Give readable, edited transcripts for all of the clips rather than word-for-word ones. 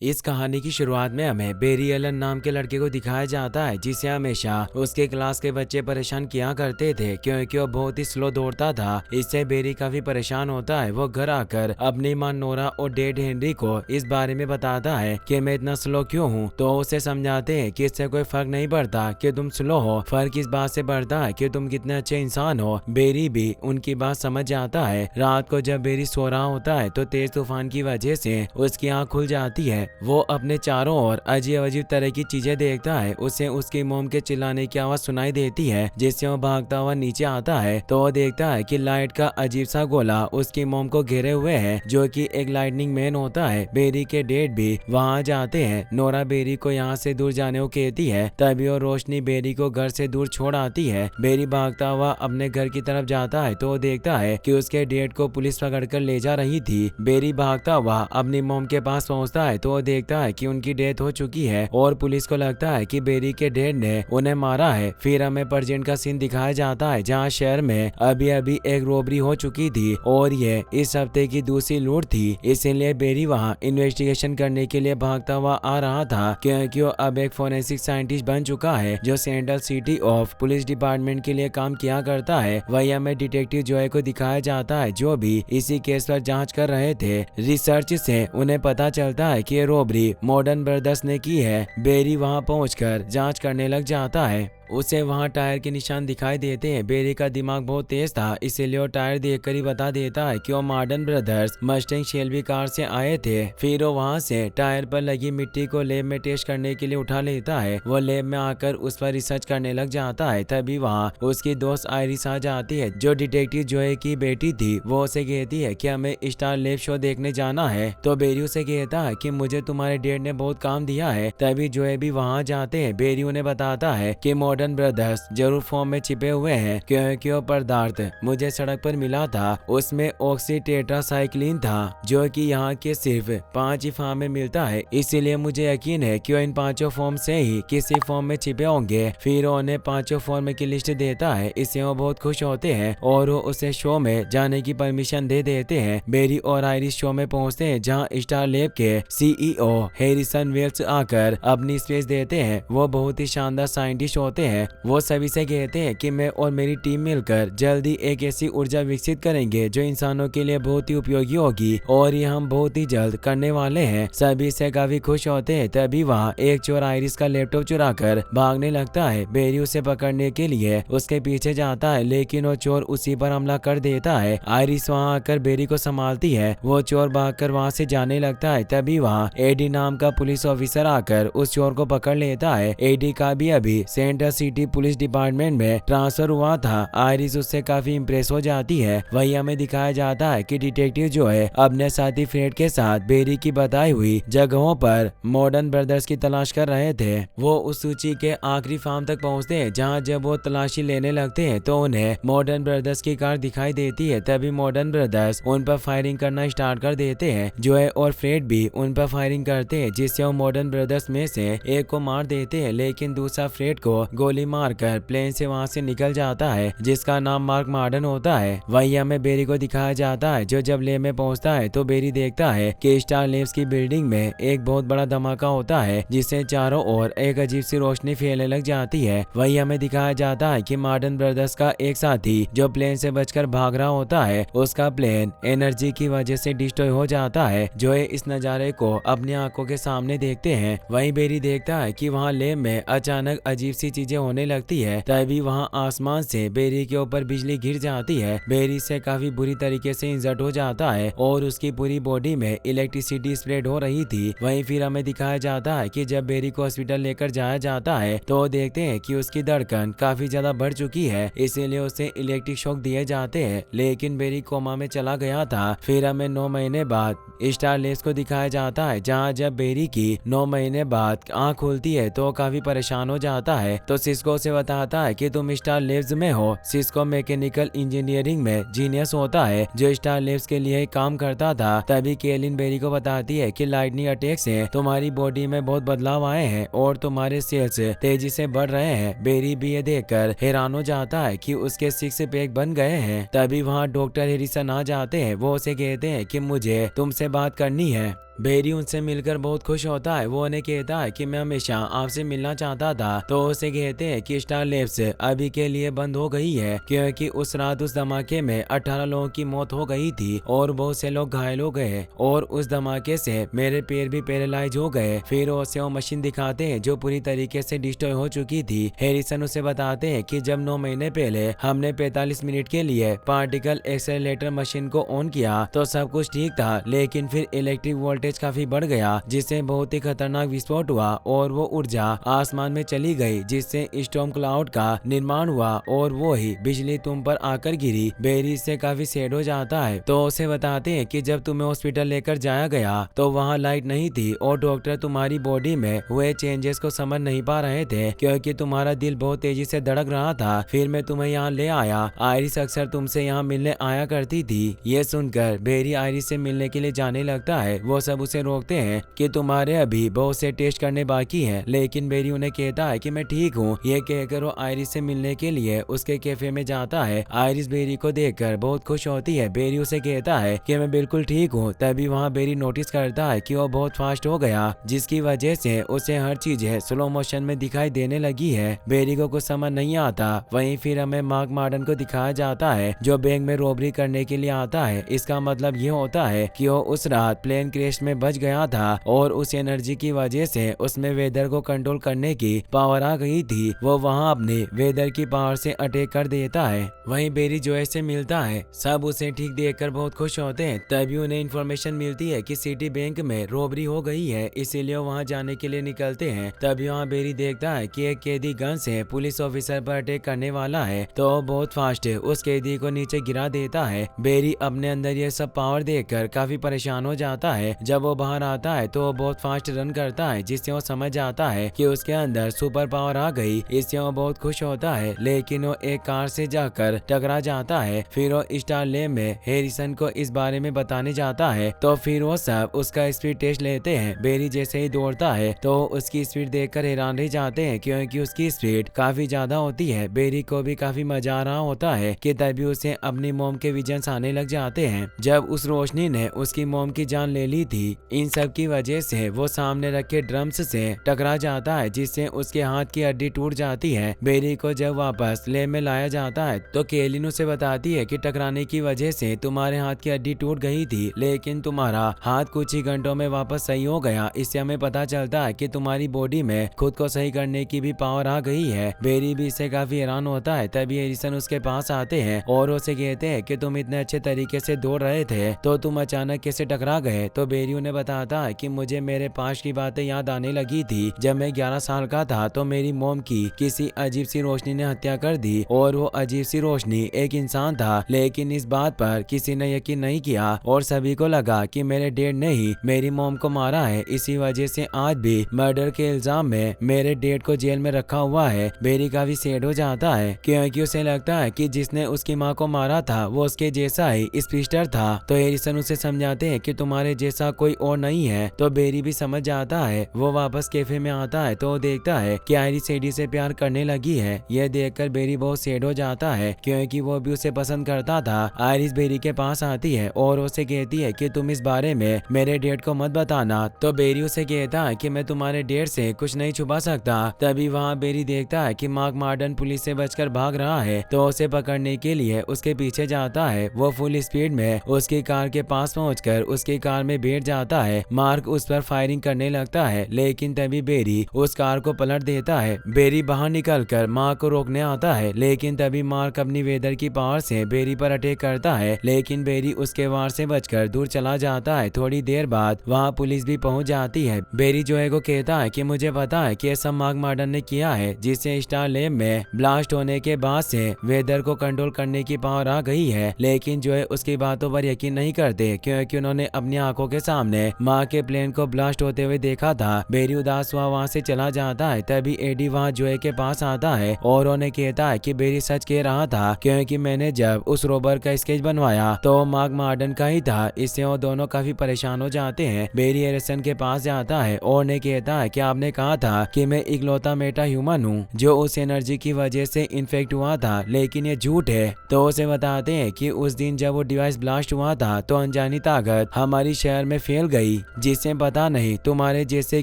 इस कहानी की शुरुआत में हमें बेरी एलन नाम के लड़के को दिखाया जाता है जिसे हमेशा उसके क्लास के बच्चे परेशान किया करते थे क्योंकि वो बहुत ही स्लो दौड़ता था। इससे बेरी काफी परेशान होता है। वो घर आकर अपनी मां नोरा और डैड हेनरी को इस बारे में बताता है कि मैं इतना स्लो क्यों हूँ। तो उसे समझाते हैं कि इससे कोई फर्क नहीं पड़ता कि तुम स्लो हो, फर्क इस बात से पड़ता है कि तुम कितने अच्छे इंसान हो। बेरी भी उनकी बात समझ जाता है। रात को जब बेरी सो रहा होता है तो तेज तूफान की वजह से उसकी आंख खुल जाती है। वो अपने चारों ओर अजीब अजीब तरह की चीजें देखता है। उसे उसकी मोम के चिल्लाने की आवाज सुनाई देती है जिससे वो भागता हुआ नीचे आता है तो वो देखता है कि लाइट का अजीब सा गोला उसकी मोम को घेरे हुए है जो कि एक लाइटनिंग मैन होता है। बेरी के डैड भी वहां जाते हैं। नोरा बेरी को यहाँ से दूर जाने को कहती है, तभी वो रोशनी बेरी को घर से दूर छोड़ आती है। बेरी भागता हुआ अपने घर की तरफ जाता है तो वो देखता है कि उसके डैड को पुलिस पकड़कर ले जा रही थी। बेरी भागता हुआ अपनी मोम के पास पहुंचता है तो वो देखता है कि उनकी डेथ हो चुकी है और पुलिस को लगता है कि बेरी के डैड ने उन्हें मारा है। फिर हमें प्रेजेंट का सीन दिखाया जाता है जहां शहर में अभी अभी एक रॉबरी हो चुकी थी और ये इस हफ्ते की दूसरी लूट थी। इसीलिए बेरी वहां इन्वेस्टिगेशन करने के लिए भागता हुआ आ रहा था क्योंकि वो अब एक फोरेंसिक साइंटिस्ट बन चुका है जो central city of police department के लिए काम किया करता है। वही हमें डिटेक्टिव जॉय को दिखाया जाता है जो भी इसी केस पर जांच कर रहे थे। रिसर्च से उन्हें पता चलता है कि रॉबरी मॉडर्न ब्रदर्स ने की है। बेरी वहां पहुंचकर जांच करने लग जाता है। उसे वहां टायर के निशान दिखाई देते हैं। बेरी का दिमाग बहुत तेज था इसीलिए वो टायर देखकर ही बता देता है कि वो modern brothers Mustang Shelby car से आए थे। फिर वो वहां से टायर पर लगी मिट्टी को लैब में टेस्ट करने के लिए उठा लेता है। वो लैब में आकर उस पर रिसर्च करने लग जाता है। तभी वहाँ उसकी दोस्त आयरिस आ जाती है जो डिटेक्टिव जोए की बेटी थी। वो उसे कहती है कि हमें स्टार लैब शो देखने जाना है। तो बेरी उसे कहता है कि मुझे तुम्हारे डैड ने बहुत काम दिया है। तभी जोए भी वहाँ जाते हैं। बेरी उन्हें बताता है कि मॉडर्न ब्रदर्स जरूर फॉर्म में छिपे हुए हैं क्योंकि वो पदार्थ मुझे सड़क पर मिला था उसमें ऑक्सीटेट्रासाइक्लिन था जो कि यहाँ के सिर्फ 5 ही फॉर्म में मिलता है। इसीलिए मुझे यकीन है कि वो इन 5 फॉर्म से ही किसी फॉर्म में छिपे होंगे। फिर वो उन्हें 5 फॉर्म की लिस्ट देता है। इससे वो बहुत खुश होते हैं और वो उसे शो में जाने की परमिशन दे देते हैं। बेरी और आयरिस शो में पहुँचते हैं जहाँ स्टार लैब के CEO हैरिसन वेल्स आकर अपनी स्पीच देते हैं। वो बहुत ही शानदार साइंटिस्ट होते हैं। वो सभी से कहते हैं कि मैं और मेरी टीम मिलकर जल्दी एक ऐसी ऊर्जा विकसित करेंगे जो इंसानों के लिए बहुत ही उपयोगी होगी और ये हम बहुत ही जल्द करने वाले हैं। सभी से काफी खुश होते हैं। तभी वहाँ एक चोर आयरिस का लैपटॉप चुराकर भागने लगता है। बेरी उसे पकड़ने के लिए उसके पीछे जाता है लेकिन वो चोर उसी पर हमला कर देता है। आयरिस वहाँ आकर बेरी को संभालती है। वो चोर भागकर वहाँ से जाने लगता है। तभी वहाँ एडी नाम का पुलिस ऑफिसर आकर उस चोर को पकड़ लेता है। एडी का भी अभी सेंट्रल सिटी पुलिस डिपार्टमेंट में ट्रांसफर हुआ था। आयरिस उससे काफी इम्प्रेस हो जाती है। वही हमें दिखाया जाता है कि डिटेक्टिव जो है अपने साथी फ्रेड के साथ बेरी की बताई हुई जगहों पर मॉडर्न ब्रदर्स की तलाश कर रहे थे। वो उस सूची के आखिरी फार्म तक पहुंचते हैं जहां जब वो तलाशी लेने लगते हैं तो उन्हें मॉडर्न ब्रदर्स की कार दिखाई देती है। तभी मॉडर्न ब्रदर्स उन पर फायरिंग करना स्टार्ट कर देते हैं। जोए और फ्रेड भी उन पर फायरिंग करते हैं जिससे वो मॉडर्न ब्रदर्स में से एक को मार देते हैं लेकिन दूसरा फ्रेड को गोली मारकर प्लेन से वहां से निकल जाता है जिसका नाम मार्क मॉडर्न होता है। वही हमें बेरी को दिखाया जाता है जो जब लैब में पहुंचता है तो बेरी देखता है कि स्टार लैब्स की बिल्डिंग में एक बहुत बड़ा धमाका होता है जिससे चारों ओर एक अजीब सी रोशनी फैलने लग जाती है। वही हमें दिखाया जाता है कि मॉडर्न ब्रदर्स का एक साथी जो प्लेन से बचकर भाग रहा होता है उसका प्लेन एनर्जी की वजह से डिस्ट्रॉय हो जाता है। जो इस नजारे को अपनी आंखों के सामने देखते हैं। वही बेरी देखता है कि वहाँ लैब में अचानक अजीब सी चीजें होने लगती है। तभी वहाँ आसमान से बेरी के ऊपर बिजली गिर जाती है। बेरी से काफी बुरी तरीके से इंजर्ड हो जाता है और उसकी पूरी बॉडी में इलेक्ट्रिसिटी स्प्रेड हो रही थी। वहीं फिर हमें दिखाया जाता है कि जब बेरी को हॉस्पिटल लेकर जाया जाता है तो देखते हैं कि उसकी धड़कन काफी ज्यादा बढ़ चुकी है इसीलिए उसे इलेक्ट्रिक शॉक दिए जाते हैं लेकिन बेरी कोमा में चला गया था। फिर हमें 9 महीने बाद स्टार लैब्स को दिखाया जाता है जहाँ जब बेरी की 9 महीने बाद आँख खुलती है तो काफी परेशान हो जाता है। तो सिस्को से बताता है कि तुम स्टार लेब्स में हो। सिस्को मैकेनिकल इंजीनियरिंग में जीनियस होता है जो स्टार लेब्स के लिए काम करता था। तभी केलिन बेरी को बताती है कि लाइटनिंग अटैक से तुम्हारी बॉडी में बहुत बदलाव आए हैं और तुम्हारे सेल्स तेजी से बढ़ रहे हैं। बेरी भी ये देखकर हैरान हो जाता है कि उसके 6 पैक बन गए हैं। तभी वहाँ डॉक्टर हैरिसन आ जाते हैं। वो उसे कहते हैं कि मुझे तुमसे बात करनी है। बेरी उनसे मिलकर बहुत खुश होता है। वो उन्हें कहता है कि मैं हमेशा आपसे मिलना चाहता था। तो उसे कहते हैं कि स्टार लेब्स अभी के लिए बंद हो गई है क्योंकि उस रात उस धमाके में 18 लोगों की मौत हो गई थी और बहुत से लोग घायल हो गए और उस धमाके से मेरे पैर भी पैरालाइज हो गए। फिर उसे वो मशीन दिखाते हैं जो पूरी तरीके से डिस्ट्रॉय हो चुकी थी। हैरिसन उसे बताते हैं कि जब 9 महीने पहले हमने 45 मिनट के लिए पार्टिकल एक्सेलरेटर मशीन को ऑन किया तो सब कुछ ठीक था, लेकिन फिर इलेक्ट्रिक वोल्टेज काफी बढ़ गया जिससे बहुत ही खतरनाक विस्फोट हुआ और वो ऊर्जा आसमान में चली गई जिससे स्टॉर्म क्लाउड का निर्माण हुआ और वो ही बिजली तुम पर आकर गिरी। बेरी से काफी सैड हो जाता है। तो उसे बताते हैं कि जब तुम्हें हॉस्पिटल लेकर जाया गया तो वहाँ लाइट नहीं थी और डॉक्टर तुम्हारी बॉडी में हुए चेंजेस को समझ नहीं पा रहे थे क्योंकि तुम्हारा दिल बहुत तेजी से धड़क रहा था। फिर मैं तुम्हें यहाँ ले आया। आयरिस अक्सर तुमसे यहाँ मिलने आया करती थी। ये सुनकर बेरी आयरिस से मिलने के लिए जाने लगता है। वो सब उसे रोकते हैं कि तुम्हारे अभी बहुत से टेस्ट करने बाकी हैं, लेकिन बेरी उन्हें कहता है कि मैं ठीक हूँ। ये कहकर वो आयरिस से मिलने के लिए उसके कैफे में जाता है। आयरिस बेरी को देखकर बहुत खुश होती है। बेरी उसे कहता है कि मैं बिल्कुल ठीक हूँ। तभी वहाँ बेरी नोटिस करता है कि वो बहुत फास्ट हो गया जिसकी वजह से उसे हर चीज स्लो मोशन में दिखाई देने लगी है। बेरी को कुछ समझ नहीं आता। वहीं फिर हमें मार्क मार्डन को दिखाया जाता है जो बैंक में रॉबरी करने के लिए आता है। इसका मतलब ये होता है कि वो उस रात प्लेन क्रैश में बच गया था और उस एनर्जी की वजह से उसमें वेदर को कंट्रोल करने की पावर आ गई थी। वो वहाँ अपने वेदर की पावर से अटैक कर देता है। वहीं बेरी जोएस से मिलता है। सब उसे ठीक देखकर बहुत खुश होते हैं। तभी उन्हें इन्फॉर्मेशन मिलती है कि सिटी बैंक में रॉबरी हो गई है, इसीलिए वहाँ जाने के लिए निकलते हैं। तभी वहाँ बेरी देखता है कि एक कैदी गन से पुलिस ऑफिसर पर अटैक करने वाला है तो बहुत फास्ट उस कैदी को नीचे गिरा देता है। बेरी अपने अंदर ये सब पावर देखकर काफी परेशान हो जाता है। जब वो बाहर आता है तो वो बहुत फास्ट रन करता है जिससे वो समझ जाता है कि उसके अंदर सुपर पावर आ गई। इससे वो बहुत खुश होता है, लेकिन वो एक कार से जाकर टकरा जाता है। फिर वो स्टार लेब में हैरिसन को इस बारे में बताने जाता है तो फिर वो सब उसका स्पीड टेस्ट लेते हैं। बेरी जैसे ही दौड़ता है तो उसकी स्पीड देखकर हैरान रह जाते हैं क्योंकि उसकी स्पीड काफी ज्यादा होती है। बेरी को भी काफी मजा आ रहा होता है कि तभी उसे अपनी मोम के विजन्स आने लग जाते हैं। जब उस रोशनी ने उसकी मोम की जान ले ली थी, इन सब की वजह से वो सामने रखे ड्रम्स से टकरा जाता है जिससे उसके हाथ की हड्डी टूट जाती है। बेरी को जब वापस लेब में लाया जाता है तो केलिन उसे बताती है कि टकराने की वजह से तुम्हारे हाथ की हड्डी टूट गई थी, लेकिन तुम्हारा हाथ कुछ ही घंटों में वापस सही हो गया। इससे हमें पता चलता है कि तुम्हारी बॉडी में खुद को सही करने की भी पावर आ गई है। बेरी भी इससे काफी हैरान होता है। तभी हैरिसन उसके पास आते हैं और उसे कहते हैं कि तुम इतने अच्छे तरीके से दौड़ रहे थे तो तुम अचानक कैसे टकरा गए। तो बेरी उन्हें बताता है कि मुझे मेरे पास की बातें याद आने लगी थी। जब मैं 11 साल का था तो मेरी मोम की किसी अजीब सी रोशनी ने हत्या कर दी और वो अजीब सी रोशनी एक इंसान था, लेकिन इस बात पर किसी ने यकीन नहीं किया और सभी को लगा कि मेरे डैड ने ही मेरी मोम को मारा है। इसी वजह से आज भी मर्डर के इल्जाम में मेरे डैड को जेल में रखा हुआ है। बेरी काफी सैड हो जाता है क्योंकि उसे लगता है कि जिसने उसकी माँ को मारा था वो उसके जैसा ही स्पीस्टर था। तो हैरिसन उसे समझाते हैं कि तुम्हारे जैसा कोई और नहीं है। तो बेरी भी समझ जाता है। वो वापस कैफे में आता है तो देखता है कि आयरिस एडी से प्यार करने लगी है। यह देखकर बेरी बहुत सैड हो जाता है क्योंकि वो भी उसे पसंद करता था। आयरिस बेरी के पास आती है और उसे कहती है कि तुम इस बारे में मेरे डैड को मत बताना। तो बेरी उसे कहता है कि मैं तुम्हारे डैड से कुछ नहीं छुपा सकता। तभी वहाँ बेरी देखता है कि मार्क मार्डन पुलिस से बचकर भाग रहा है तो उसे पकड़ने के लिए उसके पीछे जाता है। वो फुल स्पीड में उसकी कार के पास पहुंचकर उसकी कार में बैठ जाता है। मार्क उस पर फायरिंग करने लगता है, लेकिन तभी बेरी उस कार को पलट देता है। बेरी बाहर निकलकर मार्क को रोकने आता है, लेकिन तभी मार्क अपनी वेदर की पावर से बेरी पर अटैक करता है, लेकिन बेरी उसके वार से बचकर दूर चला जाता है। थोड़ी देर बाद वहाँ पुलिस भी पहुंच जाती है। बेरी जोए को कहता है कि मुझे पता है कि सब मार्क मार्डन ने किया है, जिससे स्टार लेब में ब्लास्ट होने के बाद से वेदर को कंट्रोल करने की पावर आ गई है। लेकिन जोए उसकी बातों पर यकीन नहीं करते क्योंकि उन्होंने अपनी आंखों के सामने माँ के प्लेन को ब्लास्ट होते हुए देखा था। बेरी उदास हुआ वहाँ से चला जाता है। तभी एडी वहाँ वहाँ जोए के पास आता है और उन्हें कहता है कि बेरी सच कह रहा था, क्योंकि मैंने जब उस रोबर का स्केच बनवाया तो मार्क मार्डन का ही था। इससे वो दोनों काफी परेशान हो जाते हैं। बेरी हैरिसन के पास जाता है और उन्हें कहता है कि आपने कहा था कि मैं इकलौता मेटा ह्यूमन हूँ जो उस एनर्जी की वजह से इन्फेक्ट हुआ था, लेकिन ये झूठ है। तो उसे बताते हैं कि उस दिन जब वो डिवाइस ब्लास्ट हुआ था तो अनजानी ताकत हमारी शहर में फैल गई, जिससे पता नहीं तुम्हारे जैसे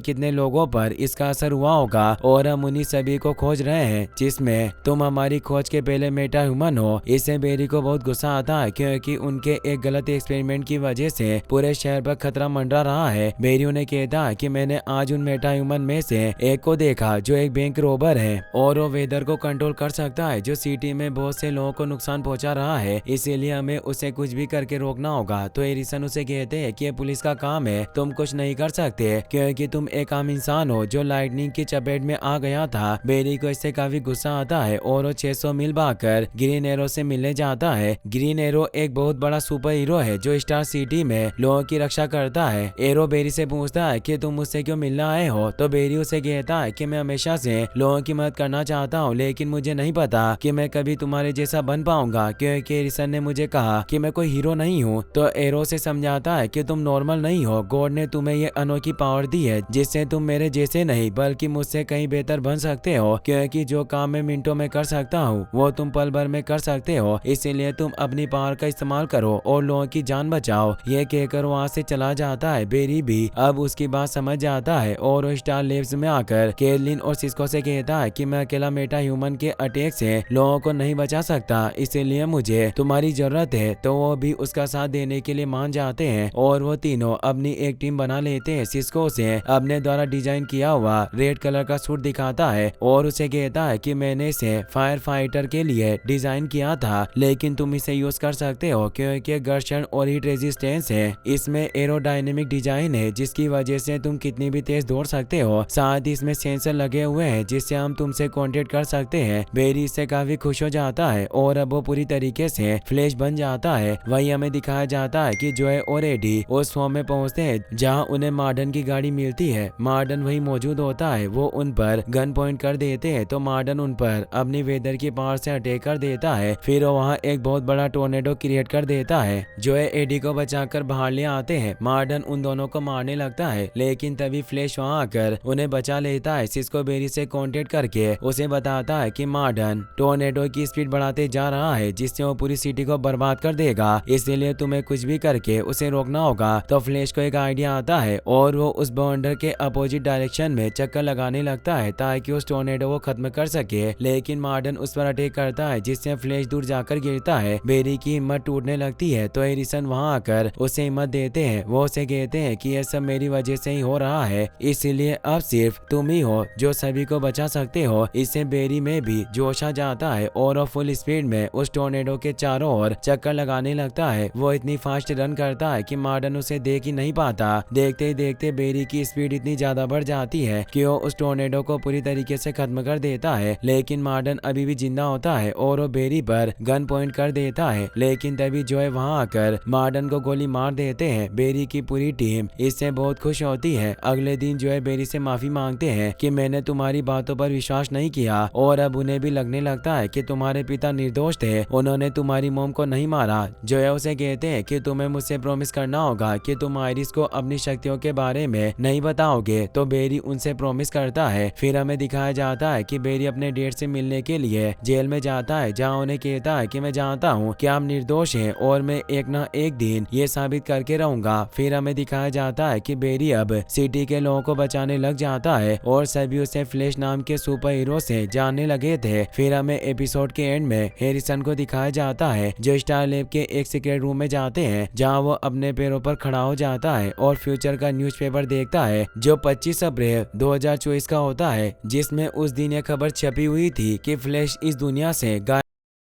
कितने लोगों पर इसका असर हुआ होगा, और हम उन्हीं सभी को खोज रहे हैं जिसमें तुम हमारी खोज के पहले मेटा ह्यूमन हो। इससे बेरी को बहुत गुस्सा आता है क्योंकि उनके एक गलत एक्सपेरिमेंट की वजह से पूरे शहर पर खतरा मंडरा रहा है। बेरी उन्हें कहता है कि मैंने आज उन मेटा ह्यूमन में से एक को देखा जो एक बैंक रोबर है और वो वेदर को कंट्रोल कर सकता है जो सिटी में बहुत से लोगों को नुकसान पहुंचा रहा है, इसीलिए हमें उसे कुछ भी करके रोकना होगा। तो हैरिसन उसे कहते हैं कि ये पुलिस का काम है, तुम कुछ नहीं कर सकते क्योंकि तुम एक आम इंसान हो जो लाइटनिंग की चपेट में आ गया था। बेरी को इससे काफी गुस्सा आता है और वो 600 मील भागकर ग्रीन एरो से मिलने जाता है। ग्रीन एरो एक बहुत बड़ा सुपर हीरो है जो स्टार सिटी में लोगों की रक्षा करता है। एरो बेरी से पूछता है कि तुम मुझसे क्यों मिलने आए हो, तो बेरी उसे कहता है कि मैं हमेशा से लोगों की मदद करना चाहता हूँ, लेकिन मुझे नहीं पता कि मैं कभी तुम्हारे जैसा बन पाऊंगा क्योंकि हैरिसन ने मुझे कहा कि मैं कोई हीरो नहीं हूँ। तो एरो से समझाता है कि तुम नॉर्मल नहीं हो, गॉड ने तुम्हें ये अनोखी पावर दी है जिससे तुम मेरे जैसे नहीं बल्कि मुझसे कहीं बेहतर बन सकते हो, क्योंकि जो काम मैं मिनटों में कर सकता हूँ वो तुम पल भर में कर सकते हो, इसीलिए तुम अपनी पावर का इस्तेमाल करो और लोगों की जान बचाओ। ये कहकर वहाँ से चला जाता है। बेरी भी अब उसकी बात समझ जाता है और वो स्टार लेब्स में आकर कैरलिन और सिस्को से कहता है कि मैं अकेला मेटा ह्यूमन के अटैक से लोगों को नहीं बचा सकता, इसीलिए मुझे तुम्हारी जरूरत है। तो वो भी उसका साथ देने के लिए मान जाते हैं और वो तीनों अपनी एक टीम बना लेते हैं। सिस्को से अपने द्वारा डिजाइन किया हुआ रेड कलर का सूट दिखाता है और उसे कहता है कि मैंने इसे फायर फाइटर के लिए डिजाइन किया था, लेकिन तुम इसे यूज कर सकते हो क्योंकि घर्षण और हीट रेजिस्टेंस है। इसमें एरोडायनेमिक डिजाइन है जिसकी वजह से तुम कितनी भी तेज दौड़ सकते हो, साथ ही इसमें सेंसर लगे हुए हैं जिससे हम तुमसे कांटेक्ट कर सकते हैं। बेरी इससे काफी खुश हो जाता है और अब वो पूरी तरीके से फ्लैश बन जाता है। वही हमें दिखाया जाता है कि जोए और एडी उस फॉर्म में पहुंचते हैं जहां उन्हें मार्डन की गाड़ी मिलती है। मार्डन वही मौजूद होता है, वो उन पर गन पॉइंट कर देते हैं तो मार्डन उन पर अपनी वेदर की पावर से अटैक कर देता है। फिर वो वहाँ एक बहुत बड़ा टोर्नेडो क्रिएट कर देता है। जोए एडी को बचाकर बाहर ले आते हैं। मार्डन उन दोनों को मारने लगता है, लेकिन तभी फ्लैश वहाँ आकर उन्हें बचा लेता है। सिस्को बेरी से कांटेक्ट करके उसे बताता है कि मार्डन टोर्नेडो की स्पीड बढ़ाते जा रहा है जिससे वो पूरी सिटी को बर्बाद कर देगा, इसलिए तुम्हें कुछ भी करके उसे रोकना होगा। तो फ्लैश को एक आइडिया आता है और वो उस बाउंडर के अपोजिट डायरेक्शन में चक्कर लगाने लगता है ताकि उस टोर्नेडो को खत्म कर सके, लेकिन मार्डन उस पर अटैक करता है जिससे फ्लैश दूर जाकर गिरता है। बेरी की हिम्मत टूटने लगती है तो हैरिसन वहाँ आकर उसे हिम्मत देते हैं। वो उसे कहते हैं कि यह सब मेरी वजह से ही हो रहा है, इसीलिए अब सिर्फ तुम ही हो जो सभी को बचा सकते हो। इससे बेरी में भी जोश आ जाता है और वो फुल स्पीड में उस टोर्नेडो के चारों ओर चक्कर लगाने लगता है। वो इतनी फास्ट रन करता है कि मार्डन उसे देख ही नहीं पाता। देखते ही देखते बेरी की स्पीड इतनी ज्यादा बढ़ जाती है कि वो उस टोर्नेडो को पूरी तरीके से खत्म कर देता है, लेकिन मार्डन अभी भी जिंदा होता है और वो बेरी पर गन पॉइंट कर देता है। लेकिन तभी जोए वहाँ आकर मार्डन को गोली मार देते हैं। बेरी की पूरी टीम इससे बहुत खुश होती है। अगले दिन जोए बेरी से माफी मांगते हैं कि मैंने तुम्हारी बातों पर विश्वास नहीं किया और अब उन्हें भी लगने लगता है कि तुम्हारे पिता निर्दोष थे, उन्होंने तुम्हारी मोम को नहीं मारा। जोए उसे कहते हैं कि तुम्हें मुझसे प्रॉमिस करना होगा कि तुम आयरिस को अपनी शक्तियों के बारे में नहीं बताओगे। तो बेरी उनसे प्रॉमिस करता है। फिर हमें दिखाया जाता है कि बेरी अपने डेट से मिलने के लिए जेल में जाता है, जहाँ उन्हें कहता है कि मैं जानता हूँ कि आप निर्दोष हैं और मैं एक ना एक दिन ये साबित करके रहूंगा। फिर हमें दिखाया जाता है कि बेरी अब सिटी के लोगों को बचाने लग जाता है और सभी उसे फ्लैश नाम के सुपर हीरो से जानने लगे थे। फिर हमें एपिसोड के एंड में हैरिसन को दिखाया जाता है जो स्टार लैब के एक सीक्रेट रूम में जाते हैं, जहाँ वो अपने पैरों पर खड़ा हो जाता है और फ्यूचर का न्यूज़पेपर देखता है जो 25 अप्रैल 2024 का होता है, जिसमें उस दिन यह खबर छपी हुई थी कि फ्लैश इस दुनिया से गायब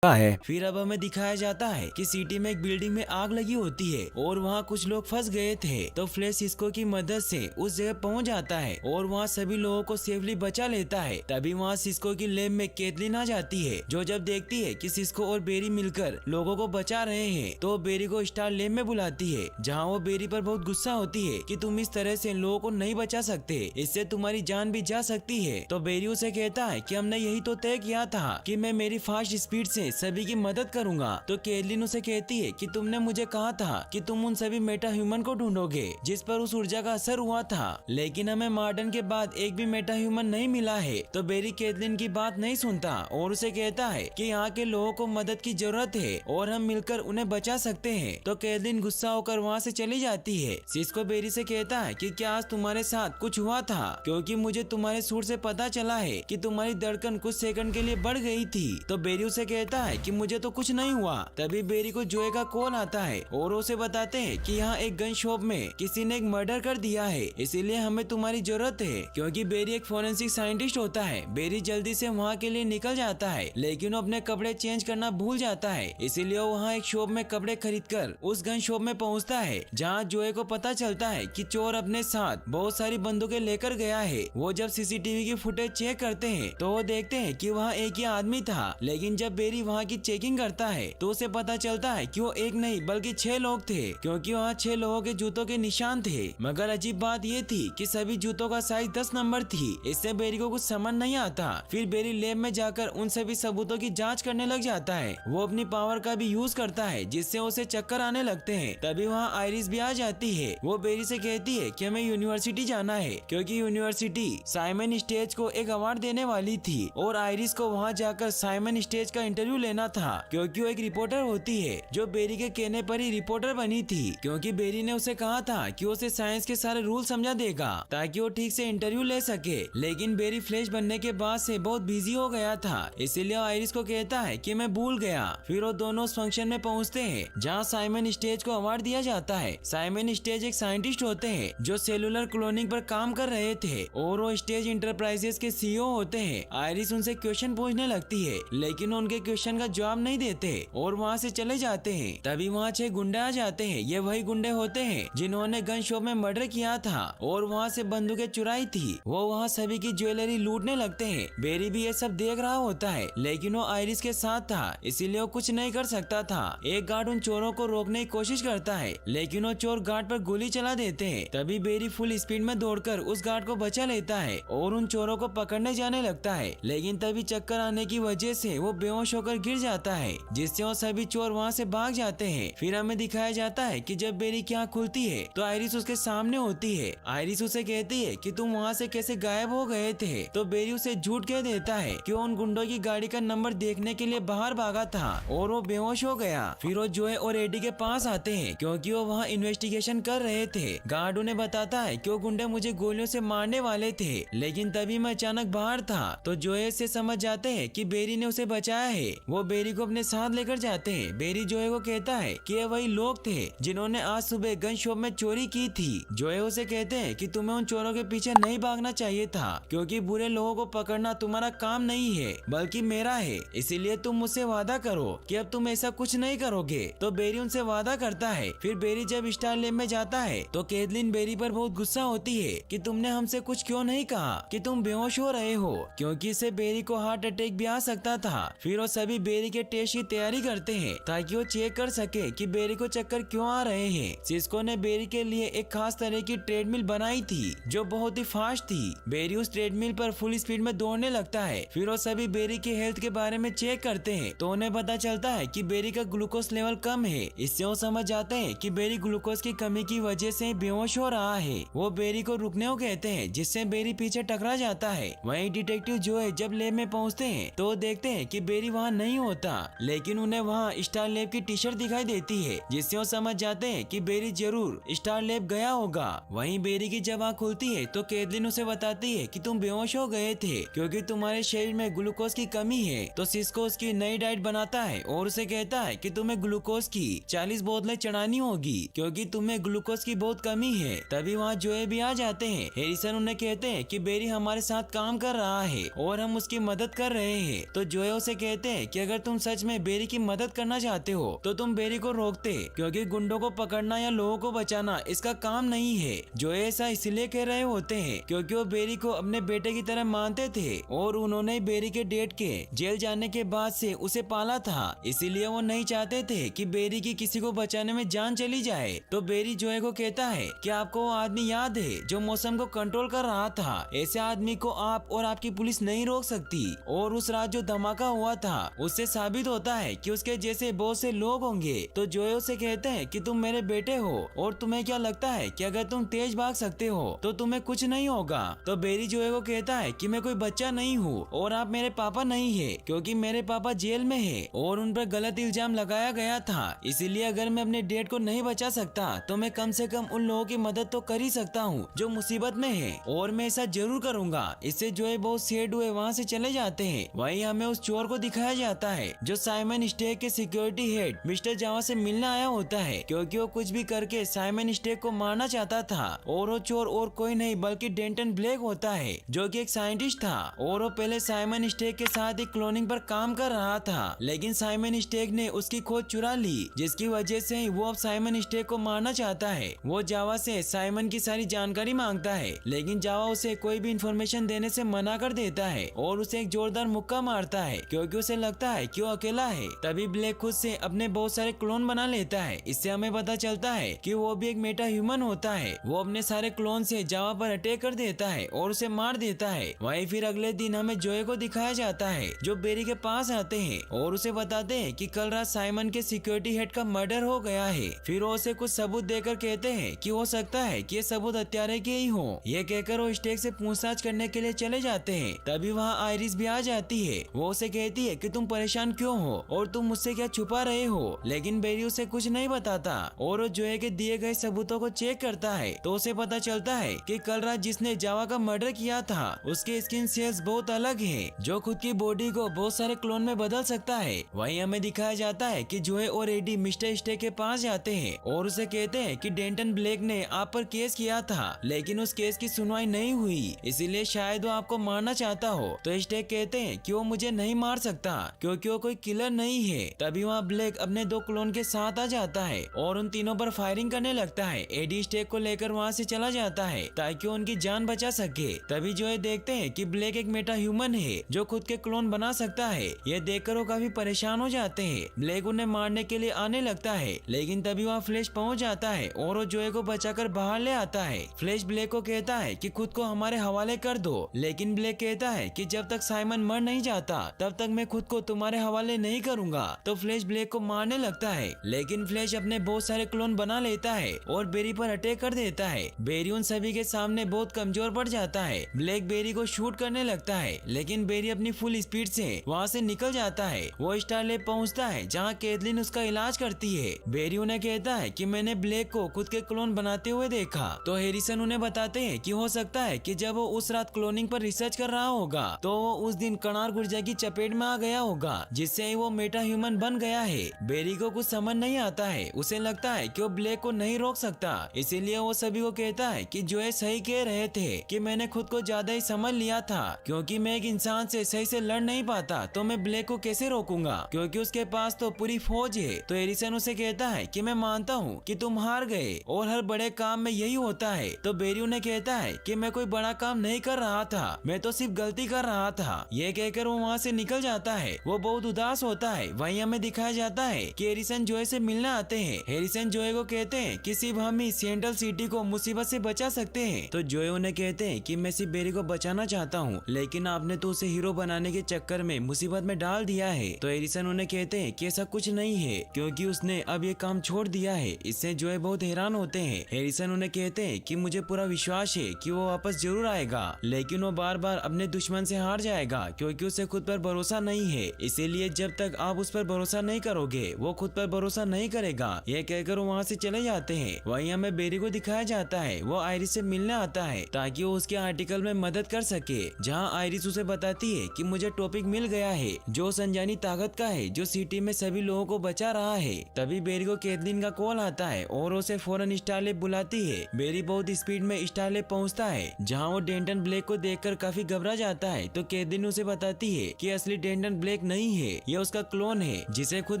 है। फिर अब हमें दिखाया जाता है कि सिटी में एक बिल्डिंग में आग लगी होती है और वहाँ कुछ लोग फंस गए थे। तो फ्लैश सिस्को की मदद से उस जगह पहुँच जाता है और वहाँ सभी लोगों को सेफली बचा लेता है। तभी वहाँ सिस्को की लैब में कैथलीन आ जाती है, जो जब देखती है कि सिस्को और बेरी मिलकर लोगों को बचा रहे हैं तो बेरी को स्टार लैब में बुलाती है, जहाँ वो बेरी पर बहुत गुस्सा होती है कि तुम इस तरह से लोगों को नहीं बचा सकते, इससे तुम्हारी जान भी जा सकती है। तो बेरी उसे कहता है कि हमने यही तो तय किया था कि मैं मेरी फास्ट स्पीड से सभी की मदद करूंगा। तो कैथलीन उसे कहती है कि तुमने मुझे कहा था कि तुम उन सभी मेटा ह्यूमन को ढूंढोगे जिस पर उस ऊर्जा का असर हुआ था, लेकिन हमें मार्डन के बाद एक भी मेटा ह्यूमन नहीं मिला है। तो बेरी कैथलीन की बात नहीं सुनता और उसे कहता है कि यहाँ के लोगों को मदद की जरूरत है और हम मिलकर उन्हें बचा सकते हैं। तो कैथलीन गुस्सा होकर वहाँ से चली जाती है। सिस्को बेरी से कहता है कि क्या आज तुम्हारे साथ कुछ हुआ था, क्योंकि मुझे तुम्हारे सुर से पता चला है कि तुम्हारी धड़कन कुछ सेकंड के लिए बढ़ गई थी। तो बेरी उसे कहता है कि मुझे तो कुछ नहीं हुआ। तभी बेरी को जोए का कॉल आता है और उसे बताते हैं कि यहाँ एक गन शॉप में किसी ने एक मर्डर कर दिया है, इसीलिए हमें तुम्हारी जरूरत है। क्योंकि बेरी एक फोरेंसिक साइंटिस्ट होता है, बेरी जल्दी से वहाँ के लिए निकल जाता है, लेकिन वो अपने कपड़े चेंज करना भूल जाता है, इसीलिए वो वहाँ एक शॉप में कपड़े खरीदकर उस गन शॉप में पहुँचता है, जहाँ जोए को पता चलता है कि चोर अपने साथ बहुत सारी बंदूकें लेकर गया है। वो जब सीसीटीवी की फुटेज चेक करते हैं तो वो देखते हैं कि वहाँ एक ही आदमी था, लेकिन जब बेरी वहाँ की चेकिंग करता है तो उसे पता चलता है कि वो एक नहीं बल्कि 6 लोग थे, क्योंकि वहाँ 6 लोगों के जूतों के निशान थे। मगर अजीब बात ये थी कि सभी जूतों का साइज 10 नंबर थी, इससे बेरी को कुछ समझ नहीं आता। फिर बेरी लैब में जाकर उन सभी सबूतों की जांच करने लग जाता है। वो अपनी पावर का भी यूज करता है, जिससे उसे चक्कर आने लगते हैं। तभी वहाँ आयरिस भी आ जाती है। वो बेरी से कहती है कि हमें यूनिवर्सिटी जाना है, क्योंकि यूनिवर्सिटी साइमन स्टेज को एक अवार्ड देने वाली थी और आयरिस को वहाँ जाकर साइमन स्टेज का इंटरव्यू लेना था, क्योंकि वो एक रिपोर्टर होती है जो बेरी के कहने पर ही रिपोर्टर बनी थी, क्योंकि बेरी ने उसे कहा था कि उसे साइंस के सारे रूल समझा देगा ताकि वो ठीक से इंटरव्यू ले सके। लेकिन बेरी फ्लैश बनने के बाद से बहुत बिजी हो गया था, इसीलिए आयरिस को कहता है कि मैं भूल गया। फिर वो दोनों उस फंक्शन में पहुंचते हैं जहां साइमन स्टेज को अवार्ड दिया जाता है। साइमन स्टेज एक साइंटिस्ट होते हैं जो सेलुलर क्लोनिंग पर काम कर रहे थे और वो स्टेज इंटरप्राइजेस के सीईओ होते हैं। आयरिस उनसे क्वेश्चन पूछने लगती है, लेकिन उनके क्वेश्चन का जवाब नहीं देते और वहाँ से चले जाते हैं। तभी वहाँ 6 गुंडे आ जाते हैं। ये वही गुंडे होते हैं जिन्होंने गन शॉप में मर्डर किया था और वहाँ से बंदूकें चुराई थी। वो वहाँ सभी की ज्वेलरी लूटने लगते हैं। बेरी भी ये सब देख रहा होता है, लेकिन वो आयरिस के साथ था, इसीलिए वो कुछ नहीं कर सकता था। एक गार्ड उन चोरों को रोकने की कोशिश करता है, लेकिन वो चोर गार्ड पर गोली चला देते हैं। तभी बेरी फुल स्पीड में दौड़कर उस गार्ड को बचा लेता है और उन चोरों को पकड़ने जाने लगता है, लेकिन तभी चक्कर आने की वजह से वो बेहोश होकर गिर जाता है, जिससे वो सभी चोर वहाँ से भाग जाते हैं। फिर हमें दिखाया जाता है कि जब बेरी की आँख खुलती है तो आयरिस उसके सामने होती है। आयरिस उसे कहती है कि तुम वहाँ से कैसे गायब हो गए थे। तो बेरी उसे झूठ कह देता है कि वो उन गुंडों की गाड़ी का नंबर देखने के लिए बाहर भागा था और वो बेहोश हो गया। फिर वो जोए और एडी के पास आते हैं, क्योंकि वो वहाँ इन्वेस्टिगेशन कर रहे थे। गार्ड उन्हें बताता है कि वो गुंडे मुझे गोलियों से मारने वाले थे, लेकिन तभी मैं अचानक बाहर था। तो जोए से समझ जाते हैं कि बेरी ने उसे बचाया है। वो बेरी को अपने साथ लेकर जाते हैं। बेरी जोए को कहता है कि ये वही लोग थे जिन्होंने आज सुबह गन शॉप में चोरी की थी। जोए उसे कहते हैं कि तुम्हें उन चोरों के पीछे नहीं भागना चाहिए था, क्योंकि बुरे लोगों को पकड़ना तुम्हारा काम नहीं है बल्कि मेरा है, इसीलिए तुम मुझसे वादा करो कि अब तुम ऐसा कुछ नहीं करोगे। तो बेरी उनसे वादा करता है। फिर बेरी जब स्टार लैब में जाता है तो कैथलीन बेरी पर बहुत गुस्सा होती है कि तुमने हमसे कुछ क्यों नहीं कहा कि तुम बेहोश हो रहे हो, क्योंकि इससे बेरी को हार्ट अटैक भी आ सकता था। फिर वो सभी बेरी के टेस्ट की तैयारी करते हैं ताकि वो चेक कर सके कि बेरी को चक्कर क्यों आ रहे हैं। सिस्को ने बेरी के लिए एक खास तरह की ट्रेडमिल बनाई थी जो बहुत ही फास्ट थी। बेरी उस ट्रेडमिल पर फुल स्पीड में दौड़ने लगता है। फिर वो सभी बेरी के हेल्थ के बारे में चेक करते हैं तो उन्हें पता चलता है कि बेरी का ग्लूकोज लेवल कम है। इससे वो समझ जाते हैं कि बेरी ग्लूकोज की कमी की वजह से बेहोश हो रहा है। वो बेरी को रुकने को कहते हैं, जिससे बेरी पीछे टकरा जाता है। वहीं डिटेक्टिव जो है जब लैब में पहुंचते हैं तो देखते हैं कि बेरी वहाँ नहीं होता, लेकिन उन्हें वहाँ स्टार लैब की टी शर्ट दिखाई देती है, जिससे वो समझ जाते हैं कि बेरी जरूर स्टार लैब गया होगा। वहीं बेरी की जब आँख खुलती है तो कैथलीन उसे बताती है कि तुम बेहोश हो गए थे क्योंकि तुम्हारे शरीर में ग्लूकोज की कमी है। तो सिस्को उसकी नई डाइट बनाता है और उसे कहता है कि तुम्हें ग्लूकोज की 40 बोतलें चढ़ानी होगी क्योंकि तुम्हें ग्लूकोज की बहुत कमी है। तभी वहाँ जोए भी आ जाते हैं। हैरिसन उन्हें कहते हैं कि बेरी हमारे साथ काम कर रहा है और हम उसकी मदद कर रहे हैं। तो जोए उसे कहते हैं कि अगर तुम सच में बेरी की मदद करना चाहते हो तो तुम बेरी को रोकते, क्योंकि गुंडों को पकड़ना या लोगों को बचाना इसका काम नहीं है। जो ऐसा इसलिए कह रहे होते हैं क्योंकि वो बेरी को अपने बेटे की तरह मानते थे और उन्होंने बेरी के डैड के जेल जाने के बाद से उसे पाला था, इसीलिए वो नहीं चाहते थे कि बेरी की किसी को बचाने में जान चली जाए। तो बेरी जोए को कहता है कि आपको वो आदमी याद है जो मौसम को कंट्रोल कर रहा था, ऐसे आदमी को आप और आपकी पुलिस नहीं रोक सकती। और उस रात जो धमाका हुआ था उससे साबित होता है कि उसके जैसे बहुत से लोग होंगे। तो जोए उसे कहते हैं कि तुम मेरे बेटे हो और तुम्हें क्या लगता है कि अगर तुम तेज भाग सकते हो तो तुम्हें कुछ नहीं होगा। तो बेरी जोए को कहता है कि मैं कोई बच्चा नहीं हूँ और आप मेरे पापा नहीं है, क्योंकि मेरे पापा जेल में है और उन पर गलत इल्जाम लगाया गया था। इसीलिए अगर मैं अपने डैड को नहीं बचा सकता तो मैं कम से कम उन लोगों की मदद तो कर ही सकता हूँ जो मुसीबत में है, और मैं ऐसा जरूर करूँगा। इससे जोए बहुत सैड हुए वहाँ से चले जाते हैं। वहीं हमें उस चोर को दिखाया जाता है जो साइमन स्टेक के सिक्योरिटी हेड मिस्टर जावा से मिलने आया होता है, क्योंकि वो कुछ भी करके साइमन स्टेक को मारना चाहता था। और वो चोर और कोई नहीं बल्कि डेंटन ब्लेक होता है जो कि एक साइंटिस्ट था, और वो पहले साइमन स्टेक के साथ एक क्लोनिंग पर काम कर रहा था, लेकिन साइमन स्टेक ने उसकी खोज चुरा ली, जिसकी वजह से वो अब साइमन स्टेक को मारना चाहता है। वो जावा से साइमन की सारी जानकारी मांगता है, लेकिन जावा उसे कोई भी इंफॉर्मेशन देने से मना कर देता है और उसे एक जोरदार मुक्का मारता है, क्योंकि उसे लगता है कि वो अकेला है। तभी ब्लेक खुद से अपने बहुत सारे क्लोन बना लेता है। इससे हमें पता चलता है कि वो भी एक मेटा ह्यूमन होता है। वो अपने सारे क्लोन से जावा पर अटैक कर देता है और उसे मार देता है। वहीं फिर अगले दिन हमें जोए को दिखाया जाता है जो बेरी के पास आते हैं और उसे बताते हैं कि कल रात साइमन के सिक्योरिटी हेड का मर्डर हो गया है। फिर वो उसे कुछ सबूत देकर कहते हैं कि हो सकता है कि ये सबूत हत्यारे के ही हो। ये कहकर वो स्टेक से पूछताछ करने के लिए चले जाते हैं। तभी वहाँ आयरिस भी आ जाती है। वो उसे कहती है कि तुम परेशान क्यों हो और तुम मुझसे क्या छुपा रहे हो, लेकिन बेरी उसे कुछ नहीं बताता और वो जोए के दिए गए सबूतों को चेक करता है। तो उसे पता चलता है कि कल रात जिसने जावा का मर्डर किया था उसके स्किन सेल्स बहुत अलग है, जो खुद की बॉडी को बहुत सारे क्लोन में बदल सकता है। वहीं हमें दिखाया जाता है कि जोए और एडी मिस्टर स्टेक के पास जाते हैं और उसे कहते हैं कि डेंटन ब्लेक ने आप पर केस किया था, लेकिन उस केस की सुनवाई नहीं हुई, इसीलिए शायद वो आपको मारना चाहता हो। तो स्टेक कहते हैं कि वो मुझे नहीं मार सकता क्योंकि वो कोई किलर नहीं है। तभी वहाँ ब्लेक अपने दो क्लोन के साथ आ जाता है और उन तीनों पर फायरिंग करने लगता है। एडी स्टेक को लेकर वहाँ से चला जाता है ताकि उनकी जान बचा सके। तभी जोए देखते हैं कि ब्लेक एक मेटा ह्यूमन है जो खुद के क्लोन बना सकता है। ये देखकर वो काफी परेशान हो जाते हैं। ब्लेक उन्हें मारने के लिए आने लगता है, लेकिन तभी वहाँ फ्लैश पहुँच जाता है और वो जोए को बचाकर बाहर ले आता है। फ्लैश ब्लेक को कहता है कि खुद को हमारे हवाले कर दो, लेकिन ब्लेक कहता है कि जब तक साइमन मर नहीं जाता तब तक मैं खुद को तुम्हारे हवाले नहीं करूंगा। तो फ्लैश ब्लेक को मारने लगता है, लेकिन फ्लैश अपने बहुत सारे क्लोन बना लेता है और बेरी पर अटैक कर देता है। बेरी उन सभी के सामने बहुत कमजोर पड़ जाता है। ब्लेक बेरी को शूट करने लगता है, लेकिन बेरी अपनी फुल स्पीड से वहाँ से निकल जाता है। वो स्टारलैब पहुँचता है जहाँ कैथलीन उसका इलाज करती है। बेरी उन्हें कहता है कि मैंने ब्लेक को खुद के क्लोन बनाते हुए देखा। तो हैरिसन उन्हें बताते हैं कि हो सकता है कि जब वो उस रात क्लोनिंग पर रिसर्च कर रहा होगा तो वो उस दिन कणार गुर्जा की चपेट में आ गया होगा, जिससे वो मेटा ह्यूमन बन गया है। बेरी को कुछ समझ नहीं आता है। उसे लगता है कि वो ब्लेक को नहीं रोक सकता, इसीलिए वो सभी को कहता है कि जोए सही कह रहे थे कि मैंने खुद को ज्यादा ही समझ लिया था, क्योंकि मैं एक इंसान से सही से लड़ नहीं पाता तो मैं ब्लेक को कैसे रोकूंगा, क्योंकि उसके पास तो पूरी फौज है। तो हैरिसन उसे कहता है कि मैं मानता हूँ कि तुम हार गए और हर बड़े काम में यही होता है। तो बेरी उन्हें कहता है कि मैं कोई बड़ा काम नहीं कर रहा था, मैं तो सिर्फ गलती कर रहा था। ये कहकर वो वहाँ से निकल जाता है। वो बहुत उदास होता है। वहीं हमें दिखाया जाता है कि हैरिसन जोए से मिलने आते हैं। हैरिसन जोए को कहते हैं कि सिर्फ हम ही सेंट्रल सिटी को मुसीबत से बचा सकते हैं। तो जोए उन्हें कहते हैं कि मैं सिर्फ बेरी को बचाना चाहता हूँ, लेकिन आपने तो उसे हीरो बनाने के चक्कर में मुसीबत में डाल दिया है। तो हैरिसन उन्हें कहते हैं कि ऐसा कुछ नहीं है, क्योंकि उसने अब ये काम छोड़ दिया है। इससे जोए बहुत हैरान होते हैं। हैरिसन उन्हें कहते हैं कि मुझे पूरा विश्वास है कि वो वापस जरूर आएगा, लेकिन वो बार बार अपने दुश्मन से हार जाएगा, क्योंकि उसे खुद पर भरोसा नहीं है। इसीलिए जब तक आप उस पर भरोसा नहीं करोगे वो खुद पर भरोसा नहीं करेगा। ये कहकर वो वहाँ से चले जाते हैं। वहीं हमें बेरी को दिखाया जाता है। वो आयरिस से मिलने आता है ताकि वो उसके आर्टिकल में मदद कर सके, जहाँ आयरिस उसे बताती है कि मुझे टॉपिक मिल गया है जो संजानी ताकत का है, जो सिटी में सभी लोगों को बचा रहा है। तभी बेरी को कैथलीन का कॉल आता है और उसे फौरन स्टारलैब बुलाती है। बेरी बहुत स्पीड में स्टारलैब पहुँचता है, जहाँ वो डेंटन ब्लेक को देखकर काफी घबरा जाता है। तो कैथलीन उसे बताती है कि असली डेंटन ब्लेक नहीं है, ये उसका क्लोन है जिसे खुद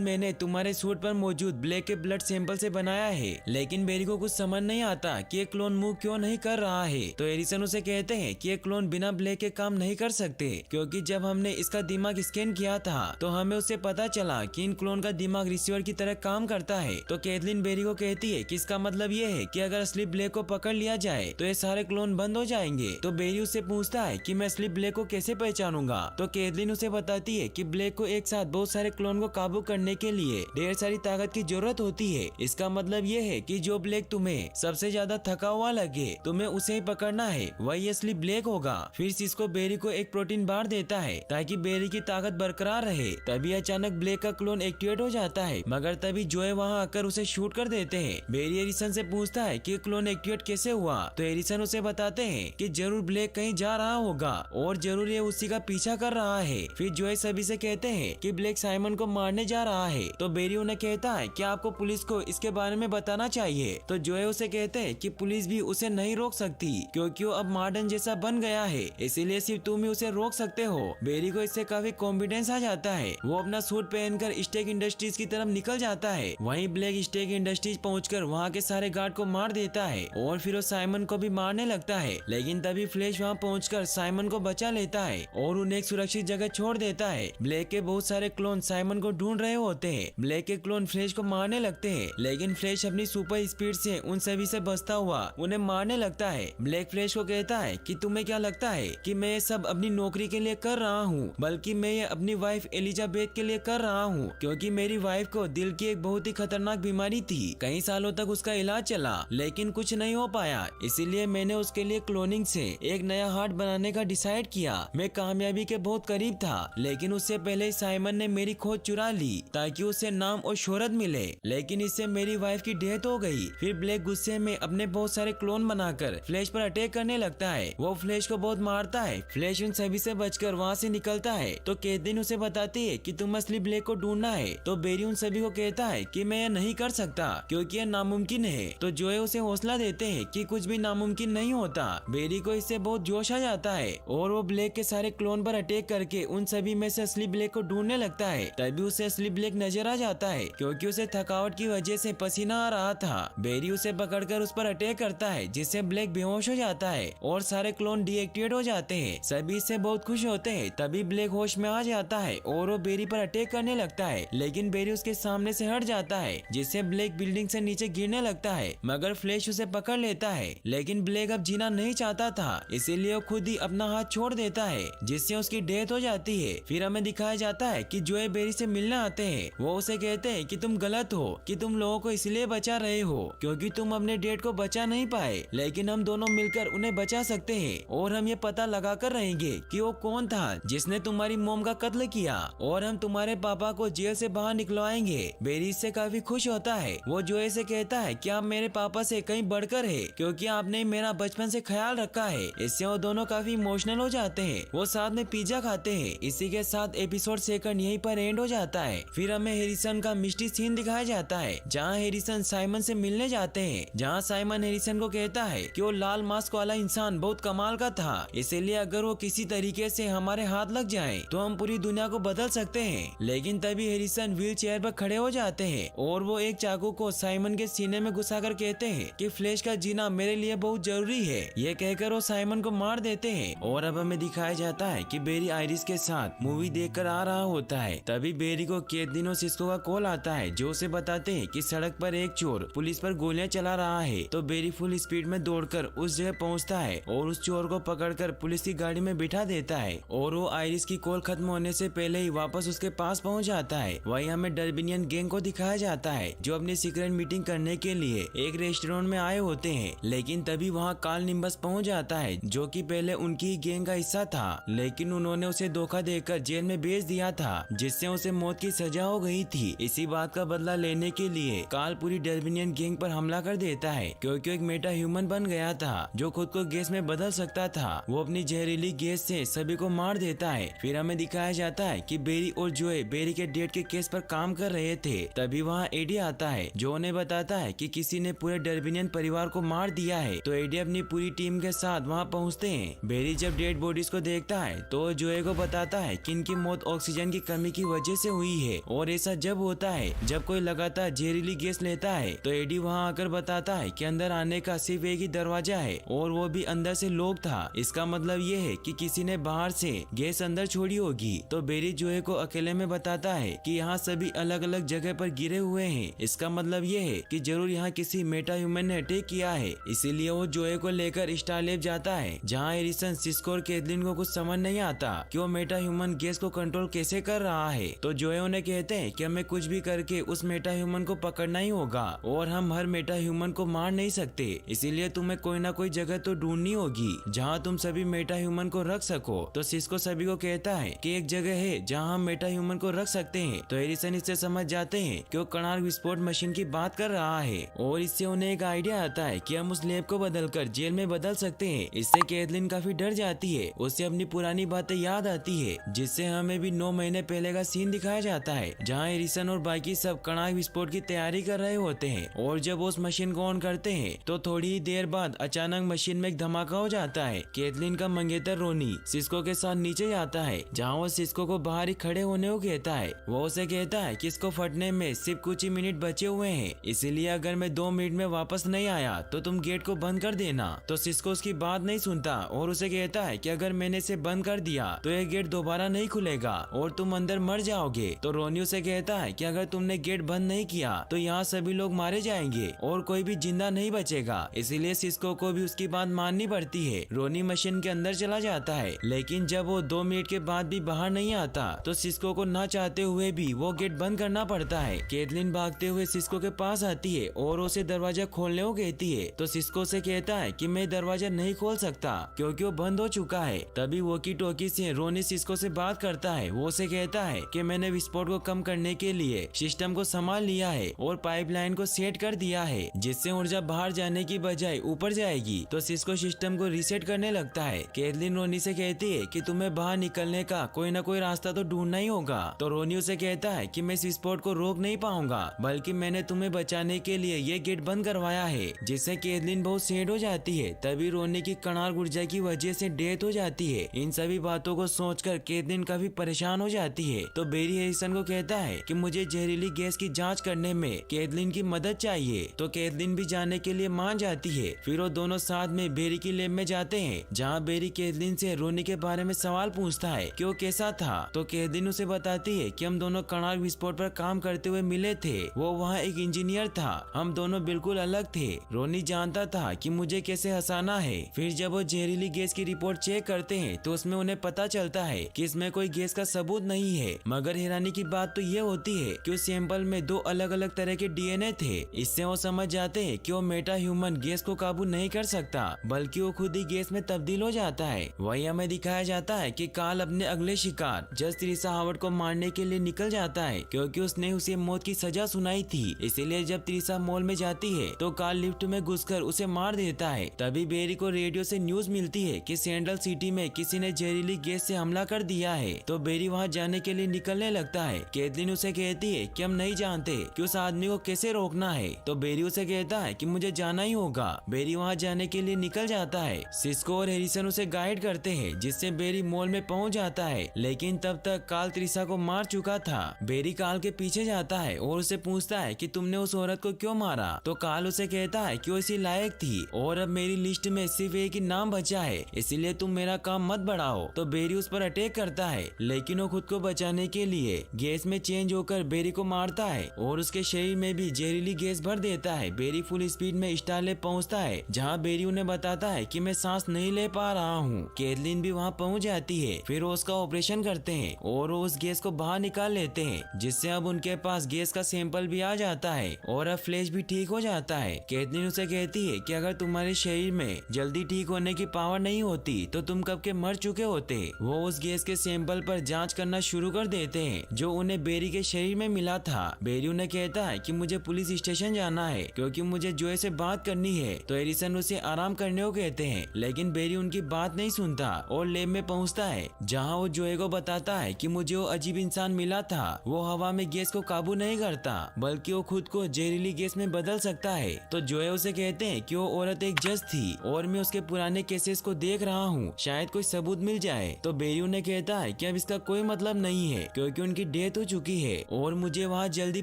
मैंने तुम्हारे सूट पर मौजूद ब्लैक के ब्लड सैंपल से बनाया है। लेकिन बेरी को कुछ समझ नहीं आता कि ये क्लोन मूव क्यों नहीं कर रहा है। तो एडिसन उसे कहते हैं कि ये क्लोन बिना ब्लैक के काम नहीं कर सकते, क्योंकि जब हमने इसका दिमाग स्कैन किया था तो हमें उससे पता चला कि इन क्लोन का दिमाग रिसीवर की तरह काम करता है। तो कैथलीन बेरी को कहती है कि इसका मतलब ये है कि अगर असली ब्लैक को पकड़ लिया जाए तो ये सारे क्लोन बंद हो जाएंगे। तो बेरी उससे पूछता है कि मैं असली ब्लैक को कैसे पहचानूंगा। तो कैथलीन उसे बताती है कि ब्लैक को एक साथ बहुत सारे क्लोन को काबू करने के लिए ढेर सारी ताकत की जरूरत होती है। इसका मतलब ये है कि जो ब्लैक तुम्हें सबसे ज्यादा थका हुआ लगे तुम्हें उसे ही पकड़ना है, वही असली ब्लैक होगा। फिर सिस्को बेरी को एक प्रोटीन बार देता है ताकि बेरी की ताकत बरकरार रहे। तभी अचानक ब्लैक का क्लोन एक्टिवेट हो जाता है, मगर तभी जोए वहाँ आकर उसे शूट कर देते हैं। बेरी एरिसन से पूछता है कि क्लोन एक्टिवेट कैसे हुआ। तो एरिसन उसे बताते हैं कि जरूर ब्लैक कहीं जा रहा होगा और जरूर ये उसी का पीछा कर रहा है। फिर जोए सभी से कहते हैं कि ब्लैक साइमन को मारने जा रहा है। तो बेरी उन्हें कहता है कि आपको पुलिस को इसके बारे में बताना चाहिए। तो जोए उसे कहते हैं कि पुलिस भी उसे नहीं रोक सकती क्योंकि वो अब मार्डन जैसा बन गया है, इसीलिए सिर्फ तुम ही उसे रोक सकते हो। बेरी को इससे काफी कॉन्फिडेंस आ जाता है। वो अपना सूट पहनकर स्टेक इंडस्ट्रीज की तरफ निकल जाता है। वहीं ब्लैक स्टेक इंडस्ट्रीज पहुंचकर वहां के सारे गार्ड को मार देता है और फिर वो साइमन को भी मारने लगता है। लेकिन तभी फ्लैश वहां पहुंचकर साइमन को बचा लेता है और उन्हें एक सुरक्षित जगह छोड़ देता है। ब्लैक के बहुत सारे क्लोन साइमन को ढूंढ रहे होते हैं। ब्लैक के क्लोन फ्लैश को मारने लगते हैं, लेकिन फ्लैश अपनी सुपर स्पीड से उन सभी से बचता हुआ उन्हें मारने लगता है। ब्लैक फ्लैश को कहता है कि तुम्हें क्या लगता है कि मैं ये सब अपनी नौकरी के लिए कर रहा हूँ, बल्कि मैं ये अपनी वाइफ एलिजाबेथ के लिए कर रहा हूँ, क्योंकि मेरी वाइफ को दिल की एक बहुत ही खतरनाक बीमारी थी। कई सालों तक उसका इलाज चला लेकिन कुछ नहीं हो पाया, इसीलिए मैंने उसके लिए क्लोनिंग से एक नया हार्ट बनाने का डिसाइड किया। मैं कामयाबी के बहुत करीब था, लेकिन उससे पहले साइमन ने मेरी खोज चुरा ली ताकि उसे नाम और शोहरत मिले, लेकिन इससे मेरी वाइफ की डेथ हो गई। फिर ब्लैक गुस्से में अपने बहुत सारे क्लोन बनाकर फ्लैश पर अटैक करने लगता है। वो फ्लैश को बहुत मारता है। फ्लैश उन सभी से बचकर वहाँ से निकलता है। तो कैथलीन उसे बताती है कि तुम असली ब्लैक को ढूंढना है। तो बेरी उन सभी को कहता है कि मैं यह नहीं कर सकता क्योंकि यह नामुमकिन है। तो जोए उसे हौसला देते हैं कि कुछ भी नामुमकिन नहीं होता। बेरी को इससे बहुत जोश आ जाता है और वो ब्लैक के सारे क्लोन पर अटैक करके उन सभी में से असली ब्लैक को ढूंढने लगता है। तभी उसे असली ब्लैक नजर आ जाता है क्योंकि उसे थकावट की वजह से पसीना आ रहा था। बेरी उसे पकड़कर उस पर अटैक करता है जिससे ब्लैक बेहोश हो जाता है और सारे क्लोन डीएक्टिवेट हो जाते हैं। सभी इससे बहुत खुश होते हैं। तभी ब्लैक होश में आ जाता है और वो बेरी पर अटैक करने लगता है, लेकिन बेरी उसके सामने से हट जाता है जिससे ब्लैक बिल्डिंग से नीचे गिरने लगता है, मगर फ्लैश उसे पकड़ लेता है। लेकिन ब्लैक अब जीना नहीं चाहता था, इसीलिए वो खुद ही अपना हाथ छोड़ देता है जिससे उसकी डेथ हो जाती है। फिर हमें दिखाया जाता है कि जोए बेरी से मिलने आते हैं। वो उसे कहते हैं कि तुम गलत हो, कि तुम लोगों को इसलिए बचा रहे हो क्योंकि तुम अपने डेड को बचा नहीं पाए, लेकिन हम दोनों मिलकर उन्हें बचा सकते हैं और हम ये पता लगा कर रहेंगे कि वो कौन था जिसने तुम्हारी मोम का कत्ल किया और हम तुम्हारे पापा को जेल से बाहर निकलवाएंगे। बेरी इससे काफी खुश होता है। वो जोए से कहता है कि आप मेरे पापा से कहीं बढ़कर है क्योंकि आपने मेरा बचपन से ख्याल रखा है। इससे वो दोनों काफी इमोशनल हो जाते हैं। वो साथ में पिज्जा खाते हैं। इसी के साथ एपिसोड 2 यहीं पर एंड हो जाता है। फिर हमें हैरिसन का मिस्ट्री सीन दिखाया जाता है जहाँ हैरिसन साइमन से मिलने जाते हैं, जहाँ साइमन हैरिसन को कहता है कि वो लाल मास्क वाला इंसान बहुत कमाल का था, इसीलिए अगर वो किसी तरीके से हमारे हाथ लग जाए तो हम पूरी दुनिया को बदल सकते हैं। लेकिन तभी हैरिसन व्हील चेयर पर खड़े हो जाते हैं और वो एक चाकू को साइमन के सीने में घुसाकर कहते हैं कि फ्लैश का जीना मेरे लिए बहुत जरूरी है। ये कहकर वो साइमन को मार देते हैं और अब हमें दिखाया जाता है कि बेरी आयरिस के साथ मूवी देखकर आ रहा होता है। तभी बेरी को कैथलीन और सिस्को का कॉल आता है जो उसे बताते हैं कि सड़क पर एक चोर पुलिस पर गोलियां चला रहा है। तो बेरी फुल स्पीड में दौड़कर उस जगह पहुंचता है और उस चोर को पकड़कर पुलिस की गाड़ी में बिठा देता है और वो आयरिस की कॉल खत्म होने से पहले ही वापस उसके पास पहुंच जाता है। वहीं हमें डर्बिनियन गैंग को दिखाया जाता है जो अपनी सीक्रेट मीटिंग करने के लिए एक रेस्टोरेंट में आए होते हैं, लेकिन तभी वहाँ कार्ल निम्बस पहुँच जाता है जो कि पहले उनकी ही गैंग का हिस्सा था, लेकिन उन्होंने उसे धोखा देकर जेल में भेज दिया था जिससे उसे मौत की सजा हो गई थी। इसी बात का बदला लेने के लिए कार्ल पूरी डर्बिनियन गैंग पर हमला कर देता है क्योंकि एक मेटा ह्यूमन बन गया था जो खुद को गैस में बदल सकता था। वो अपनी जहरीली गैस से सभी को मार देता है। फिर हमें दिखाया जाता है कि बेरी और जोए बेरी के डेथ के केस पर काम कर रहे थे। तभी वहाँ एडी आता है जो उन्हें बताता है कि किसी ने पूरे डर्बिनियन परिवार को मार दिया है। तो एडी अपनी पूरी टीम के साथ वहाँ पहुँचते हैं। बेरी जब डेड बॉडीज को देखता है तो जोए को बताता है कि इनकी मौत ऑक्सीजन की कमी की वजह से हुई है। और ऐसा जब होता है जब कोई लगातार जहरीली गैस लेता है। तो एडी वहाँ आकर बताता है कि अंदर आने का सिर्फ एक ही दरवाजा है और वो भी अंदर से लॉक था। इसका मतलब ये है कि किसी ने बाहर से गैस अंदर छोड़ी होगी। तो बेरी जोए को अकेले में बताता है कि यहाँ सभी अलग अलग जगह पर गिरे हुए हैं। इसका मतलब ये है कि जरूर यहाँ किसी मेटा ह्यूमन ने अटैक किया है। इसीलिए वो जोए को लेकर स्टारलैब जाता है, जहाँ एरिसन, सिस्को और कैथलीन को कुछ समझ नहीं आता कि वो मेटा ह्यूमन गैस को कंट्रोल कैसे कर रहा है। तो जोए उन्हें कहते हैं कि हमें कुछ भी करके उस मेटा ह्यूमन को पकड़ना ही होगा और हम हर मेटा ह्यूमन को मार नहीं सकते। इसीलिए तुम्हें कोई ना कोई जगह तो ढूंढनी होगी जहाँ तुम सभी मेटा ह्यूमन को रख सको। तो सिस्को सभी को कहता है कि एक जगह है जहाँ हम मेटा ह्यूमन को रख सकते हैं। तो एरिसन इससे समझ जाते हैं कि वो कणार्क विस्फोट मशीन की बात कर रहा है और इससे उन्हें एक आइडिया आता है कि हम उस लैब को बदलकर जेल में बदल सकते हैं। इससे कैथलीन काफी डर जाती है, उससे अपनी पुरानी बातें याद आती है, जिससे हमें भी 9 महीने पहले का सीन दिखाया जाता है जहाँ एरिसन और बाकी सब कणार्क विस्फोट की तैयारी कर रहे होते हैं। और जब वो उस मशीन को ऑन करते हैं तो थोड़ी ही देर बाद अचानक मशीन में एक धमाका हो जाता है। कैथलीन का मंगेतर रोनी सिस्को के साथ नीचे जाता है, जहाँ वो सिस्को को बाहर ही खड़े होने को कहता है। वो उसे कहता है कि इसको फटने में सिर्फ कुछ ही मिनट बचे हुए हैं, इसीलिए अगर मैं 2 मिनट में वापस नहीं आया तो तुम गेट को बंद कर देना। तो सिस्को उसकी बात नहीं सुनता और उसे कहता है कि अगर मैंने इसे बंद कर दिया तो ये गेट दोबारा नहीं खुलेगा और तुम अंदर मर जाओगे। तो रोनी उसे कहता है कि अगर तुमने गेट बंद नहीं किया तो यहाँ सभी लोग मारे जाएंगे और कोई भी जिंदा नहीं बचेगा। इसीलिए सिस्को को भी उसकी बात माननी पड़ती है। रोनी मशीन के अंदर चला जाता है, लेकिन जब वो 2 मिनट के बाद भी बाहर नहीं आता तो सिस्को को ना चाहते हुए भी वो गेट बंद करना पड़ता है। कैथलीन भागते हुए सिस्को के पास आती है और उसे दरवाजा खोलने को कहती है। तो सिस्को से कहता है कि मैं दरवाजा नहीं खोल सकता क्योंकि वो बंद हो चुका है। तभी वॉकी टॉकी से रोनी सिस्को से बात करता है। वो उसे कहता है कि मैंने विस्फोट को कम करने के लिए सिस्टम को संभाल लिया है और पाइपलाइन को सेट कर दिया है, जिससे ऊर्जा बाहर जाने की बजाय ऊपर जाएगी। तो सिस्को सिस्टम को रीसेट करने लगता है। कैथलीन रोनी से कहती है कि तुम्हें बाहर निकलने का कोई ना कोई रास्ता तो ढूंढना ही होगा। तो रोनी उसे कहता है कि मैं इस विस्फोट को रोक नहीं पाऊंगा, बल्कि मैंने तुम्हें बचाने के लिए ये गेट बंद करवाया है, जिससे कैथलीन बहुत सैड हो जाती है। तभी रोनी की कणार्क ऊर्जा की वजह से डेथ हो जाती है। इन सभी बातों को सोचकर कैथलीन काफी परेशान हो जाती है। तो बेरी एरिसन को कहता है कि मुझे जहरीली गैस की जांच करने में कैथलीन की मदद चाहिए। तो कैथलीन भी जाने के लिए मान जाती है। फिर वो दोनों साथ में बेरी की लैब में जाते हैं, जहाँ बेरी कैथलीन से रोनी के बारे में सवाल पूछता है कि वो कैसा था। तो कैथलीन उसे बताती है कि हम दोनों कणार्क विस्फोट पर काम करते हुए मिले थे, वो वहाँ एक इंजीनियर था, हम दोनों बिल्कुल अलग थे। रोनी जानता था कि मुझे कैसे हंसाना है। फिर जब वो जहरीली गैस की रिपोर्ट चेक करते हैं तो उसमें उन्हें पता चलता है कि इसमें कोई गैस का सबूत नहीं है। मगर हैरानी की बात तो ये होती है कि उस सैंपल में 2 अलग अलग तरह के डीएनए थे। इससे वो समझ जाते हैं कि वो मेटा ह्यूमन गैस को काबू नहीं कर सकता, बल्कि वो खुद ही गैस में तब्दील हो जाता है। वही हमें दिखाया जाता है कि कार्ल अपने अगले शिकार जज त्रिसा हावर्ड को मारने के लिए निकल जाता है, क्योंकि उसने उसे मौत की सजा सुनाई थी। इसीलिए जब त्रिसा मॉल में जाती है तो कार्ल लिफ्ट में घुसकर उसे मार देता है। तभी बेरी को रेडियो से न्यूज मिलती है कि सेंट्रल सिटी में किसी ने जहरीली गैस से हमला कर दिया है। तो बेरी वहाँ जाने के लिए निकलने लगता है। कैथलीन उसे कहती है कि हम नहीं जानते कि उस आदमी को कैसे रोकना है। तो बेरी उसे कहता है कि मुझे जाना ही होगा। बेरी वहाँ जाने के लिए निकल जाता है। सिस्को और हैरिसन उसे गाइड करते हैं, जिससे बेरी मॉल में पहुँच जाता है। लेकिन तब तक कार्ल त्रिसा को मार चुका था। बेरी कार्ल के पीछे जाता है और उसे पूछता है कि तुमने उस औरत को क्यों मारा। तो कार्ल उसे कहता है कि वो इसी लायक थी और अब मेरी लिस्ट में सिर्फ एक ही नाम बचा है, इसीलिए तुम मेरा काम मत बढ़ाओ। तो बेरी उस पर अटैक करता है, लेकिन वो खुद को बचाने के लिए गैस में चेंज होकर बेरी को मारता है और उसके शरीर में भी जहरीली गैस भर देता है। बेरी फुल स्पीड में स्टारलैब पहुंचता है, जहां बेरी उन्हें बताता है कि मैं सांस नहीं ले पा रहा हूं। कैथलीन भी वहां पहुंच जाती है। फिर वो उसका ऑपरेशन करते हैं और वो उस गैस को बाहर निकाल लेते हैं, जिससे अब उनके पास गैस का सैंपल भी आ जाता है और अब फ्लैश भी ठीक हो जाता है। कैथलीन उसे कहती है कि अगर तुम्हारे शरीर में जल्दी ठीक होने की पावर नहीं होती तो तुम कब के मर चुके होते। वो उस गैस के सैंपल पर जांच करना शुरू कर देते हैं, जो उन्हें बेरी के शरीर में मिला था। बेरी उन्हें कहता है कि मुझे पुलिस स्टेशन जाना है क्योंकि मुझे जोए से बात करनी है। तो एरिसन उसे आराम करने को कहते हैं, लेकिन बेरी उनकी बात नहीं सुनता और लैब में पहुंचता है, जहां वो जोए को बताता है कि मुझे वो अजीब इंसान मिला था। वो हवा में गैस को काबू नहीं करता, बल्कि वो खुद को जहरीली गैस में बदल सकता है। तो जोए उसे कहते हैं कि वो औरत एक जज थी और मैं उसके पुराने केसेस को देख रहा हूँ, शायद कोई सबूत मिल जाए। तो बेरी उन्हें कहता है कि अब इसका कोई मतलब नहीं है क्योंकि उनकी डेथ हो चुकी है और मुझे वहाँ जल्दी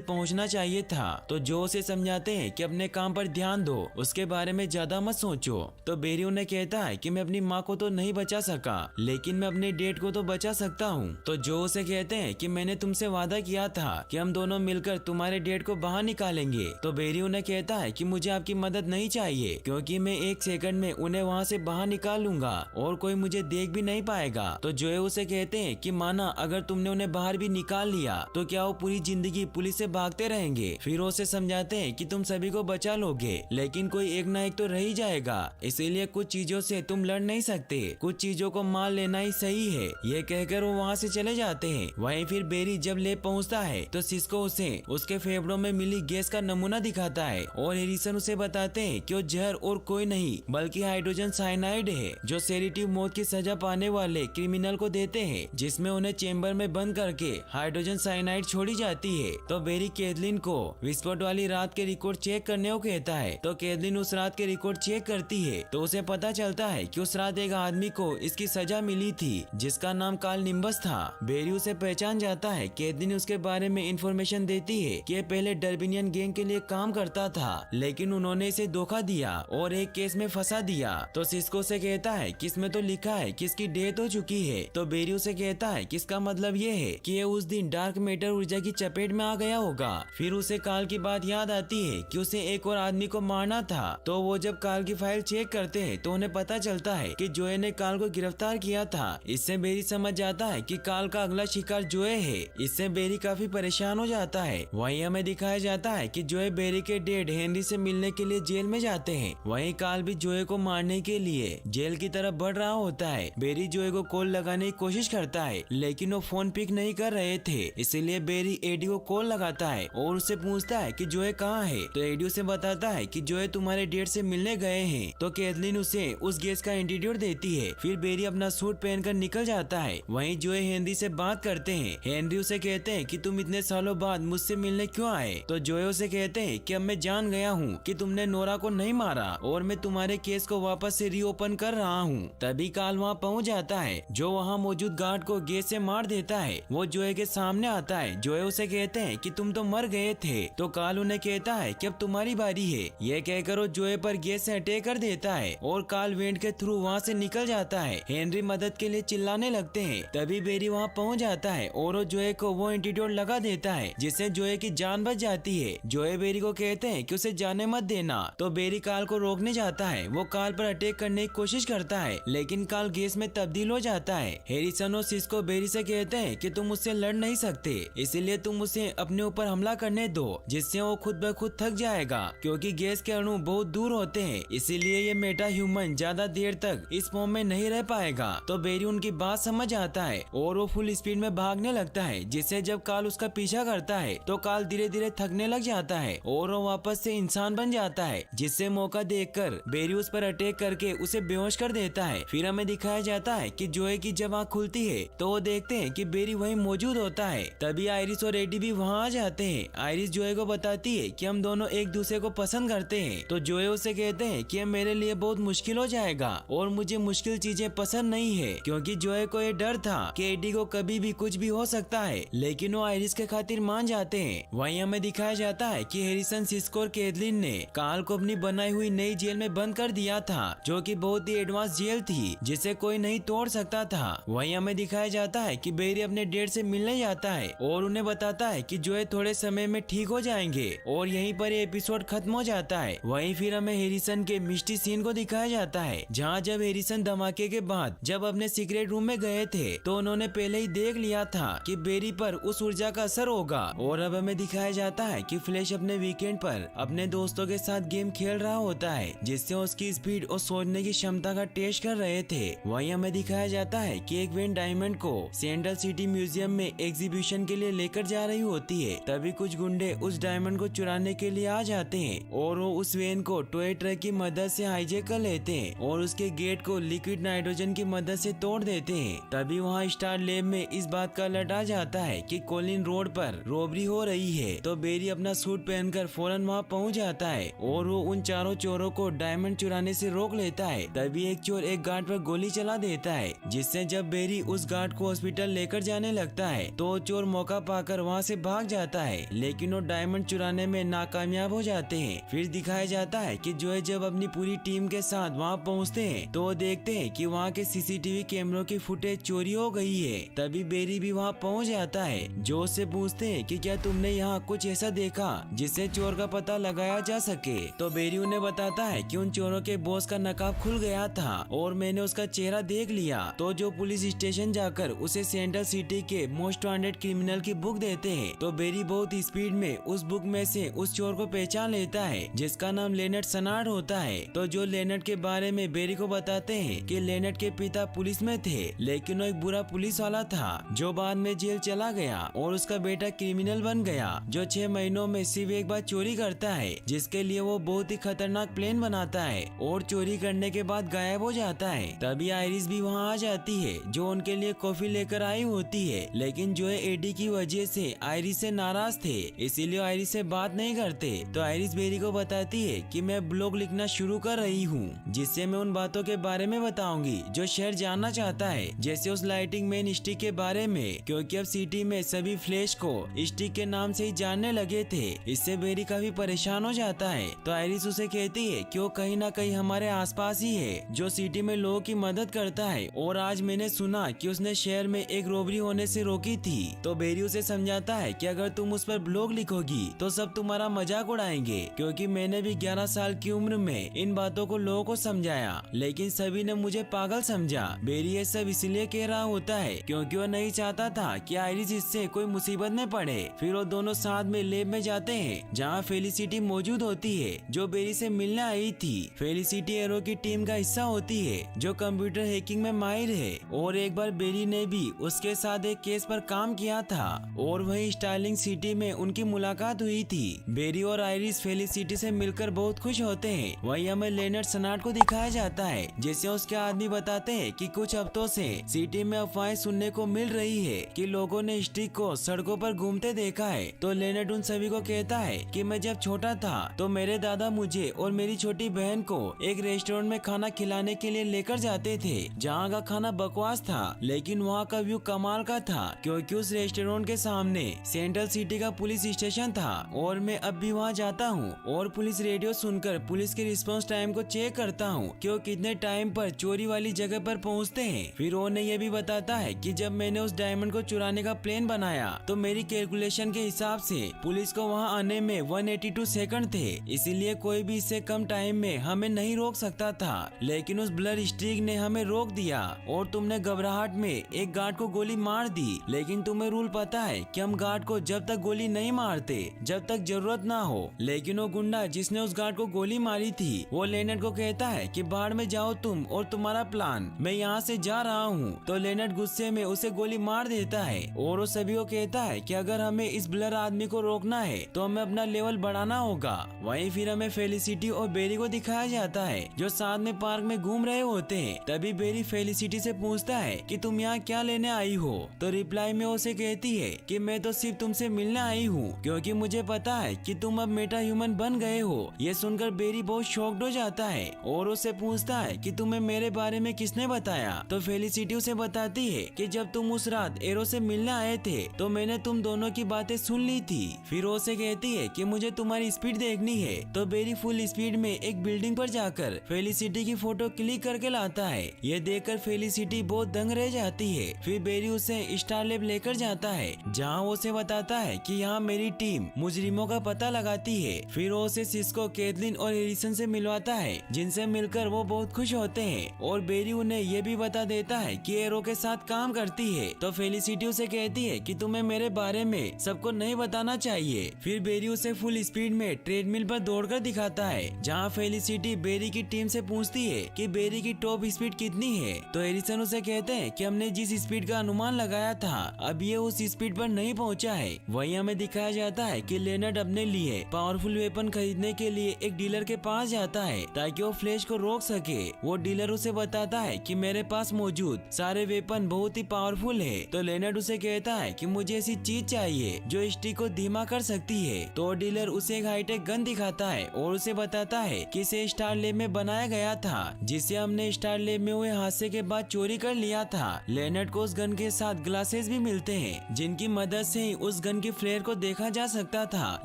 पहुँचना चाहिए था। तो जो उसे समझाते हैं कि अपने काम पर ध्यान दो, उसके बारे में ज्यादा मत सोचो। तो बेरी उन्हें कहता है कि मैं अपनी माँ को तो नहीं बचा सका, लेकिन मैं अपने डेड को तो बचा सकता हूँ। तो जो उसे कहते हैं कि मैंने तुमसे वादा किया था कि हम दोनों मिलकर तुम्हारे डेड को बाहर निकालेंगे। तो बेरी उन्हें कहता है कि मुझे आपकी मदद नहीं चाहिए क्योंकि मैं 1 सेकंड में उन्हें वहाँ से बाहर निकाल लूंगा और कोई मुझे देख भी नहीं पाएगा। तो जोए उसे कहते हैं कि माना अगर तुमने उन्हें बाहर भी निकाल लिया तो क्या वो पूरी जिंदगी पुलिस से भागते रहेंगे। फिर उसे समझाते हैं कि तुम सभी को बचा लोगे, लेकिन कोई एक ना एक तो रह ही जाएगा, इसीलिए कुछ चीजों से तुम लड़ नहीं सकते, कुछ चीजों को मान लेना ही सही है। ये कहकर वो वहाँ से चले जाते हैं। वहीं फिर बेरी जब ले पहुँचता है तो सिस्को उसे उसके फेफड़ों में मिली गैस का नमूना दिखाता है और हैरिसन उसे बताते हैं कि वो जहर और कोई नहीं बल्कि हाइड्रोजन साइनाइड है जो सेडेटिव मौत की सजा पाने वाले क्रिमिनल को देते हैं, जिसमें उन्हें चेम्बर में बंद करके हाइड्रोजन साइनाइड छोड़ी जाती है। तो बेरी कैथलीन को विस्फोट वाली रात के रिकॉर्ड चेक करने को कहता है। तो कैथलीन उस रात के रिकॉर्ड चेक करती है तो उसे पता चलता है कि उस रात एक आदमी को इसकी सजा मिली थी जिसका नाम कार्ल निम्बस था। बेरी उसे पहचान जाता है। कैथलीन उसके बारे में इंफॉर्मेशन देती है कि पहले डर्बिनियन गैंग के लिए काम करता था, लेकिन उन्होंने इसे धोखा दिया और एक केस में फंसा दिया। तो सिस्को से कहता है कि इसमें तो लिखा है कि इसकी डेथ हो चुकी है। तो बेरी उसे कहता है कि इसका मतलब ये है कि ये उस दिन डार्क मैटर ऊर्जा की चपेट में आ गया होगा। फिर उसे कार्ल की बात याद आती है कि उसे एक और आदमी को मारना था। तो वो जब कार्ल की फाइल चेक करते हैं तो उन्हें पता चलता है कि जोए ने कार्ल को गिरफ्तार किया था। इससे बेरी समझ जाता है कि कार्ल का अगला शिकार जोए है। इससे बेरी काफी परेशान हो जाता है। वहीं हमें दिखाया जाता है कि जोए बेरी के डेड हेनरी से मिलने के लिए जेल में जाते हैं। वहीं कार्ल भी जोए को मारने के लिए जेल की तरफ बढ़ रहा होता है। बेरी जोए को कॉल लगाने की कोशिश करता है, लेकिन वो फोन पिक नहीं कर रहे थे, इसलिए बेरी एडी को कॉल लगाता है और उससे पूछता है कि जोए कहाँ है। तो एडी उसे बताता है कि जोए तुम्हारे डेड से मिलने गए हैं। तो कैथलीन उसे उस गैस का एंटीट्यूड देती है। फिर बेरी अपना सूट पहनकर निकल जाता है। वहीं जोए हेनरी से बात करते हैं। हेनरी उसे कहते हैं कि तुम इतने सालों बाद मुझसे मिलने क्यों आए। तो जोए उसे कहते हैं कि अब मैं जान गया हूँ कि तुमने नोरा को नहीं मारा और मैं तुम्हारे केस को वापस से रीओपन कर रहा हूँ। तभी कार्ल वहाँ पहुँच जाता है जो वहाँ मौजूद गार्ड को गैस से मार देता है। वो जोए के सामने आता है। जोए उसे कहते हैं कि तुम तो मर गए थे। तो कार्ल उन्हें कहता है कि अब तुम्हारी बारी है। ये कहकर वो जोए पर गैस से अटैक कर देता है और कार्ल वेंट के थ्रू वहाँ से निकल जाता है। हेनरी मदद के लिए चिल्लाने लगते हैं। तभी बेरी वहाँ पहुँच जाता है और वो जोए को वो एंटीट्यूड लगा देता है जिससे जोए की जान बच जाती है। जोए बेरी को कहते हैं कि उसे जाने मत देना। तो बेरी कार्ल को रोकने जाता है। वो कार्ल पर अटैक करने की कोशिश करता है, लेकिन कार्ल गैस में तब्दील हो जाता है। हैरिसन और सिस्को बेरी से कहते हैं कि तुम उससे लड़ नहीं सकते, इसलिए तुम उसे अपने ऊपर हमला करने दो, जिससे वो खुद ब खुद थक जाएगा क्योंकि गैस के अणु बहुत दूर होते हैं, इसीलिए ये मेटा ह्यूमन ज्यादा देर तक इस फॉर्म में नहीं रह पाएगा। तो बेरी उनकी बात समझ आता है और वो फुल स्पीड में भागने लगता है, जिससे जब कार्ल उसका पीछा करता है तो कार्ल धीरे धीरे थकने लग जाता है और वो वापस से इंसान बन जाता है, जिससे मौका देखकर बेरी उस पर अटैक करके उसे बेहोश कर देता है। फिर हमें दिखाया जाता है कि जोए की जब आँख खुलती है तो वो देखते हैं कि बेरी वहीं मौजूद होता है। तभी आयरिस और एडी भी वहाँ आ जाते हैं। आयरिस जोए को बताती है कि हम दोनों एक दूसरे को पसंद करते हैं। तो जोए उसे कहते हैं कि मेरे लिए बहुत मुश्किल हो जाएगा और मुझे मुश्किल चीजें पसंद नहीं है, क्योंकि जोए को ये डर था कि एडी को कभी भी कुछ भी हो सकता है, लेकिन वो आयरिस के खातिर मान जाते हैं। वहीं हमें दिखाया जाता है कि हैरिसन, सिस्को और कैथलीन ने कार्ल को अपनी बनाई हुई नई जेल में बंद कर दिया था, जो कि बहुत ही एडवांस जेल थी जिसे कोई नहीं तोड़ सकता था। वहीं हमें दिखाया जाता है कि बेरी अपने डेड से मिलने जाता है और उन्हें बताता है कि जोए थोड़े समय में ठीक हो जाएंगे और यहीं पर ये एपिसोड खत्म हो जाता है। वहीं फिर हमें हैरिसन के मिस्टी सीन को दिखाया जाता है, जहाँ जब हैरिसन धमाके के बाद जब अपने सीक्रेट रूम में गए थे तो उन्होंने पहले ही देख लिया था कि बेरी पर उस ऊर्जा का असर होगा। और अब हमें दिखाया जाता है कि फ्लैश अपने वीकेंड पर अपने दोस्तों के साथ गेम खेल रहा होता है, जिससे उसकी स्पीड और सोचने की क्षमता का टेस्ट कर रहे थे। वहीं हमें दिखाया जाता है कि एक वेन डायमंड को सेंट्रल सिटी म्यूजियम में एग्जीबिशन के लिए लेकर जा रही होती है। तभी कुछ गुंडे उस डायमंड को चुराने के लिए आ जाते हैं और वो उस वेन को टॉय ट्रक की मदद से हाईजैक कर लेते हैं और उसके गेट को लिक्विड नाइट्रोजन की मदद से तोड़ देते हैं। तभी वहाँ स्टार लैब में इस बात का अलर्ट आ जाता है कि कोलिन रोड पर रॉबरी हो रही है। तो बेरी अपना सूट पहनकर फौरन वहाँ पहुँच जाता है और वो उन चारों चोरों को डायमंड चुराने से रोक लेता है। तभी एक चोर एक गार्ड पर गोली चला देता है, जिससे जब बेरी उस गार्ड गार्ड को हॉस्पिटल लेकर जाने लगता है तो चोर मौका पाकर वहाँ से भाग जाता है, लेकिन वो डायमंड चुराने में नाकामयाब हो जाते हैं। फिर दिखाया जाता है कि जो जब अपनी पूरी टीम के साथ वहाँ पहुँचते हैं तो वो देखते हैं कि वहाँ के सीसीटीवी कैमरों की फुटेज चोरी हो गई है। तभी बेरी भी वहाँ पहुँच जाता है। जो उससे पूछते हैं कि क्या तुमने यहाँ कुछ ऐसा देखा जिससे चोर का पता लगाया जा सके। तो बेरी उन्हें बताता है कि उन चोरों के बॉस का नकाब खुल गया था और मैंने उसका चेहरा देख लिया। तो जो पुलिस स्टेशन जाकर उसे सेंट्रल सिटी के मोस्ट वांटेड क्रिमिनल की बुक देते हैं। तो बेरी बहुत स्पीड में उस बुक में से उस चोर को पहचान लेता है जिसका नाम लेनेट सनार्ड होता है। तो जो लेनेट के बारे में बेरी को बताते हैं कि लेनेट के पिता पुलिस में थे, लेकिन वो एक बुरा पुलिस वाला था जो बाद में जेल चला गया और उसका बेटा क्रिमिनल बन गया जो 6 महीनों में सिर्फ एक बार चोरी करता है, जिसके लिए वो बहुत ही खतरनाक प्लान बनाता है और चोरी करने के बाद गायब हो जाता है। तभी आयरिस भी वहाँ आ जाती है जो उनके लिए कॉफी लेकर आई होती है, लेकिन जो एडी की वजह से आयरिस से नाराज थे, इसीलिए आयरिस से बात नहीं करते। तो आयरिस बेरी को बताती है कि मैं ब्लॉग लिखना शुरू कर रही हूँ जिससे मैं उन बातों के बारे में बताऊंगी जो शहर जानना चाहता है, जैसे उस लाइटिंग मैन स्टिक के बारे में, क्योंकि अब सिटी में सभी फ्लैश को स्टिक के नाम से ही जानने लगे थे। इससे बेरी काफी परेशान हो जाता है। तो आयरिस उसे कहती है कि वो कहीं ना कहीं हमारे आसपास ही है जो सिटी में लोगों की मदद करता है और आज मैंने सुना कि उसने शहर में एक रॉबरी होने से रोकी थी। तो बेरी उसे समझाता है कि अगर तुम उस पर ब्लॉग लिखोगी तो सब तुम्हारा मजाक उड़ाएंगे, क्योंकि मैंने भी 11 साल की उम्र में इन बातों को लोगों को समझाया, लेकिन सभी ने मुझे पागल समझा। बेरी ये सब इसलिए कह रहा होता है क्योंकि वो नहीं चाहता था कि आयरिस इससे कोई मुसीबत में पड़े। फिर वो दोनों साथ में लैब में जाते हैं जहाँ फेलिसिटी मौजूद होती है जो बेरी से मिलने आई थी। फेलिसिटी एरो की टीम का हिस्सा होती है जो कंप्यूटर हैकिंग में माहिर है और एक बार बेरी ने भी उसके साथ एक केस पर काम किया था और वहीं स्टार्लिंग सिटी में उनकी मुलाकात हुई थी। बेरी और आयरिस फेलिसिटी से मिलकर बहुत खुश होते हैं। वहीं हमें लेनेट सनार्ड को दिखाया जाता है जिसे उसके आदमी बताते हैं कि कुछ हफ्तों से सिटी में अफवाहें सुनने को मिल रही है कि लोगों ने स्टिक को सड़कों पर घूमते देखा है। तो लेनेट उन सभी को कहता है कि मैं जब छोटा था तो मेरे दादा मुझे और मेरी छोटी बहन को एक रेस्टोरेंट में खाना खिलाने के लिए लेकर जाते थे जहाँ का खाना बकवास था, लेकिन वहाँ का व्यू कमाल का था क्योंकि उस रेस्टोरेंट के सामने सेंट्रल सिटी का पुलिस स्टेशन था और मैं अब भी वहाँ जाता हूँ और पुलिस रेडियो सुनकर पुलिस के रिस्पांस टाइम को चेक करता हूँ कि वो कितने टाइम पर चोरी वाली जगह पर पहुँचते हैं। फिर वो ये भी बताता है कि जब मैंने उस डायमंड को चुराने का प्लान बनाया तो मेरी कैलकुलेशन के हिसाब से पुलिस को वहाँ आने में 182 सेकंड थे, इसीलिए कोई भी इससे कम टाइम में हमें नहीं रोक सकता था, लेकिन उस ब्लर स्ट्रीक ने हमें रोक दिया और तुमने घबराहट में एक गार्ड को गोली मार दी। लेकिन तुम्हें रूल पता है कि हम गार्ड को जब तक गोली नहीं मारते जब तक जरूरत ना हो। लेकिन वो गुंडा जिसने उस गार्ड को गोली मारी थी वो लेनेट को कहता है कि बाहर में जाओ तुम और तुम्हारा प्लान, मैं यहाँ से जा रहा हूँ। तो लेनेट गुस्से में उसे गोली मार देता है और वो सभी को कहता है कि अगर हमें इस ब्लर आदमी को रोकना है तो हमें अपना लेवल बढ़ाना होगा। वहीं फिर हमें फेलिसिटी और बेरी को दिखाया जाता है जो साथ में पार्क में घूम रहे होते हैं। तभी बेरी फेलिसिटी से पूछता है कि तुम यहाँ क्या लेने आई हो। तो रिप्लाई में उसे कहती है कि मैं तो सिर्फ तुमसे मिलने आई हूँ क्योंकि मुझे पता है कि तुम अब मेटा ह्यूमन बन गए हो। ये सुनकर बेरी बहुत शॉक्ड हो जाता है और उससे पूछता है कि तुम्हें मेरे बारे में किसने बताया। तो फेलिसिटी उसे बताती है कि जब तुम उस रात एरो से मिलने आए थे तो मैंने तुम दोनों की बातें सुन ली थी। फिर वो उसे कहती है कि मुझे तुम्हारी स्पीड देखनी है। तो बेरी फुल स्पीड में एक बिल्डिंग पर जाकर फेलिसिटी की फोटो क्लिक करके लाता है। ये देखकर फेलिसिटी बहुत दंग रह जाती है। फिर बेरी उसे स्टार लैब लेकर जाता है जहाँ वो उसे बताता है कि यहाँ मेरी टीम मुजरिमों का पता लगाती है। फिर वो उसे सिस्को, कैथलीन और हेरिसन से मिलवाता है जिनसे मिलकर वो बहुत खुश होते हैं और बेरी उन्हें ये भी बता देता है कि एरो के साथ काम करती है। तो फेलिसिटी उसे कहती है कि तुम्हें मेरे बारे में सबको नहीं बताना चाहिए। फिर बेरी उसे फुल स्पीड में ट्रेडमिल पर दौड़कर दिखाता है जहाँ फेलिसिटी बेरी की टीम से पूछती है कि बेरी की टॉप स्पीड कितनी है। तो हेरिसन उसे कहते हैं कि हमने जिस स्पीड का अनुमान लगाया था अब ये उस स्पीड पर नहीं पहुँचा है। वहीं हमें दिखाया जाता है कि लेनर्ड अपने लिए पावरफुल वेपन खरीदने के लिए एक डीलर के पास जाता है ताकि वो फ्लैश को रोक सके। वो डीलर उसे बताता है कि मेरे पास मौजूद सारे वेपन बहुत ही पावरफुल है। तो लेनर्ड उसे कहता है कि मुझे ऐसी चीज चाहिए जो स्टिक को धीमा कर सकती है। तो डीलर उसे एक हाईटेक गन दिखाता है और उसे बताता है कि इसे स्टार लैब में बनाया गया था जिसे हमने स्टार लैब में हुए हादसे के बाद चोरी कर लिया था, लेनर्ड को उस गन के साथ ग्लासेस भी मिलते हैं जिनकी मदद से ही उस गन की फ्लेयर को देखा जा सकता था।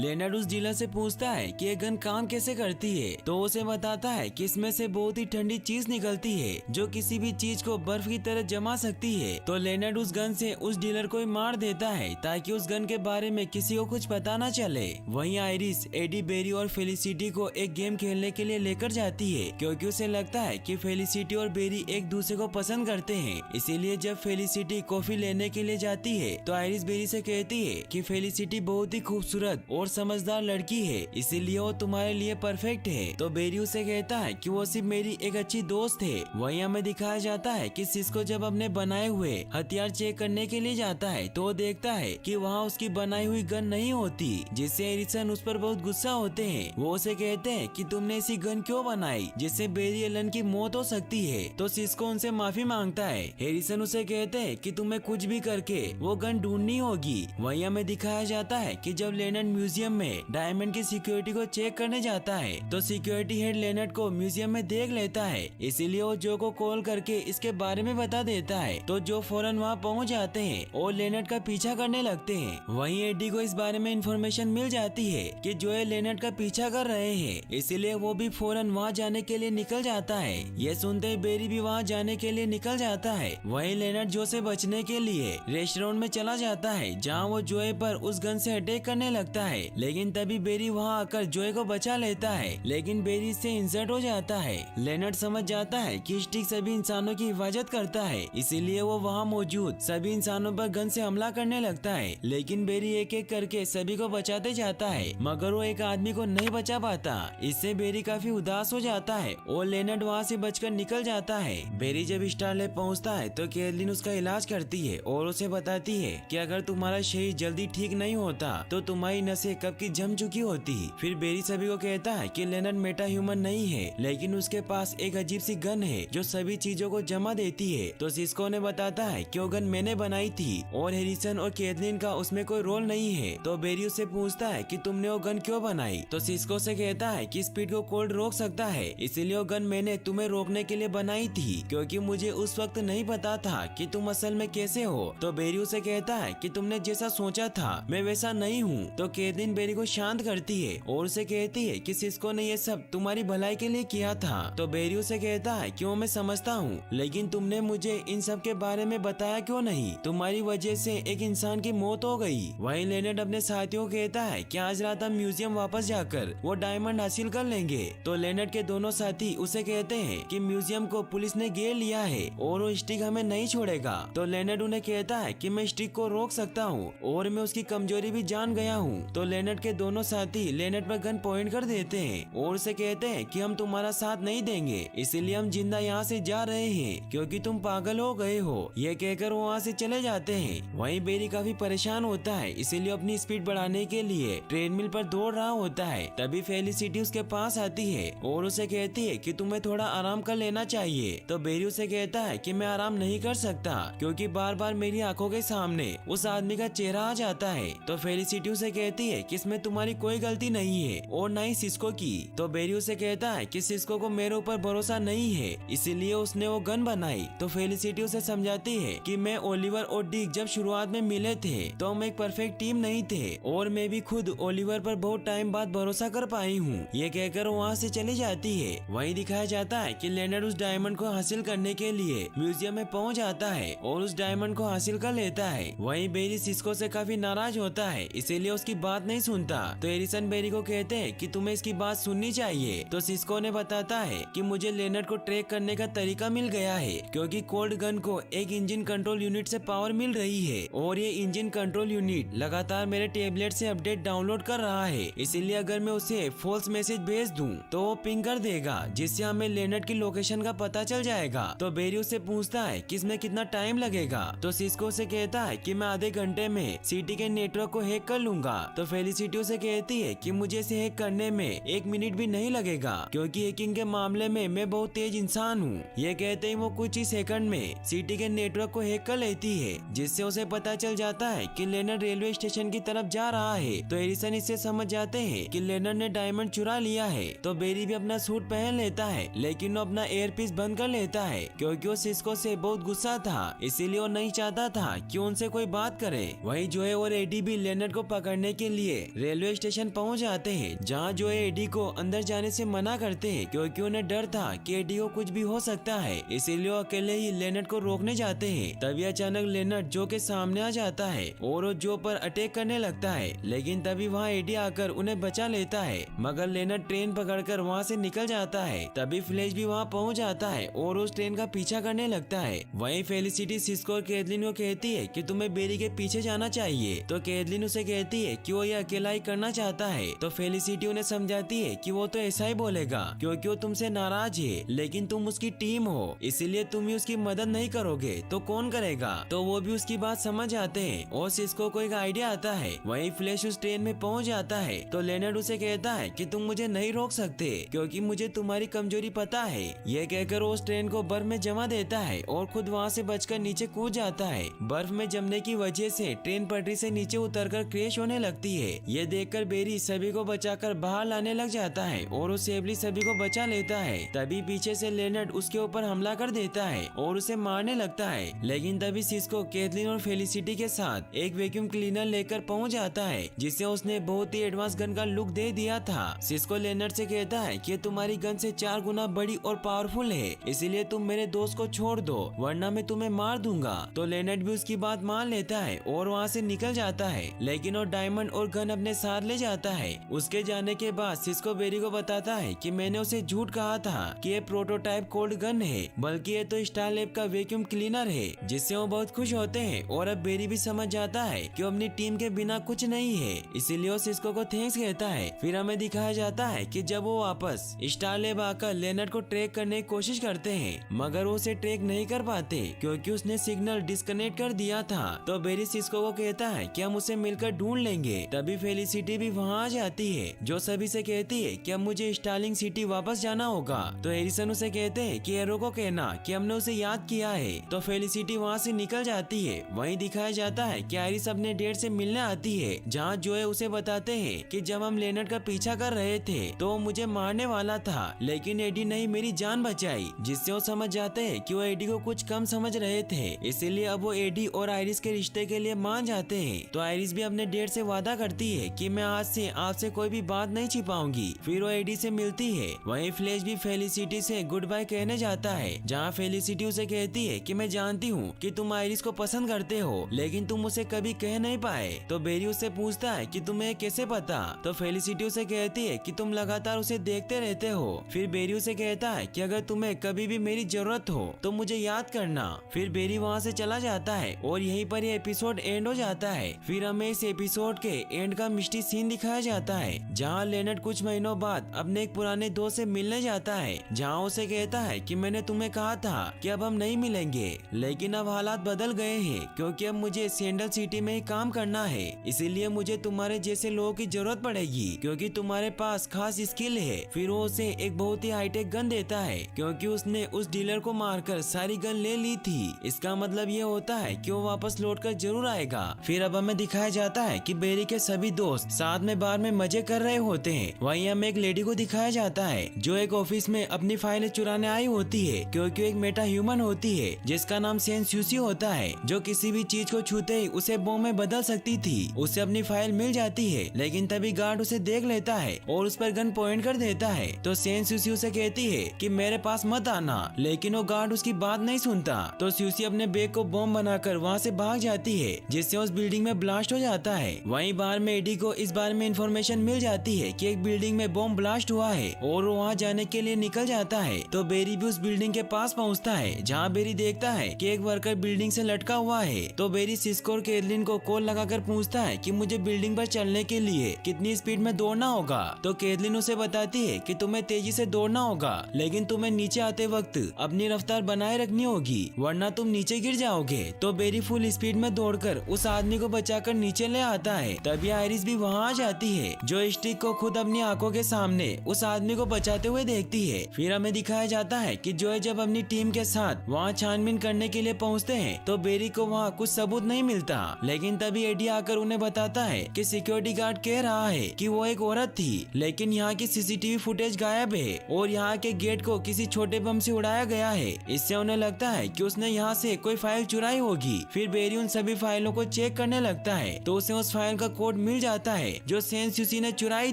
लेनर्ड उस डीलर से पूछता है कि ये गन काम कैसे करती है, तो उसे बताता है कि इसमें से बहुत ही ठंडी चीज निकलती है जो किसी भी चीज को बर्फ की तरह जमा सकती है। तो लेनर्ड उस गन से उस डीलर को ही मार देता है ताकि उस गन के बारे में किसी को कुछ पता न चले। वहीं आयरिस एडी, बेरी और फेलिसिटी को एक गेम खेलने के लिए लेकर जाती है क्योंकि उसे लगता है कि फेलिसिटी और बेरी एक दूसरे को पसंद करते हैं। इसीलिए जब फेलिसिटी कॉफी लेने के लिए जाती है तो आयरिस बेरी से कहती है कि फेलिसिटी बहुत ही खूबसूरत और समझदार लड़की है, इसीलिए वो तुम्हारे लिए परफेक्ट है। तो बेरी उसे कहता है कि वो सिर्फ मेरी एक अच्छी दोस्त है। वहीं हमें दिखाया जाता है कि सिस्को जब अपने बनाए हुए हथियार चेक करने के लिए जाता है तो वो देखता है कि वहाँ उसकी बनाई हुई गन नहीं होती, जिससे एरिसन उस पर बहुत गुस्सा होते हैं। वो उसे कहते हैं कि तुमने ऐसी गन क्यों बनाई जिससे बेरी एलन की मौत हो सकती है। तो सिस्को उनसे माफी मांगता है। एरिसन उसे कहते हैं कि तुम्हें कुछ भी करके वो गन ढूंढनी होगी। वहीं हमें दिखाया जाता है कि जब लेनर्ड म्यूजियम में डायमंड की सिक्योरिटी को चेक करने जाता है तो सिक्योरिटी हेड लेनर्ड को म्यूजियम में देख लेता है, इसीलिए वो जो को कॉल करके इसके बारे में बता देता है। तो जो फौरन वहाँ पहुँच जाते हैं और लेनर्ड का पीछा करने लगते हैं। वहीं एडी को इस बारे में इंफॉर्मेशन मिल जाती है कि जो लेनर्ड का पीछा कर रहे हैं, इसीलिए वो भी फौरन वहाँ जाने के लिए निकल जाता है। ये सुनते ही बेरी भी वहाँ जाने के लिए निकल जाता है। वहीं लेनर्ड जो से बचने के लिए रेस्टोरेंट में चला जाता है जहाँ वो जोए पर उस गन से अटैक करने लगता है, लेकिन तभी बेरी वहाँ आकर जोए को बचा लेता है, लेकिन बेरी से इंसर्ट हो जाता है। लेनर्ड समझ जाता है कि स्टिक सभी इंसानों की हिफाजत करता है, इसीलिए वो वहाँ मौजूद सभी इंसानों पर गन से हमला करने लगता है, लेकिन बेरी एक एक करके सभी को बचाते जाता है मगर वो एक आदमी को नहीं बचा पाता। इससे बेरी काफी उदास हो जाता है और लेनर्ड वहाँ से बचकर निकल जाता है। बेरी जब स्टारलैब पहुँचता है तो कैथलीन उसका इलाज करती है और उसे बताती है कि अगर तुम्हारा शरीर जल्दी ठीक नहीं होता तो तुम्हारी नसें कब की जम चुकी होती। फिर बेरी सभी को कहता है कि लेनर्ड मेटा ह्यूमन नहीं है, लेकिन उसके पास एक अजीब सी गन है जो सभी चीजों को जमा देती है। तो सिस्को ने बताता है कि वो गन मैंने बनाई थी और हैरिसन और कैथलीन का उसमें कोई रोल नहीं है। तो बेरी उससे पूछता है कि तुमने वो गन क्यों बनाई। तो सिस्को से कहता है कि स्पीड को कोल्ड रोक सकता है, इसीलिए वो गन मैंने तुम्हें रोकने के लिए बनाई थी क्योंकि मुझे उस वक्त नहीं पता था कि तुम असल में कैसे हो। तो बेरी उसे कहता है कि तुमने जैसा सोचा था मैं वैसा नहीं हूँ। तो कैथलीन बेरी को शांत करती है और उसे कहती है कि सिस्को ने ये सब तुम्हारी भलाई के लिए किया था। तो बेरी उसे कहता है कि वो मैं समझता हूँ, लेकिन तुमने मुझे इन सब के बारे में बताया क्यों नहीं। तुम्हारी वजह से एक इंसान की मौत हो गई। वहीं लेनर्ड अपने साथियों को कहता है कि आज रात हम म्यूजियम वापस जाकर वो डायमंड हासिल कर लेंगे। तो लेनर्ड के दोनों साथी उसे कहते हैं कि म्यूजियम को पुलिस ने घेर लिया है और वो स्टिक हमें नहीं छोड़ेगा। तो लेनर्ड उन्हें कहता है कि मैं स्टिक को रोक सकता हूँ और मैं उसकी कमजोरी भी जान गया हूँ। तो लेनर्ड के दोनों साथी लेनर्ड पर गन पॉइंट कर देते हैं और उसे कहते हैं कि हम तुम्हारा साथ नहीं देंगे, इसीलिए हम जिंदा यहाँ से जा रहे हैं क्योंकि तुम पागल हो गए हो। ये कहकर वो वहाँ से चले जाते हैं। वहीं बेरी काफी परेशान होता है, इसीलिए अपनी स्पीड बढ़ाने के लिए ट्रेडमिल पर दौड़ रहा होता है। तभी फेलिसिटी उसके पास आती है और उसे कहती है कि तुम्हें थोड़ा आराम कर लेना चाहिए। तो बेरी उसे कहता है कि मैं आराम नहीं कर सकता क्योंकि बार बार मेरी आंखों के सामने उस आदमी का चेहरा आ जाता है। तो फेलिसिटी उसे कहती है कि इसमें तुम्हारी कोई गलती नहीं है और न ही सिस्को की। तो बेरी उसे कहता है कि सिस्को को मेरे ऊपर भरोसा नहीं है, इसीलिए उसने वो गन बनाई। तो फेलिसिटी उसे समझाती है कि मैं ओलिवर और डिक जब शुरुआत में मिले थे तो हम एक परफेक्ट टीम नहीं थे और मैं भी खुद ओलिवर पर बहुत टाइम बाद भरोसा कर पाई हूँ। ये कहकर वहाँ से चली जाती है। वहीं दिखाया जाता है कि लेनर्ड उस डायमंड को हासिल करने के लिए म्यूजियम में पहुँच जाता है और उस डायमंड को हासिल कर लेता है। वहीं बेरी सिस्को से काफी नाराज होता है, इसीलिए उसकी बात नहीं सुनता। तो एरिसन बेरी को कहते हैं कि तुम्हें इसकी बात सुननी चाहिए। तो सिस्को ने बताता है कि मुझे लेनर्ड को ट्रैक करने का तरीका मिल गया है क्योंकि कोल्ड गन को एक इंजन कंट्रोल यूनिट से पावर मिल रही है और ये इंजन कंट्रोल यूनिट लगातार मेरे टेबलेट से अपडेट डाउनलोड कर रहा है, इसीलिए अगर मैं उसे फॉल्स मैसेज भेज दूं तो वो पिंग कर देगा जिससे हमें लेनर्ड की लोकेशन का पता चल जाएगा। तो बेरी उससे पूछता है कि इसमें कितना टाइम लगेगा। तो सिस्को से कहता है कि मैं आधे घंटे में सिटी के नेटवर्क को हैक कर लूंगा। तो फेलिसिटी उसे कहती है कि मुझे इसे हैक करने में 1 मिनट भी नहीं लगेगा क्योंकि हैकिंग के मामले में मैं बहुत तेज इंसान हूँ। ये कहते ही वो कुछ ही सेकंड में सिटी के नेटवर्क को हैक कर लेती है जिससे उसे पता चल जाता है कि लेनर्ड रेलवे स्टेशन की तरफ जा रहा है। तो एरिसन इससे समझ जाते हैं कि लेनर्ड ने डायमंड चुरा लिया है। तो बेरी भी अपना सूट पहन लेता है लेकिन वो अपना एयरपीस बंद कर लेता है क्योंकि वो सिस्को से बहुत गुस्सा था, इसीलिए वो नहीं चाहता था कि उनसे कोई बात करे। वहीं जोए और एडी भी लेनर्ड को पकड़ने के लिए रेलवे स्टेशन पहुंच जाते हैं, जहां जोए एडी को अंदर जाने से मना करते हैं क्योंकि उन्हें डर था कि एडी को कुछ भी हो सकता है, इसीलिए वो अकेले ही लेनर्ड को रोकने जाते हैं। तभी अचानक लेनर्ड जो के सामने आ जाता है और वो जो पर अटैक करने लगता है, लेकिन तभी वहाँ एडी आकर उन्हें बचा लेता है, मगर लेनर्ड ट्रेन पकड़कर वहाँ से निकल जाता है। तभी फ्लैश भी वहाँ पहुँच जाता है और उस ट्रेन का पीछा करने लगता है। वहीं फेलिसिटी सिस्को और कैथलीन को कहती है कि तुम्हें बेरी के पीछे जाना चाहिए, तो कैथलीन उसे कहती है कि वो ये अकेला ही करना चाहता है। तो फेलिसिटी उन्हें समझाती है कि वो तो ऐसा ही बोलेगा क्योंकि वो तुमसे नाराज है, लेकिन तुम उसकी टीम हो, इसीलिए तुम ही उसकी मदद नहीं करोगे तो कौन करेगा। तो वो भी उसकी बात समझ जाते हैं और सिस्को को एक आइडिया आता है। वहीं फ्लैश उस ट्रेन में पहुंच जाता है तो लेनर्ड उसे कहता है कि तुम मुझे नहीं रोक सकते क्योंकि मुझे तुम्हारी कमजोरी पता है। ये कहकर वो उस ट्रेन को बर्फ में जमा देता है और खुद वहाँ से बचकर नीचे कूद जाता है। बर्फ में जमने की वजह से ट्रेन पटरी से नीचे उतरकर क्रैश होने लगती है। ये देखकर बेरी सभी को बचाकर बाहर लाने लग जाता है और उस सेबली सभी को बचा लेता है। तभी पीछे से लेनर्ड उसके ऊपर हमला कर देता है और उसे मारने लगता है, लेकिन तभी सिस्को कैथलीन और फेलिसिटी के साथ एक वैक्यूम क्लीनर लेकर पहुंच जाता है, जिसे उसने बहुत ही एडवांस गन का लुक दे दिया था। सिस्को लेनर्ड से कहता है कि तुम्हारी गन से 4 गुना बड़ी और पावरफुल है, इसीलिए तुम मेरे दोस्त को छोड़ दो वरना मैं तुम्हें मार दूंगा। तो लेनर्ड भी उसकी बात मान लेता है और वहाँ से निकल जाता है, लेकिन वो डायमंड और गन अपने साथ ले जाता है। उसके जाने के बाद सिस्को बेरी को बताता है कि मैंने उसे झूठ कहा था कि ये प्रोटोटाइप कोल्ड गन है, बल्कि ये तो स्टार लैब का वैक्यूम क्लीनर है, जिससे वो बहुत खुश होते हैं। और अब बेरी भी समझ जाता है कि वो अपनी टीम के बिना कुछ नहीं है, इसीलिए वो सिस्को को थैंक्स कहता है। फिर हमें दिखाया जाता है कि जब वो वापस स्टार लैब आकर लेनर्ड को ट्रैक करने की कोशिश करते हैं, मगर वो उसे ट्रैक नहीं कर पाते क्योंकि उसने सिग्नल डिस्कनेक्ट कर दिया था। तो बेरी सिस्को को कहता है कि हम उसे मिलकर ढूंढ लेंगे। तभी फेलिसिटी भी वहाँ आ जाती है, जो सभी से कहती है कि अब मुझे स्टार्लिंग सिटी वापस जाना होगा। तो हैरिसन उसे कहते हैं कि एरो को कहना कि हमने उसे याद किया है। तो फेलिसिटी वहाँ से निकल जाती है। वहीं दिखाया जाता है कि आयरिस अपने डेड से मिलने आती है, जहाँ जोए उसे बताते हैं कि जब हम लेनर्ड का पीछा कर रहे थे तो वो मुझे मारने वाला था, लेकिन एडी ने ही मेरी जान बचाई, जिससे वो समझ जाते हैं कि वो एडी को कुछ कम समझ रहे थे, इसीलिए अब वो एडी और आयरिस के रिश्ते के लिए मान जाते हैं। तो आयरिस भी अपने डेड से वादा करती है कि मैं आज से आपसे कोई भी बात नहीं छिपाऊंगी। फिर वो एडी से मिलती है। वहीं फ्लैश भी फेलिसिटी से गुड बाय कहने जाता है, जहाँ फेलिसिटी उसे कहती है कि मैं जानती हूँ कि तुम आयरिस को पसंद करते हो, लेकिन तुम उसे कभी कह नहीं पाए। तो बेरी उससे पूछता है कि तुम्हें कैसे पता। तो फेलिसिटी उसे कहती है कि तुम लगातार उसे देखते रहते हो। फिर बेरी उसे कहता है कि अगर तुम्हें कभी भी मेरी जरूरत हो तो मुझे याद करना। फिर बेरी वहाँ से चला जाता है और यहीं पर ये एपिसोड एंड हो जाता है। फिर हमें इस एपिसोड के एंड का मिस्ट्री सीन दिखाया जाता है, जहाँ लेनर्ड कुछ महीनों बाद अपने एक पुराने दोस्त से मिलने जाता है, जहाँ उसे कहता है कि मैंने तुम्हें कहा था कि अब हम नहीं मिलेंगे, लेकिन अब हालात बदल गए हैं क्योंकि अब मुझे सैंडल सिटी में ही काम करना है, इसीलिए मुझे तुम्हारे जैसे लोगों की जरूरत पड़ेगी क्योंकि तुम्हारे पास खास स्किल है। फिर वो उसे एक बहुत ही हाईटेक गन देता है क्योंकि उसने उस डीलर को मारकर सारी गन ले ली थी। इसका मतलब ये होता है कि वो वापस लौटकर जरूर आएगा। फिर अब हमें दिखाया जाता है कि बेरी के सभी दोस्त साथ में बार में मजे कर रहे होते हैं। वहीं हमें एक लेडी को दिखाया जाता है जो एक ऑफिस में अपनी फाइलें चुराने आई होती है क्योंकि एक मेटा ह्यूमन होती है जिसका नाम सेन स्यूसी होता है, जो किसी भी चीज को छूते ही उसे बॉम्ब में बदल सकती थी। उसे अपनी फाइल मिल जाती है, लेकिन तभी गार्ड उसे देख लेता है और उस पर गन पॉइंट कर देता है। तो सेन स्यूसी उसे कहती है कि मेरे पास मत आना, लेकिन वो गार्ड उसकी बात नहीं सुनता। तो स्यूसी अपने बैग को बॉम्ब बनाकर वहाँ से भाग जाती है, जिससे उस बिल्डिंग में ब्लास्ट हो जाता है। वहीं बाहर में एडी को इस बारे में इंफॉर्मेशन मिल जाती है कि एक बिल्डिंग में बॉम्ब ब्लास्ट हुआ है और वो वहाँ जाने के लिए निकल जाता है। तो बेरी भी उस बिल्डिंग के पास पहुँचता है, जहाँ बेरी देखता है कि एक वर्कर बिल्डिंग से लटका हुआ है। तो बेरी सिस्को और कैथलीन को कॉल लगाकर पूछता है कि मुझे बिल्डिंग पर चलने के लिए कितनी स्पीड में दौड़ना होगा। तो कैथलीन उसे बताती है कि तुम्हें तेजी से दौड़ना होगा, लेकिन तुम्हें नीचे आते वक्त अपनी रफ्तार बनाए रखनी होगी वरना तुम नीचे गिर जाओगे। तो बेरी फुल स्पीड में दौड़कर उस आदमी को बचाकर नीचे ले आता है। तभी आयरिस भी वहाँ आ जाती है, जो स्टिक को खुद अपनी आंखों के सामने उस आदमी को बचाते हुए देखती है। फिर हमें दिखाया जाता है कि जोए जब अपनी टीम के साथ वहाँ छानबीन करने के लिए पहुँचते हैं तो बेरी को वहाँ कुछ सबूत नहीं मिलता, लेकिन तभी एडी आकर उन्हें बताता है कि सिक्योरिटी गार्ड कह रहा है कि वो एक औरत थी, लेकिन यहाँ की सीसीटीवी फुटेज गायब है और यहाँ के गेट को किसी छोटे बम से उड़ाया गया है। इससे उन्हें लगता है कि उसने यहाँ से कोई फाइल चुराई होगी। फिर बेरी उन सभी फाइलों को चेक करने लगता है तो उसे उस फाइल का कोड मिल जाता है जो सेन स्यूसी ने चुराई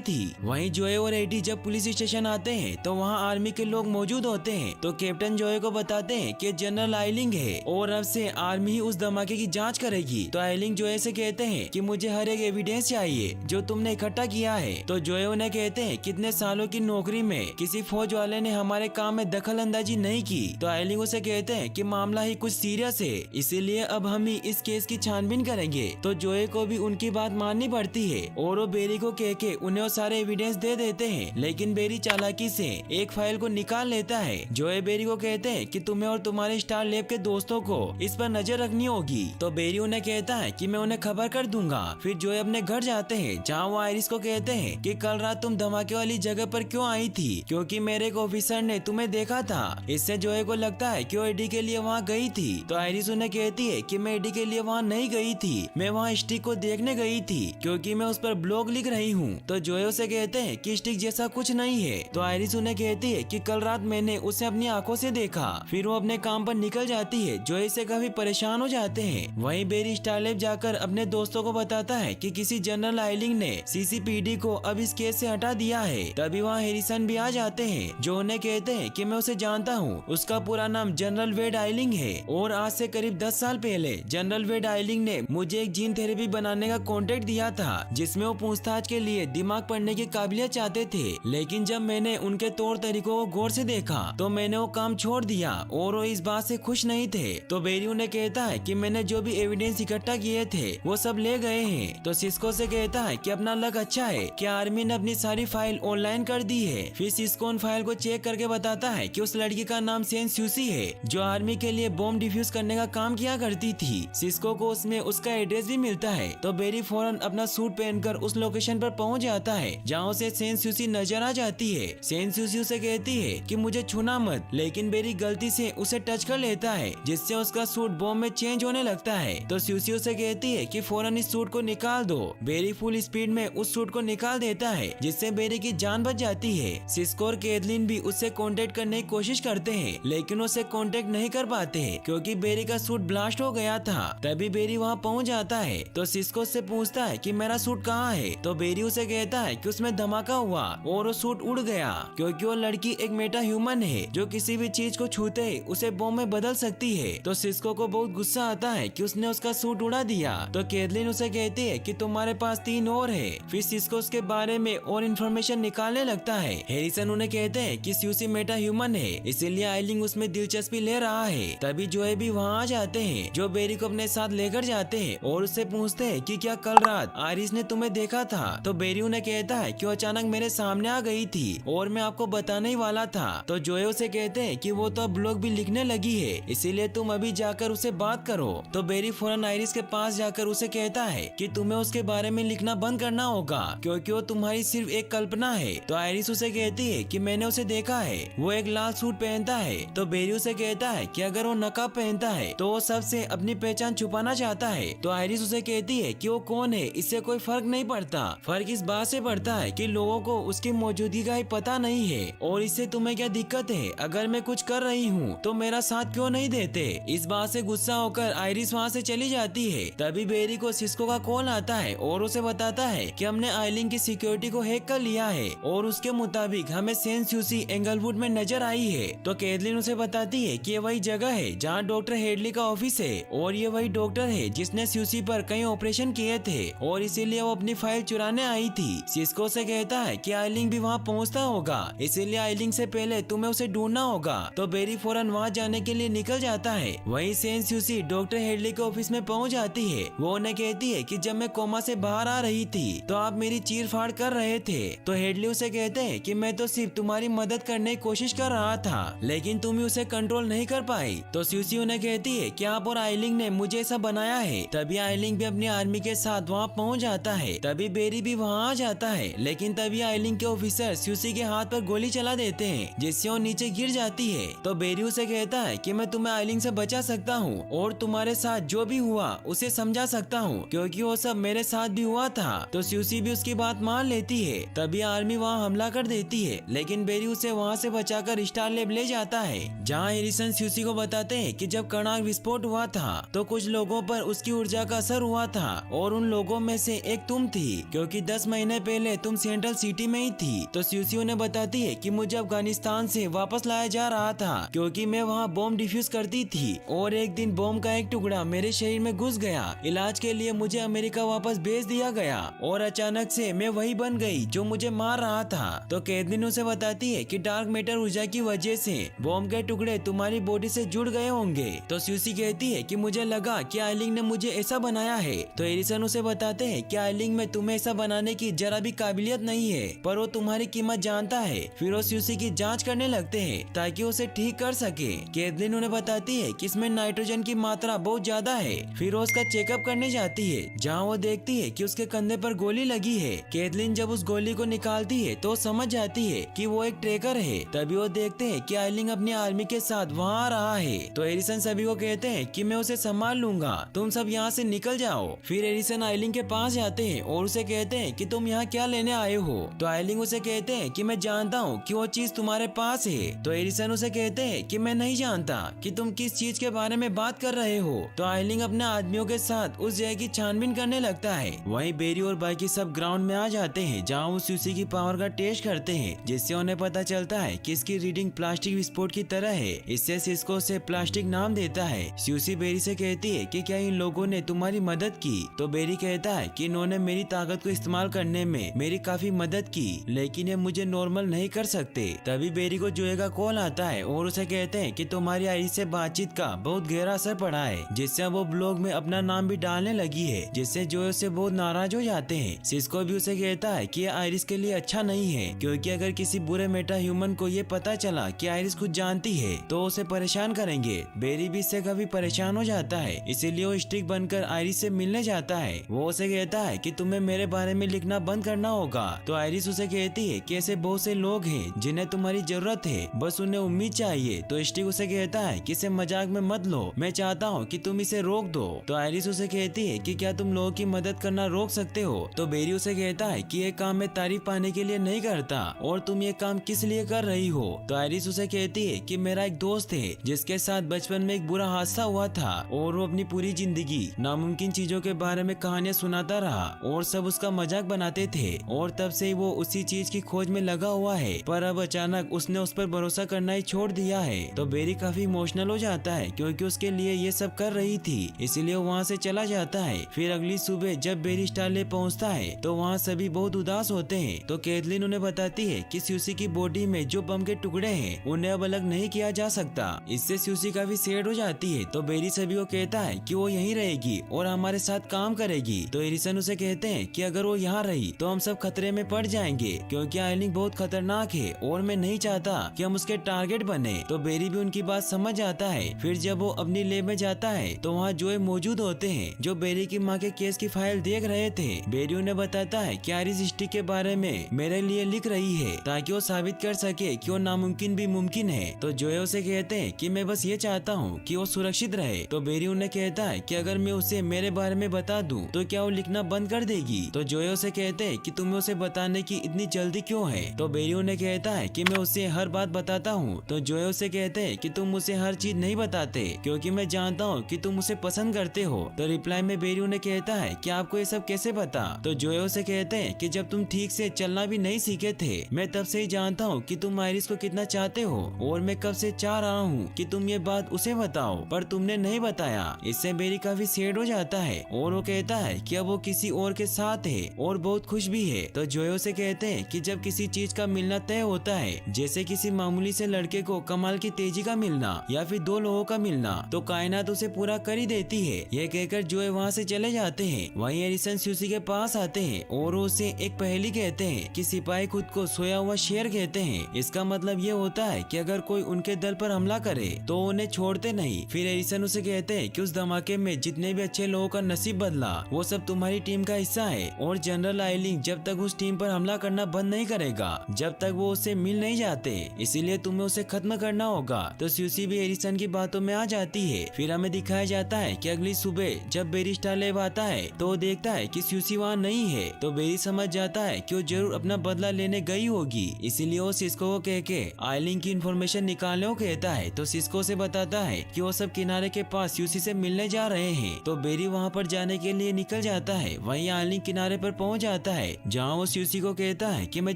थी। वहीं जोए और एडी जब पुलिस स्टेशन आते हैं तो वहाँ आर्मी के लोग मौजूद होते हैं तो कैप्टन जोए को बताते हैं कि जनरल आइलिंग है और अब से आर्मी ही उस धमाके की जांच करेगी। तो आइलिंग जोए से कहते हैं कि मुझे हर एक एविडेंस चाहिए जो तुमने इकट्ठा किया है। तो जोए उन्हें कहते हैं कितने सालों की नौकरी में किसी फौज वाले ने हमारे काम में दखल अंदाजी नहीं की। तो आइलिंग उसे कहते हैं कि मामला ही कुछ सीरियस है, इसीलिए अब हम ही इस केस की छानबीन करेंगे। तो जोए को भी उनकी बात माननी पड़ती है और वो बेरी को कह के उन्हें वो सारे एविडेंस दे देते हैं, लेकिन बेरी चालाकी से एक फाइल को निकाल लेता है। जोए बेरी को कहते हैं कि तुम्हें और तुम्हारे स्टार लैब के दोस्तों को इस पर नजर रखनी होगी। तो बेरी उन्हें कहता है कि मैं उन्हें खबर कर दूंगा। फिर जोए अपने घर जाते हैं जहाँ वो आयरिस को कहते हैं कि कल रात तुम धमाके वाली जगह पर क्यों आई थी, क्योंकि मेरे एक ऑफिसर ने तुम्हें देखा था। इससे जोए को लगता है कि वो एडी के लिए वहाँ गई थी। तो आयरिस उन्हें कहती है कि मैं एडी के लिए वहाँ नहीं गई थी, मैं वहाँ स्टिक को देखने गई थी क्योंकि मैं उस पर ब्लॉग लिख रही हूँ। तो जोए उसे कहते हैं कि स्टिक जैसा कुछ नहीं है। तो आयरिस उन्हें कहती है कि कल रात मैंने उसे अपनी आंखों से देखा। फिर वो अपने काम पर निकल जाती है। जोए से काफी परेशान हो जाते हैं। वहीं बेरी स्टारलैब जाकर अपने दोस्तों को बताता है कि किसी जनरल आइलिंग ने सीसीपीडी को अब इस केस से हटा दिया है। तभी वहाँ हैरिसन भी आ जाते हैं जो उन्हें कहते हैं कि मैं उसे जानता हूँ, उसका पूरा नाम जनरल वेड आइलिंग है और आज से करीब 10 साल पहले जनरल वेड आइलिंग ने मुझे एक जीन थेरेपी बनाने का कॉन्ट्रैक्ट दिया था जिसमें वो पूछताछ के लिए दिमाग पढ़ने की काबिलियत चाहते थे, लेकिन जब मैंने उनके तौर तरीकों को गौर से देखा तो मैंने वो काम छोड़ दिया और वो इस बात से खुश नहीं थे। तो बेरी उन्हें कहता है कि मैंने जो भी एविडेंस इकट्ठा किए थे वो सब ले गए हैं। तो सिस्को से कहता है कि अपना लक अच्छा है कि आर्मी ने अपनी सारी फाइल ऑनलाइन कर दी है। फिर सिस्को उन फाइल को चेक करके बताता है कि उस लड़की का नाम सेन स्यूसी है जो आर्मी के लिए बॉम्ब डिफ्यूज करने का काम किया करती थी। सिस्को को उसमें उसका एड्रेस भी मिलता है। तो बेरी फौरन अपना सूट पहनकर उस लोकेशन पर पहुंच जाता है जहाँ उसे सेन स्यूसी नजर आ जाती है। सेन स्यूसी उसे कहती है कि मुझे छूना मत, लेकिन बेरी गलती से उसे टच कर लेता है जिससे उसका सूट बॉम्ब में चेंज होने लगता है। तो स्यूसी उसे कहती है कि फौरन इस सूट को निकाल दो। बेरी फुल स्पीड में उस सूट को निकाल देता है जिससे बेरी की जान बच जाती है। सिस्को और कैथलीन भी उससे कांटेक्ट करने की कोशिश करते हैं लेकिन उसे कांटेक्ट नहीं कर पाते क्योंकि बेरी का सूट ब्लास्ट हो गया था। तभी बेरी वहाँ पहुँच जाता है तो सिस्को से पूछता है कि मेरा सूट कहाँ है। तो बेरी उसे कहता है कि उसमें धमाका हुआ और वो सूट उड़ गया क्योंकि वो लड़की एक मेटा ह्यूमन है जो किसी भी चीज को छूते ही उसे बॉम्ब में बदल सकती है। तो सिस्को को बहुत गुस्सा आता है कि उसने उसका सूट उड़ा दिया। तो कैथलीन उसे कहती है कि तुम्हारे पास 3 और है। फिर सिस्को उसके बारे में और इन्फॉर्मेशन निकालने लगता है। हैरिसन उन्हें कहते हैं कि स्यूसी मेटा ह्यूमन है इसीलिए आइलिंग उसमें दिलचस्पी ले रहा है। तभी जोए भी वहाँ आ जाते हैं जो बेरी को अपने साथ लेकर जाते हैं और उससे पूछते हैं कि क्या कल रात आयरिस ने तुम्हें देखा था। तो बेरी उन्हें कहता है कि वो अचानक मेरे सामने आ गई थी और मैं आपको बताने ही वाला था। तो जोए उसे कहते हैं कि वो तो अब ब्लॉग भी लिखने लगी है इसीलिए तुम अभी जाकर उसे बात करो। तो बेरी फौरन आयरिस के पास जाकर उसे कहता है कि तुम्हें उसके बारे में लिखना बंद करना होगा क्योंकि वो तुम्हारी सिर्फ एक कल्पना है। तो आयरिस उसे कहती है कि मैंने उसे देखा है, वो एक लाल सूट पहनता है। तो बेरी उसे कहता है कि अगर वो नकाब पहनता है तो वो सबसे अपनी पहचान छुपाना चाहता है। तो आयरिस उसे कहती है कि वो कौन है इससे कोई फर्क नहीं पड़ता, फर्क इस बात से पड़ता है कि लोगों को उसकी मौजूदगी का ही पता नहीं है और इससे तुम्हें क्या दिक्कत है, अगर मैं कुछ कर रही हूँ तो मेरा साथ क्यों नहीं देते। इस बात से गुस्सा होकर आयरिस वहाँ से चली जाती है। तभी बेरी को सिस्को का कॉल आता है और उसे बताता है कि हमने आइलिंग की सिक्योरिटी को हैक कर लिया है और उसके मुताबिक हमें सेन स्यूसी एंगलवुड में नजर आई है। तो कैथलीन उसे बताती है कि ये वही जगह है जहाँ डॉक्टर हेडली का ऑफिस है और ये वही डॉक्टर है जिसने स्यूसी पर कई ऑपरेशन किए थे और इसीलिए वो अपनी फाइल चुराने आई थी। सिस्को से कहता है कि आइलिंग भी वहाँ पहुँचता होगा इसीलिए आइलिंग से पहले तुम्हें उसे ढूंढना होगा। तो बेरी फौरन वहाँ जाने के लिए निकल जाता है। वहीं सेन स्यूसी डॉक्टर हेडली के ऑफिस में पहुँच जाती है। वो उन्हें कहती है कि जब मैं कोमा से बाहर आ रही थी तो आप मेरी चीर फाड़ कर रहे थे। तो हेडली उसे कहते हैं कि मैं तो सिर्फ तुम्हारी मदद करने की कोशिश कर रहा था लेकिन तुम ही उसे कंट्रोल नहीं कर पाई। तो स्यूसी उन्हें कहती है कि आप और आइलिंग ने मुझे ऐसा बनाया है। तभी आइलिंग भी अपनी आर्मी के साथ वहाँ पहुँच जाता है। तभी बेरी भी वहाँ आ जाता है लेकिन तभी आइलिंग के ऑफिसर स्यूसी के हाथ पर गोली चला देते हैं जिससे वो नीचे गिर जाती है। तो बेरी उसे कहता है कि मैं तुम्हें आइलिंग से बचा सकता हूँ और तुम्हारे साथ जो भी हुआ उसे समझा सकता हूँ क्योंकि वो सब मेरे साथ भी हुआ था। तो स्यूसी भी उसकी बात मान लेती है। तभी आर्मी वहाँ हमला कर देती है लेकिन बेरी उसे वहाँ से बचाकर स्टार लैब ले जाता है जहाँ हैरिसन स्यूसी स्यूसी को बताते हैं कि जब कर्नाक विस्फोट हुआ था तो कुछ लोगों पर उसकी ऊर्जा का असर हुआ था और उन लोगों में से एक तुम थी, क्योंकि 10 महीने पहले तुम सेंट्रल सिटी में ही थी। तो स्यूसी उन्हें बताती है कि मुझे अफगानिस्तान से वापस लाया जा रहा था क्योंकि मैं वहाँ बॉम्ब डिफ्यूज करती थी और एक दिन बॉम्ब का एक टुकड़ा मेरे शरीर में घुस गया। इलाज के लिए मुझे अमेरिका वापस भेज दिया गया और अचानक से मैं वही बन गई जो मुझे मार रहा था। तो कैथलीन उसे बताती है कि डार्क मैटर ऊर्जा की वजह से बॉम्ब के टुकड़े तुम्हारी बॉडी से जुड़ गए होंगे। तो स्यूसी कहती है कि मुझे लगा कि आइलिंग ने मुझे ऐसा बनाया है। तो एरिसन उसे बताते हैं कि आइलिंग में तुम्हें ऐसा बनाने की जरा भी काबिलियत नहीं है, पर वो तुम्हारी कीमत जानता है। फिर वो स्यूसी की जांच करने लगते हैं ताकि उसे ठीक कर सके। कैथलीन उन्हें बताती है कि इसमें नाइट्रोजन की मात्रा बहुत ज्यादा है। फिर वो उसका चेकअप करने जाती है जहाँ वो देखती है कि उसके कंधे पर गोली लगी है। कैथलीन जब उस गोली को निकालती है तो समझ जाती है कि वो एक ट्रैकर है। तभी वो देखते हैं कि आइलिंग अपनी आर्मी के साथ वहाँ आ रहा है। तो एरिसन सभी को कहते हैं कि मैं उसे संभाल लूंगा, तुम सब यहाँ से निकल जाओ। फिर एरिसन आइलिंग के पास जाते हैं और उसे कहते हैं कि तुम यहाँ क्या लेने आए हो। तो आइलिंग उसे कहते हैं कि मैं जानता हूँ कि वो चीज तुम्हारे पास है। तो एरिसन उसे कहते हैं कि मैं नहीं जानता कि तुम किस चीज के बारे में बात कर रहे हो। तो आइलिंग अपने आदमियों के साथ उस जगह की छानबीन करने लगता है। वहीं बेरी और बाकी सब ग्राउंड में आ जाते हैं जहाँ वो स्यूसी की पावर का टेस्ट करते हैं, जिससे उन्हें पता चलता है कि इसकी रीडिंग प्लास्टिक विस्फोट की तरह है। इससे सिस्को से प्लास्टिक नाम देता है। स्यूसी बेरी से कहती है कि क्या इन लोगों ने तुम्हारी मदद की। तो बेरी कहता है कि इन्होंने मेरी ताकत को इस्तेमाल करने में मेरी काफी मदद की, लेकिन ये मुझे नॉर्मल नहीं कर सकते। तभी बेरी को जोए का कॉल आता है और उसे कहते हैं कि तुम्हारी आइरिस से बातचीत का बहुत गहरा असर पड़ा है, जिससे वो ब्लॉग में अपना नाम भी डालने लगी है, जिससे जोए उससे बहुत नाराज हो जाते हैं। सिस्को भी उसे कहता है कि यह आइरिस के लिए अच्छा नहीं है, क्योंकि अगर किसी बुरे मेटा ह्यूमन को ये पता चला कि आइरिस खुद जानती है तो उसे परेशान करेंगे। बेरी भी इससे काफी परेशान हो जाता है, इसीलिए वो स्ट्रिक बनकर आइरिस से मिलने जाता है। वो उसे कहता है कि तुम्हें मेरे बारे में लिखना बंद करना होगा। तो आइरिस उसे कहती है कि ऐसे बहुत से लोग हैं जिन्हें तुम्हारी जरूरत है, बस उन्हें उम्मीद चाहिए। तो स्ट्रिक उसे कहता है कि इसे मजाक में मत लो, मैं चाहता हूँ कि तुम इसे रोक दो। तो आइरिस उसे कहती है कि क्या तुम लोगों की मदद करना रोक सकते हो। तो बेरी उसे कहता है कि ये काम मैं तारीफ पाने के लिए नहीं करता और तुम ये काम किस लिए कर रही हो। तो आइरिस उसे कहती है कि मेरा एक दोस्त है जिसके साथ बचपन में एक बुरा हादसा हुआ था और वो अपनी पूरी जिंदगी नामुमकिन चीजों के बारे में कहानियां सुनाता रहा और सब उसका मजाक बनाते थे और तब से वो उसी चीज की खोज में लगा हुआ है, पर अब अचानक उसने उस पर भरोसा करना ही छोड़ दिया है। तो बेरी काफी इमोशनल हो जाता है क्योंकि उसके लिए ये सब कर रही थी, इसीलिए वो वहाँ से चला जाता है। फिर अगली सुबह जब बेरी स्टारले पहुँचता है तो वहाँ सभी बहुत उदास होते हैं। तो कैथलीन उन्हें बताती है कि स्यूसी की बॉडी में जो बम के टुकड़े हैं उन्हें अब अलग नहीं किया जा सकता। इससे स्यूसी काफी सैड हो जाती है। तो बेरी सभी को कहता है कि वो यहीं रहेगी और हमारे साथ काम करेगी। तो एरिसन उसे कहते हैं कि अगर वो यहाँ रही तो हम सब खतरे में पड़ जाएंगे, क्योंकि आइलिंग बहुत खतरनाक है और मैं नहीं चाहता कि हम उसके टारगेट बने। तो बेरी भी उनकी बात समझ जाता है। फिर जब वो अपनी लैब में जाता है तो वहाँ जोए मौजूद होते हैं जो बेरी की माँ के केस की फाइल देख रहे थे। बेरी उन्हें बताता है कि आइरिस स्टिक के बारे में मेरे लिए लिख रही है ताकि वो साबित कर सके कि वो नामुमकिन भी मुमकिन है। तो जोए उसे कहते हैं कि मैं बस ये चाहता हूँ कि वो सुरक्षित रहे। तो बेरी उन्हें कहता है कि अगर मैं उसे मेरे बारे में बता दूं तो क्या वो लिखना बंद कर देगी। तो जोए उसे कहते हैं कि तुम्हें उसे बताने की इतनी जल्दी क्यों है। तो बेरी उन्हें कहता है कि मैं उसे हर बात बताता हूँ। तो जोए उसे कहते हैं कि तुम उसे हर चीज नहीं बताते क्योंकि मैं जानता हूँ कि तुम उसे पसंद करते हो। तो रिप्लाई में बेरी उन्हें कहता है कि आपको ये सब कैसे पता। तो जोए उसे कहते हैं कि जब तुम ठीक से चलना भी नहीं सीखे थे मैं तब से ही जानता हूँ कि तुम आइरिस को कितना चाहते हो और मैं कब से चाह रहा हूँ कि तुम ये बात उसे बताओ, पर तुमने नहीं बताया। इससे बेरी काफी सैड हो जाता है और वो कहता है कि अब वो किसी और के साथ है और बहुत खुश भी है। तो जोए से कहते हैं कि जब किसी चीज का मिलना तय होता है, जैसे किसी मामूली से लड़के को कमाल की तेजी का मिलना या फिर दो लोगों का मिलना, तो कायनात उसे पूरा कर ही देती है। यह कहकर जोए वहाँ से चले जाते हैं। वहीं एरिसन स्यूसी के पास आते हैं और उसे एक पहेली कहते हैं कि सिपाही खुद को सोया हुआ शेर कहते हैं। इसका मतलब ये होता है कि अगर कोई उनके दल पर हमला करे तो उन्हें छोड़ते नहीं। फिर एरिसन उसे कहते हैं कि उस धमाके में जितने भी अच्छे लोगों का नसीब बदला वो सब तुम्हारी टीम का हिस्सा है और जनरल आइलिंग जब तक उस टीम पर हमला करना बंद नहीं करेगा जब तक वो उससे मिल नहीं जाते, इसीलिए तुम्हें उसे खत्म करना होगा। तो स्यूसी भी एरिसन की बातों में आ जाती है। फिर हमें दिखाया जाता है कि अगली सुबह जब बेरी स्टारलेब आता है तो वो देखता है कि स्यूसी वहाँ नहीं है। तो बेरी समझ जाता है कि वो जरूर अपना बदला लेने गई होगी, इसीलिए वो सिस्को को कह के आइलिंग की इन्फॉर्मेशन निकालने को कहता है। तो सिस्को से बताता है कि वो सब किनारे के पास यूसी से मिलने जा रहे हैं। तो बेरी वहाँ पर जाने के लिए निकल जाता है। वहीं आइलिंग किनारे पर पहुँच जाता है, जहाँ वो यूसी को कहता है कि मैं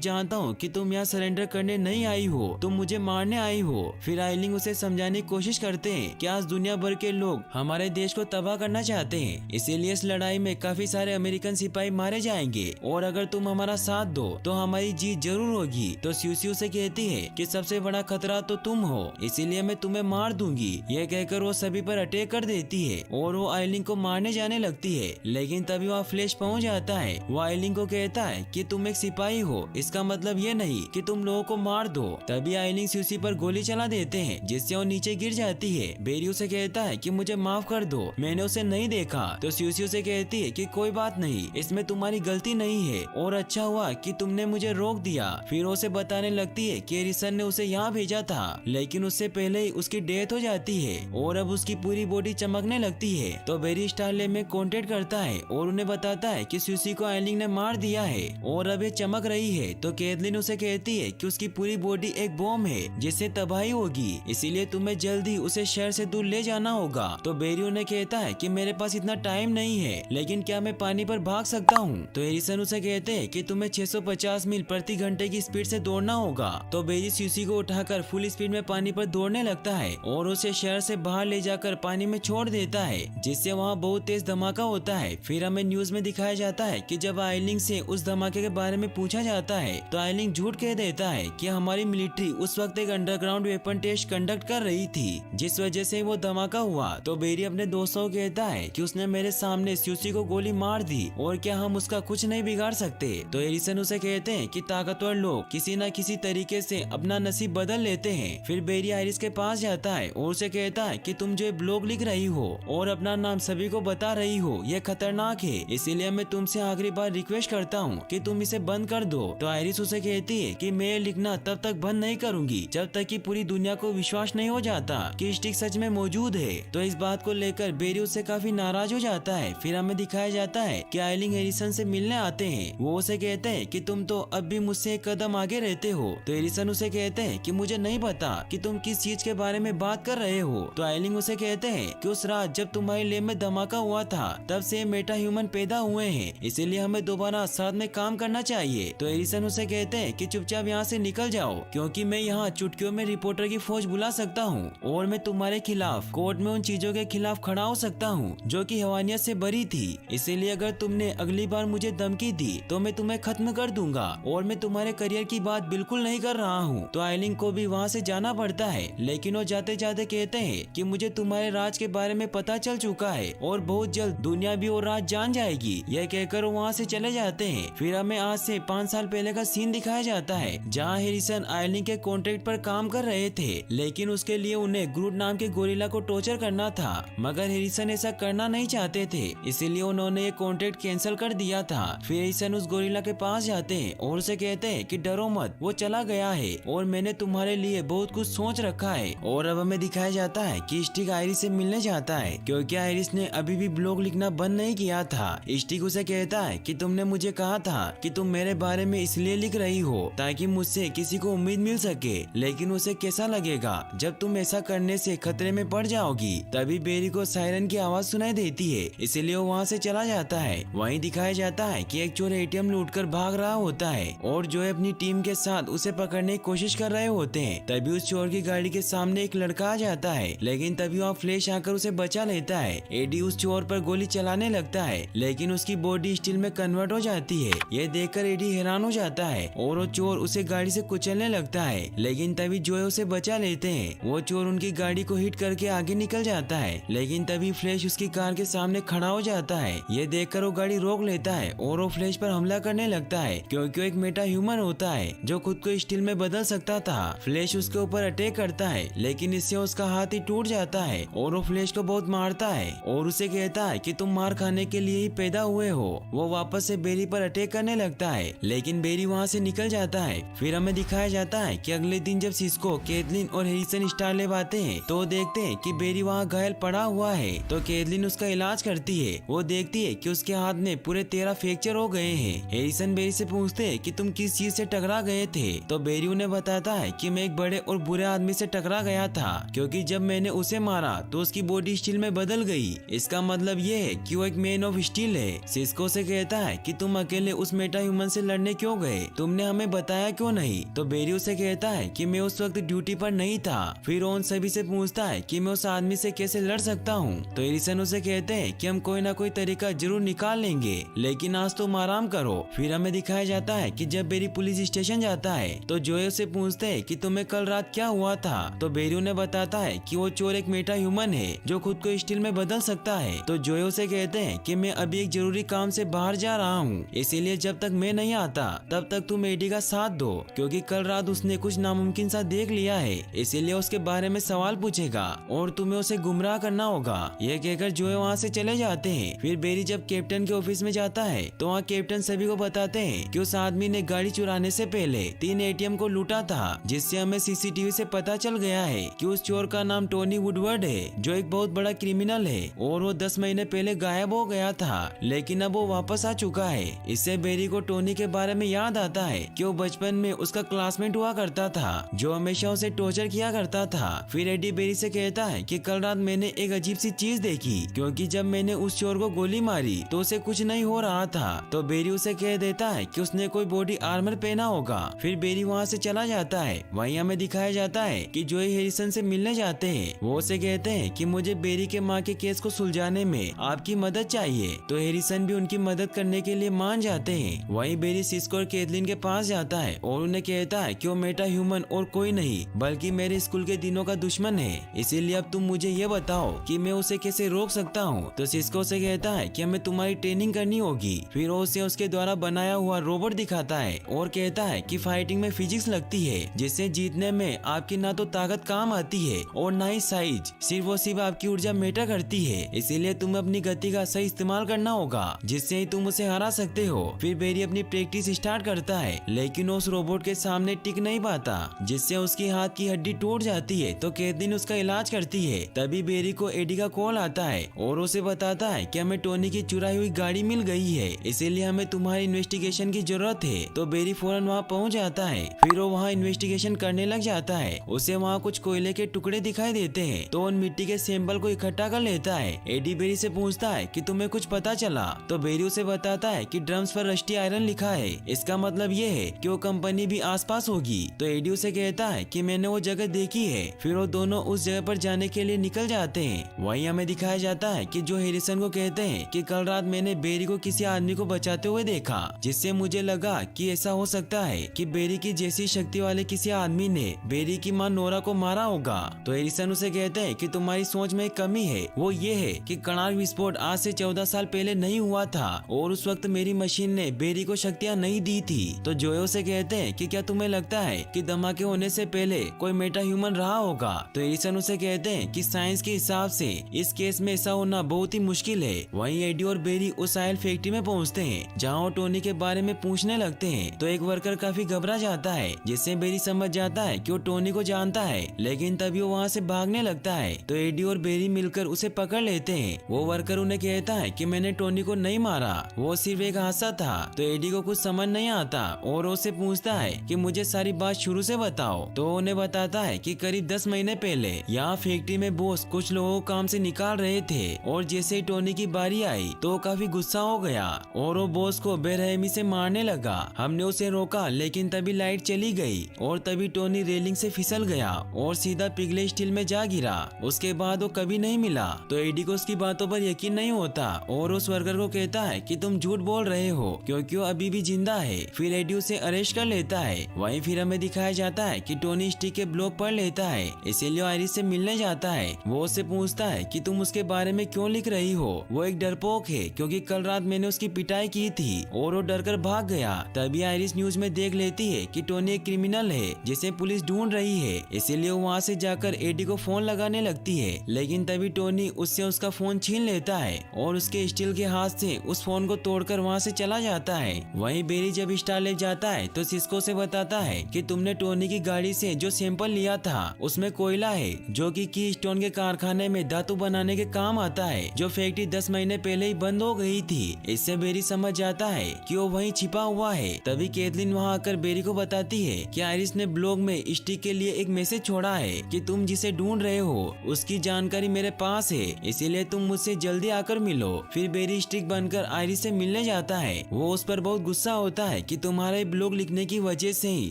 जानता हूँ कि तुम यहाँ सरेंडर करने नहीं आई हो, तुम मुझे मारने आई हो। फिर आइलिंग उसे समझाने की कोशिश करते हैं कि आज दुनिया भर के लोग हमारे देश को तबाह करना चाहते हैं, इसीलिए इस लड़ाई में काफी सारे अमेरिकन सिपाही मारे जाएंगे और अगर तुम हमारा साथ दो तो हमारी जीत जरूर होगी। तो स्यूसी उसे कहती है कि सबसे बड़ा खतरा तो तुम हो, इसीलिए मैं तुम्हें मार दूंगी। यह कहकर वो सभी पर अटैक कर देती है और वो आइलिंग को मारने जाने लगती है, लेकिन तभी वहाँ फ्लैश पहुँच जाता है। वो आइलिंग को कहता है कि तुम एक सिपाही हो, इसका मतलब ये नहीं कि तुम लोगों को मार दो। तभी आइलिंग स्यूसी पर गोली चला देते हैं, जिससे वो नीचे गिर जाती है। बेरी उसे कहता है कि मुझे माफ कर दो, मैंने उसे नहीं देखा। तो स्यूसी उसे कहती है कि कोई बात नहीं, इसमें तुम्हारी गलती नहीं है और अच्छा हुआ कि तुमने मुझे रोक दिया। फिर उसे बताने लगती है कि एरिसन ने उसे यहाँ भेजा था, लेकिन उससे पहले ही उसकी डेथ हो जाती है और अब उसकी पूरी बॉडी चमकने लगती है। तो बेरी स्टारले में कांटेक्ट करता है और उन्हें बताता है कि स्यूसी को आइलिंग ने मार दिया है और अब ये चमक रही है। तो कैथलीन उसे कहती है कि उसकी पूरी बॉडी एक बॉम्ब है जिससे तबाही होगी, इसीलिए तुम्हें जल्दी उसे शहर से दूर ले जाना होगा। तो बेरी उन्हें कहता है कि मेरे पास इतना टाइम नहीं है, लेकिन क्या मैं पानी पर भाग सकता हूँ? तो एरिसन उसे कहते हैं कि तुम्हें 650 मील प्रति घंटे की स्पीड से दौड़ना होगा। तो बेरी स्यूसी को उठाकर फुल स्पीड में पानी पर दौड़ने लगता है और उसे शहर से बाहर ले जाकर पानी में छोड़ देता है, जिससे वहाँ बहुत तेज धमाका होता है। फिर हमें न्यूज में दिखाया जाता है कि जब आइलिंग से उस धमाके के बारे में पूछा जाता है तो आइलिंग झूठ कह देता है कि हमारी मिलिट्री उस वक्त एक अंडरग्राउंड वेपन टेस्ट कंडक्ट कर रही थी, जिस वजह से वो धमाका हुआ। तो बेरी अपने दोस्तों को कहता है कि उसने मेरे सामने स्यूसी को गोली मार दी और क्या हम उसका कुछ नहीं बिगाड़ सकते? तो एरिसन उसे कहते हैं कि ताकतवर लोग किसी न किसी तरीके से अपना नसीब बदल लेते हैं। फिर बेरी आयरिस के पास जाता है और उसे कहता है कि तुम जो ब्लॉग लिख रही हो और अपना नाम सभी को बता रही हो, यह खतरनाक है, इसीलिए मैं तुमसे आखिरी बार रिक्वेस्ट करता हूँ कि तुम इसे बंद कर दो। तो आयरिस उसे कहती है कि मैं लिखना तब तक बंद नहीं करूंगी जब तक कि पूरी दुनिया को विश्वास नहीं हो जाता कि स्टिक सच में मौजूद है। तो इस बात को लेकर बेरी उससे काफी नाराज हो जाता है। फिर हमें दिखाया जाता है कि आइलिंग एरिसन से मिलने आते हैं। वो उसे कहते हैं कि तुम तो अब भी मुझसे एक कदम आगे रहते हो। तो एरिसन उसे कहते हैं कि मुझे नहीं पता कि तुम किस चीज के बारे में बात कर रहे हो। तो आइलिंग उसे कहते हैं कि उस रात जब तुम्हारे लैब में धमाका हुआ था तब से मेटा ह्यूमन पैदा हुए हैं, इसीलिए हमें दोबारा साथ में काम करना चाहिए। तो एरिसन उसे कहते हैं कि चुपचाप यहाँ से निकल जाओ, क्योंकि मैं यहाँ चुटकियों में रिपोर्टर की फौज बुला सकता हूँ और मैं तुम्हारे खिलाफ कोर्ट में उन चीजों के खिलाफ खड़ा हो सकता हूँ जो कि हैवानियत से भरी थी। इसीलिए अगर तुमने अगली बार मुझे धमकी दी तो मैं तुम्हें खत्म कर दूंगा और मैं तुम्हारे करियर की बात बिल्कुल नहीं कर रहा हूँ। तो आइलिंग को भी वहाँ से जाना पड़ता है, लेकिन वो जाते जाते कहते हैं कि मुझे तुम्हारे राज के बारे में पता चल चुका है और बहुत जल्द दुनिया भी वो राज जान जाएगी। यह कहकर वो वहाँ से चले जाते हैं। फिर हमें आज से 5 साल पहले का सीन दिखाया जाता है, जहाँ हैरिसन आइलिंग के कॉन्ट्रैक्ट पर काम कर रहे थे, लेकिन उसके लिए उन्हें ग्रूट नाम के गोरिल्ला को टॉर्चर करना था, मगर हैरिसन ऐसा करना नहीं चाहते थे, इसीलिए उन्होंने ये कॉन्ट्रैक्ट कैंसिल कर दिया था। फिर हैरिसन उस गोरिल्ला के पास जाते हैं और उसे कहते हैं कि डरो मत, वो चला गया है और मैंने तुम्हारे लिए बहुत कुछ सोच रखा है। और अब हमें दिखाया जाता है कि स्टिक आयरिस से मिलने जाता है, क्योंकि आयरिस ने अभी भी ब्लॉग लिखना बंद नहीं किया था। स्टिक उसे कहता है कि तुमने मुझे कहा था कि तुम मेरे बारे में इसलिए लिख रही हो ताकि मुझसे किसी को उम्मीद मिल सके, लेकिन उसे कैसा लगेगा जब तुम ऐसा करने से खतरे में पड़ जाओगी। तभी बेरी को सायरन की आवाज सुनाई देती है, इसलिए वो वहाँ से चला जाता है। वहीं दिखाया जाता है कि एक चोर एटीएम लूटकर भाग रहा होता है और जो अपनी टीम के साथ उसे पकड़ने की कोशिश कर रहे होते हैं। तभी उस चोर की गाड़ी के सामने एक लड़का आ जाता है, लेकिन तभी वहाँ फ्लैश आकर उसे बचा लेता है। एडी उस चोर पर गोली चलाने लगता है, लेकिन उसकी बॉडी स्टील में कन्वर्ट हो जाती है। यह देखकर एडी हैरान हो जाता है और वो चोर उसे गाड़ी से कुचलने लगता है, लेकिन तभी जोए उसे बचा लेते हैं। वो चोर उनकी गाड़ी को हिट करके आगे निकल जाता है, लेकिन तभी फ्लैश उसकी कार के सामने खड़ा हो जाता है। यह देखकर वो गाड़ी रोक लेता है और वो फ्लैश पर हमला करने लगता है, क्योंकि वो एक मेटा ह्यूमन होता है जो खुद को स्टील में बदल सकता था। फ्लैश उसके ऊपर अटैक करता है, लेकिन इससे उसका हाथ ही टूट जाता है और वो फ्लैश को बहुत मारता है और उसे कहता है कि तुम मार खाने के लिए ही पैदा हुए हो। वो वापस से बेरी पर अटैक करने लगता है, लेकिन बेरी वहाँ से निकल जाता है। फिर हमें दिखाया जाता है कि अगले दिन जब सिस्को, कैथलीन और हैरिसन स्टारले आते हैं तो देखते हैं कि बेरी वहाँ घायल पड़ा हुआ है। तो कैथलीन उसका इलाज करती है। वो देखती है कि उसके हाथ में पूरे 13 फ्रैक्चर हो गए हैं। हैरिसन बेरी से पूछते हैं कि तुम किस चीज से टकरा गए थे। तो बेरी उन्हें बताता है कि मैं एक बड़े और बुरे आदमी से टकरा मारा गया था, क्योंकि जब मैंने उसे मारा तो उसकी बॉडी स्टील में बदल गई। इसका मतलब ये है कि वो एक मैन ऑफ स्टील है। सिस्को से कहता है कि तुम अकेले उस मेटा ह्यूमन से लड़ने क्यों गए, तुमने हमें बताया क्यों नहीं। तो बेरी उसे कहता है कि मैं उस वक्त ड्यूटी पर नहीं था। फिर वो उन सभी से पूछता है कि मैं उस आदमी से कैसे लड़ सकता हूँ। तो एरिसन उसे कहते हैं कि हम कोई ना कोई तरीका जरूर निकाल लेंगे, लेकिन आज तुम आराम करो। फिर हमें दिखाया जाता है कि जब बेरी पुलिस स्टेशन जाता है तो जोए उसे पूछते हैं कि तुम्हें कल रात क्या हुआ था। तो बेरी उन्हें बताता है कि वो चोर एक मेटा ह्यूमन है जो खुद को स्टील में बदल सकता है। तो जोए उसे कहते हैं कि मैं अभी एक जरूरी काम से बाहर जा रहा हूँ, इसीलिए जब तक मैं नहीं आता तब तक तुम एडी का साथ दो, क्योंकि कल रात उसने कुछ नामुमकिन सा देख लिया है, इसीलिए उसके बारे में सवाल पूछेगा और तुम्हें उसे गुमराह करना होगा। यह कहकर जोए वहाँ से चले जाते हैं। फिर बेरी जब कैप्टन के ऑफिस में जाता है तो वहाँ कैप्टन सभी को बताते हैं कि उस आदमी ने गाड़ी चुराने से पहले 3 एटीएम को लूटा था, जिससे हमें सीसीटीवी से पता चल गया है कि उस चोर का नाम टोनी वुडवर्ड है, जो एक बहुत बड़ा क्रिमिनल है और वो 10 महीने पहले गायब हो गया था, लेकिन अब वो वापस आ चुका है। इससे बेरी को टोनी के बारे में याद आता है कि वो बचपन में उसका क्लासमेट हुआ करता था जो हमेशा उसे टॉर्चर किया करता था। फिर एडी बेरी से कहता है कि कल रात मैंने एक अजीब सी चीज देखी, क्योंकि जब मैंने उस चोर को गोली मारी तो उसे कुछ नहीं हो रहा था। तो बेरी उसे कह देता है कि उसने कोई बॉडी आर्मर पहना होगा। फिर बेरी वहाँ से चला जाता है। वहीं हमें दिखाया जाता है कि जोए हैरिसन से मिलने जाते हैं। वो उसे कहते हैं कि मुझे बेरी के माँ के केस को सुलझाने में आपकी मदद चाहिए। तो हैरिसन भी उनकी मदद करने के लिए मान जाते हैं। वहीं बेरी सिस्को और कैथलीन के पास जाता है और उन्हें कहता है कि वो मेटा ह्यूमन और कोई नहीं बल्कि मेरे स्कूल के दिनों का दुश्मन है, इसीलिए अब तुम मुझे ये बताओ कि मैं उसे कैसे रोक सकता हूँ। तो सिस्को से कहता है कि हमें तुम्हारी ट्रेनिंग करनी होगी। फिर वो उसे उसके द्वारा बनाया हुआ रोबोट दिखाता है और कहता है कि फाइटिंग में फिजिक्स लगती है, जिससे जीतने में आपकी ना तो ताकत काम आती है और ना ही साइज, सिर्फ और सिर्फ आपकी ऊर्जा मैटर करती है, इसीलिए तुम्हें अपनी गति का सही इस्तेमाल करना होगा, जिससे ही तुम उसे हरा सकते हो। फिर बेरी अपनी प्रैक्टिस स्टार्ट करता है, लेकिन उस रोबोट के सामने टिक नहीं पाता, जिससे उसकी हाथ की हड्डी टूट जाती है। तो कैथलीन उसका इलाज करती है। तभी बेरी को एडी का कॉल आता है और उसे बताता है कि हमें टोनी की चुराई हुई गाड़ी मिल गई है, इसीलिए हमें तुम्हारी इन्वेस्टिगेशन की जरूरत है। तो बेरी फौरन वहाँ पहुँच जाता है। फिर वो वहाँ इन्वेस्टिगेशन करने लग जाता है। उसे वहाँ कुछ कोयले के टुकड़े दिखाई देते हैं, तो उन मिट्टी के सैंपल को इकट्ठा कर लेता है। एडी बेरी से पूछता है कि तुम्हें कुछ पता चला। तो बेरी उसे बताता है कि ड्रम्स पर रस्टी आयरन लिखा है, इसका मतलब ये है कि वो कंपनी भी आसपास होगी। तो एडी उसे कहता है कि मैंने वो जगह देखी है। फिर वो दोनों उस जगह पर जाने के लिए निकल जाते हैं। वहीं हमें दिखाया जाता है कि जो हैरिसन को कहते हैं कि कल रात मैंने बेरी को किसी आदमी को बचाते हुए देखा, जिससे मुझे लगा कि ऐसा हो सकता है कि बेरी की जैसी शक्ति वाले किसी आदमी ने बेरी की मां नोरा को मारा होगा। तो हैरिसन उसे कहते हैं कि तुम्हारी सोच में एक कमी है, वो ये है कि कणार्क विस्फोट आज से 14 साल पहले नहीं हुआ था और उस वक्त मेरी मशीन ने बेरी को शक्तियाँ नहीं दी थी। तो जोए उसे कहते हैं कि क्या तुम्हें लगता है कि धमाके होने से पहले कोई मेटा ह्यूमन रहा होगा। तो हैरिसन उसे कहते हैं कि साइंस के हिसाब से इस केस में ऐसा होना बहुत ही मुश्किल है। वहीं एडी और बेरी उस ऑयल फैक्ट्री में पहुंचते हैं, जहां वो टोनी के बारे में पूछने लगते हैं। तो एक वर्कर काफी घबरा जाता है, जिससे बेरी समझ जाता है कि वो टोनी को जानता है, लेकिन तभी वो वहाँ से भागने लगता है। तो एडी और बेरी मिलकर उसे पकड़ लेते हैं। वो वर्कर उन्हें कहता है कि मैंने टोनी को नहीं मारा, वो सिर्फ एक हादसा था। तो एडी को कुछ समझ नहीं आता और उससे पूछता है कि मुझे सारी बात शुरू से बताओ। तो उन्हें बताता है कि करीब 10 महीने पहले यहाँ फैक्ट्री में बॉस कुछ लोगों को काम से निकाल रहे थे और जैसे ही टोनी की बारी आई तो काफी गुस्सा हो गया और वो बॉस को बेरहमी से मारने लगा। हमने उसे रोका, लेकिन तभी लाइट चली गई और तभी टोनी रेलिंग से फिसल गया और सीधा पिघले स्टील में जा गिरा। उसके बाद वो कभी नहीं मिला। तो एडी को उसकी बातों पर यकीन नहीं होता और उस वर्कर को कहता है कि तुम झूठ बोल रहे हो, क्योंकि वो अभी भी जिंदा है। फिर एडी उसे अरेस्ट कर लेता है। वहीं फिर हमें दिखाया जाता है कि टोनी स्टिक के ब्लॉग पढ़ लेता है, इसीलिए आयरिस से मिलने जाता है। वो उससे पूछता है कि तुम उसके बारे में क्यों लिख रही हो। वो एक डरपोक है, क्योंकि कल रात मैंने उसकी पिटाई की थी और वो डरकर भाग गया। तभी आयरिस न्यूज में देख लेती है कि टोनी एक क्रिमिनल है जिसे पुलिस ढूंढ रही है, इसीलिए वो वहाँ से जाकर एडी को फोन लगाने लगती है। लेकिन तभी टोनी उससे उसका फोन छीन लेता है और उसके स्टील के हाथ से उस फोन को तोड़कर वहाँ से चला जाता है। वहीं बेरी जब स्टार ले जाता है तो सिस्को से बताता है कि तुमने टोनी की गाड़ी से जो सैंपल लिया था उसमें कोयला है, जो कि कीस्टोन के कारखाने में धातु बनाने के काम आता है, जो फैक्ट्री 10 महीने पहले ही बंद हो गई थी। इससे बेरी समझ जाता है कि वो वहीं छिपा हुआ है। तभी कैथलीन वहाँ आकर बेरी को बताती है कि आयरिस ने ब्लॉग में स्टिक के लिए एक मैसेज छोड़ा है कि तुम जिसे ढूंढ रहे हो उसकी जानकारी मेरे पास है, इसीलिए तुम मुझसे जल्दी आकर मिलो। फिर बेरी स्टिक बनकर आयरिस से मिलने जाता है। वो उस पर बहुत गुस्सा होता है कि तुम्हारे ब्लॉग लिखने की वजह से ही